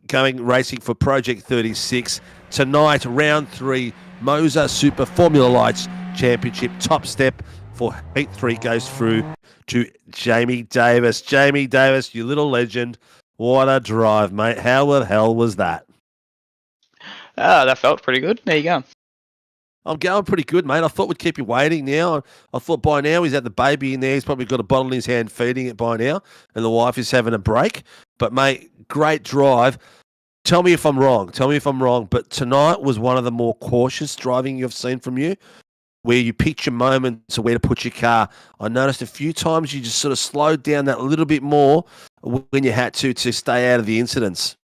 Speaker 2: going racing for Project 36 tonight. Round 3, MOZA Super Formula Lights Championship. Top step for Heat 3 goes through to Jamie Davis. Jamie Davis, you little legend. What a drive, mate. How the hell was that?
Speaker 8: That felt pretty good. There you go.
Speaker 2: I'm going pretty good, mate. I thought we'd keep you waiting now. I thought by now he's had the baby in there. He's probably got a bottle in his hand feeding it by now, and the wife is having a break. But, mate, great drive. Tell me if I'm wrong. But tonight was one of the more cautious driving you've seen from you, where you picked your moments of where to put your car. I noticed a few times you just sort of slowed down that a little bit more when you had to stay out of the incidents.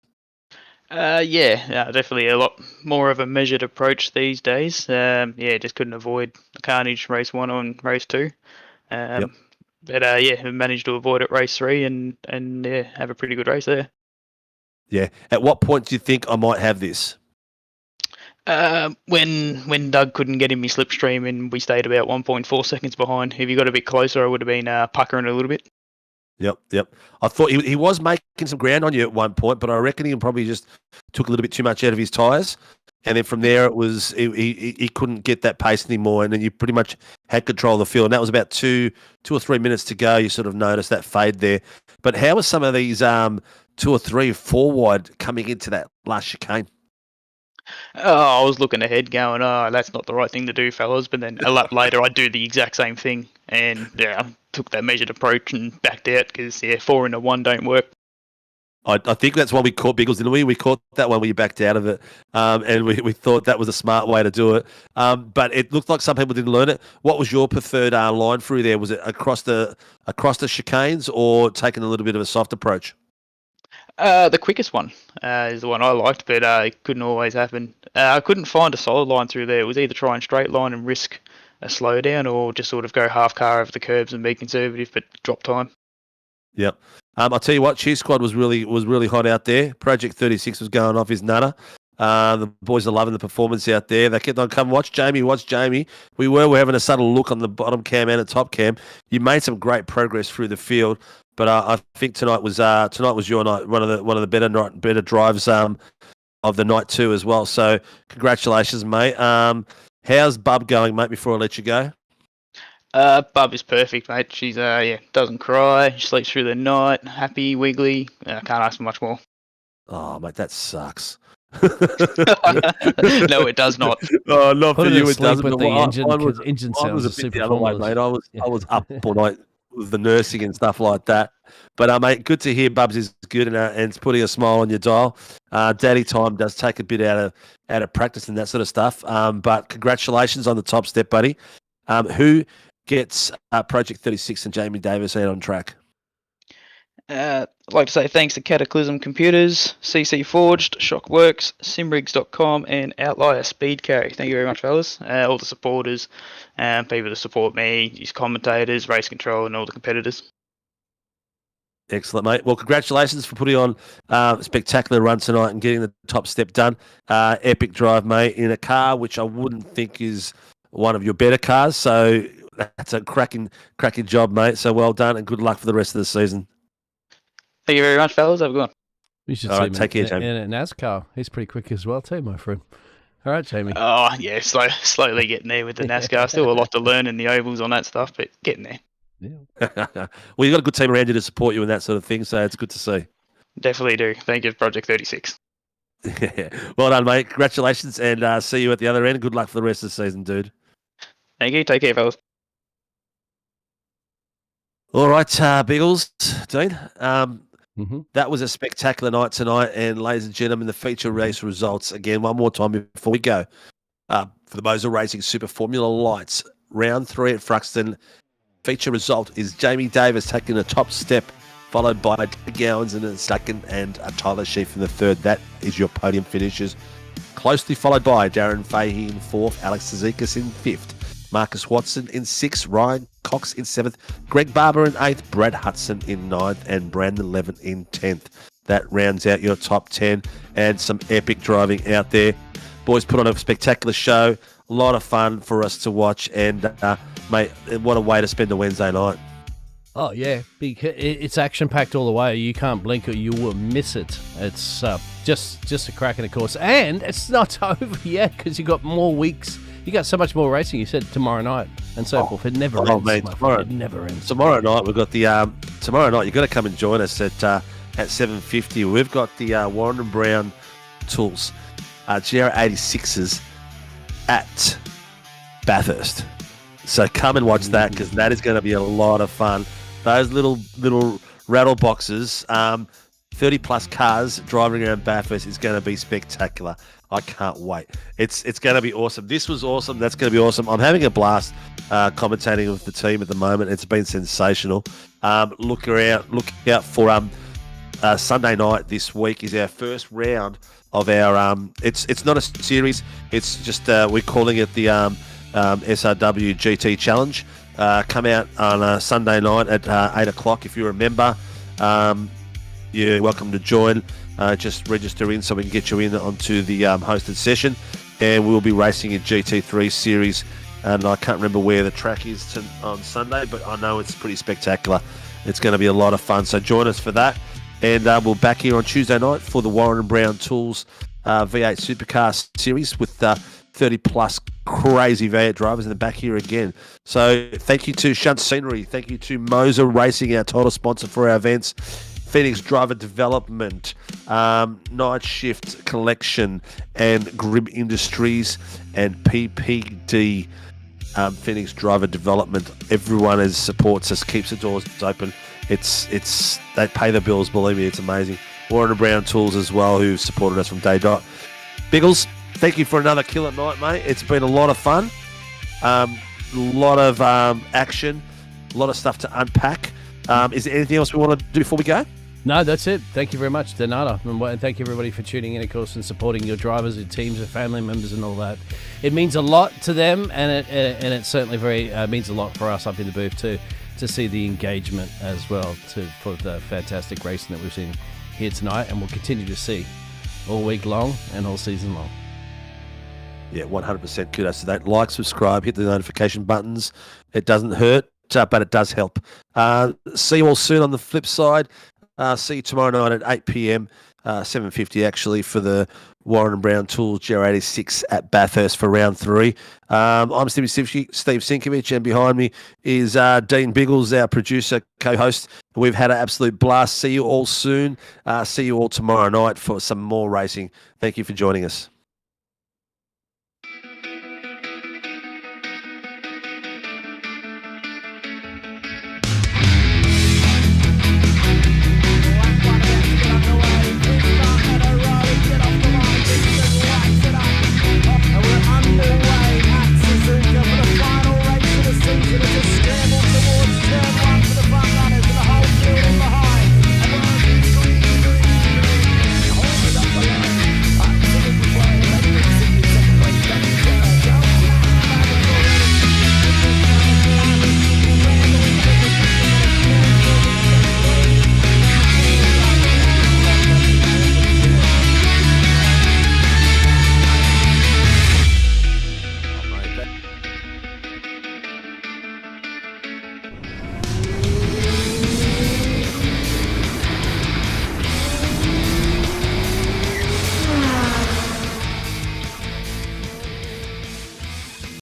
Speaker 8: Yeah, definitely a lot more of a measured approach these days. Just couldn't avoid the carnage race 1 and race 2. But managed to avoid it race 3 and have a pretty good race there.
Speaker 2: Yeah. At what point do you think I might have this?
Speaker 8: When Doug couldn't get in me slipstream and we stayed about 1.4 seconds behind. If he got a bit closer, I would have been puckering a little bit.
Speaker 2: Yep. I thought he was making some ground on you at one point, but I reckon he probably just took a little bit too much out of his tyres. And then from there, it was he couldn't get that pace anymore, and then you pretty much had control of the field. And that was about two or 3 minutes to go. You sort of noticed that fade there. But how were some of these 2 or 3 or 4 wide coming into that last chicane?
Speaker 8: I was looking ahead going, that's not the right thing to do, fellas. But then a lap later, I do the exact same thing. And, I took that measured approach and backed out because, 4 into 1 don't work.
Speaker 2: I think that's why we caught Biggles, didn't we? We caught that one where you backed out of it. And we thought that was a smart way to do it. But it looked like some people didn't learn it. What was your preferred line through there? Was it across the chicanes or taking a little bit of a soft approach?
Speaker 8: The quickest one is the one I liked, but it couldn't always happen. I couldn't find a solid line through there. It was either try and straight line and risk a slowdown, or just sort of go half car over the curbs and be conservative, but drop time. Yep.
Speaker 2: I'll tell you what, Cheer Squad was really hot out there. Project 36 was going off his nutter. The boys are loving the performance out there. They kept on, come watch Jamie. We were having a subtle look on the bottom cam and a top cam. You made some great progress through the field. But I think tonight was your night, one of the better drives of the night too as well. So congratulations, mate. How's Bub going, mate? Before I let you go,
Speaker 8: Bub is perfect, mate. She's doesn't cry. She sleeps through the night, happy, wiggly. Can't ask for much more.
Speaker 2: Oh, mate, that sucks.
Speaker 8: No, it does not.
Speaker 2: Oh, not for you. It doesn't.
Speaker 4: With the engine
Speaker 2: I was
Speaker 4: sounds
Speaker 2: a bit the other way, mate. I was up all night with the nursing and stuff like that. But mate, good to hear Bubs is good and it's putting a smile on your dial. Daddy time does take a bit out of practice and that sort of stuff. But congratulations on the top step, buddy. Who gets Project 36 and Jamie Davis out on track?
Speaker 8: I'd like to say thanks to Cataclysm Computers, CC Forged, Shockworks, Simrigs.com, and Outlier Speed Carry. Thank you very much, fellas. All the supporters, people that support me, these commentators, race control, and all the competitors.
Speaker 2: Excellent, mate. Well, congratulations for putting on a spectacular run tonight and getting the top step done. Epic drive, mate, in a car which I wouldn't think is one of your better cars. So that's a cracking job, mate. So well done and good luck for the rest of the season.
Speaker 8: Thank you very much, fellas. Have a good one.
Speaker 4: You should
Speaker 2: All
Speaker 4: see
Speaker 2: right, take care, Jamie.
Speaker 4: And NASCAR, he's pretty quick as well too, my friend. All right, Jamie.
Speaker 8: Oh, yeah, slowly getting there with the NASCAR. Still a lot to learn in the ovals on that stuff, but getting there.
Speaker 2: Yeah. Well, you've got a good team around you to support you in that sort of thing, so it's good to see.
Speaker 8: Definitely do. Thank you, Project 36.
Speaker 2: Well done, mate. Congratulations, and see you at the other end. Good luck for the rest of the season, dude.
Speaker 8: Thank you. Take care, fellas.
Speaker 2: All right, Biggles, Dean.
Speaker 4: Mm-hmm.
Speaker 2: That was a spectacular night tonight. And ladies and gentlemen, the feature race results again one more time before we go. For the MOZA Racing Super Formula Lights, round 3 at Fruxton. Feature result is Jamie Davis taking the top step, followed by Gowans in the second and Tyler Sheaf in the third. That is your podium finishes. Closely followed by Darren Fahey in fourth, Alex Zizekas in fifth, Marcus Watson in sixth, Ryan Cox in seventh, Greg Barber in eighth, Brad Hudson in ninth, and Brandon Levin in 10th. That rounds out your top 10 and some epic driving out there. Boys put on a spectacular show, a lot of fun for us to watch, and mate, what a way to spend a Wednesday night.
Speaker 4: Oh, yeah, because it's action-packed all the way. You can't blink or you will miss it. It's just a cracking course. And it's not over yet because you've got more weeks. You got so much more racing, you said, tomorrow night and so forth. It never ends.
Speaker 2: Mate, tomorrow,
Speaker 4: it never ends.
Speaker 2: Tomorrow night, we've got the... tomorrow night, you've got to come and join us at 7:50. We've got the Warren and Brown Tools GR86s at Bathurst. So come and watch that because that is going to be a lot of fun. Those little rattle boxes, 30 plus cars driving around Bathurst is going to be spectacular. I can't wait. It's going to be awesome. This was awesome. That's going to be awesome. I'm having a blast commentating with the team at the moment. It's been sensational. Look out for Sunday night this week is our first round of our it's not a series. It's just we're calling it the SRW GT Challenge. Come out on a Sunday night at 8 o'clock if you're a member. You're welcome to join. Just register in so we can get you in onto the hosted session, and we'll be racing a GT3 series. And I can't remember where the track is on Sunday, but I know it's pretty spectacular. It's going to be a lot of fun, so join us for that. And we'll back here on Tuesday night for the Warren and Brown Tools V8 Supercar Series with 30 plus crazy V8 drivers, and then back here again. So thank you to Shunt Scenery, thank you to MOZA Racing, our title sponsor for our events, Phoenix Driver Development, Night Shift Collection, and Grim Industries, and PPD, Phoenix Driver Development. Everyone as supports us, keeps the doors open. It's they pay the bills, believe me, it's amazing. Warren and Brown Tools as well, who've supported us from day dot. Biggles, thank you for another killer night, mate. It's been a lot of fun, a lot of action, a lot of stuff to unpack. Is there anything else we want to do before we go?
Speaker 4: No, that's it. Thank you very much, Donata. And thank you, everybody, for tuning in, of course, and supporting your drivers, your teams, your family members, and all that. It means a lot to them, and it certainly means a lot for us up in the booth, too, to see the engagement as well for the fantastic racing that we've seen here tonight, and we'll continue to see all week long and all season long.
Speaker 2: Yeah, 100% kudos to that. Like, subscribe, hit the notification buttons. It doesn't hurt, but it does help. See you all soon on the flip side. See you tomorrow night at 8 p.m, 7:50 actually, for the Warren and Brown Tools GR86 at Bathurst for round 3. I'm Steve Sinkovich, and behind me is Dean Biggles, our producer, co-host. We've had an absolute blast. See you all soon. See you all tomorrow night for some more racing. Thank you for joining us.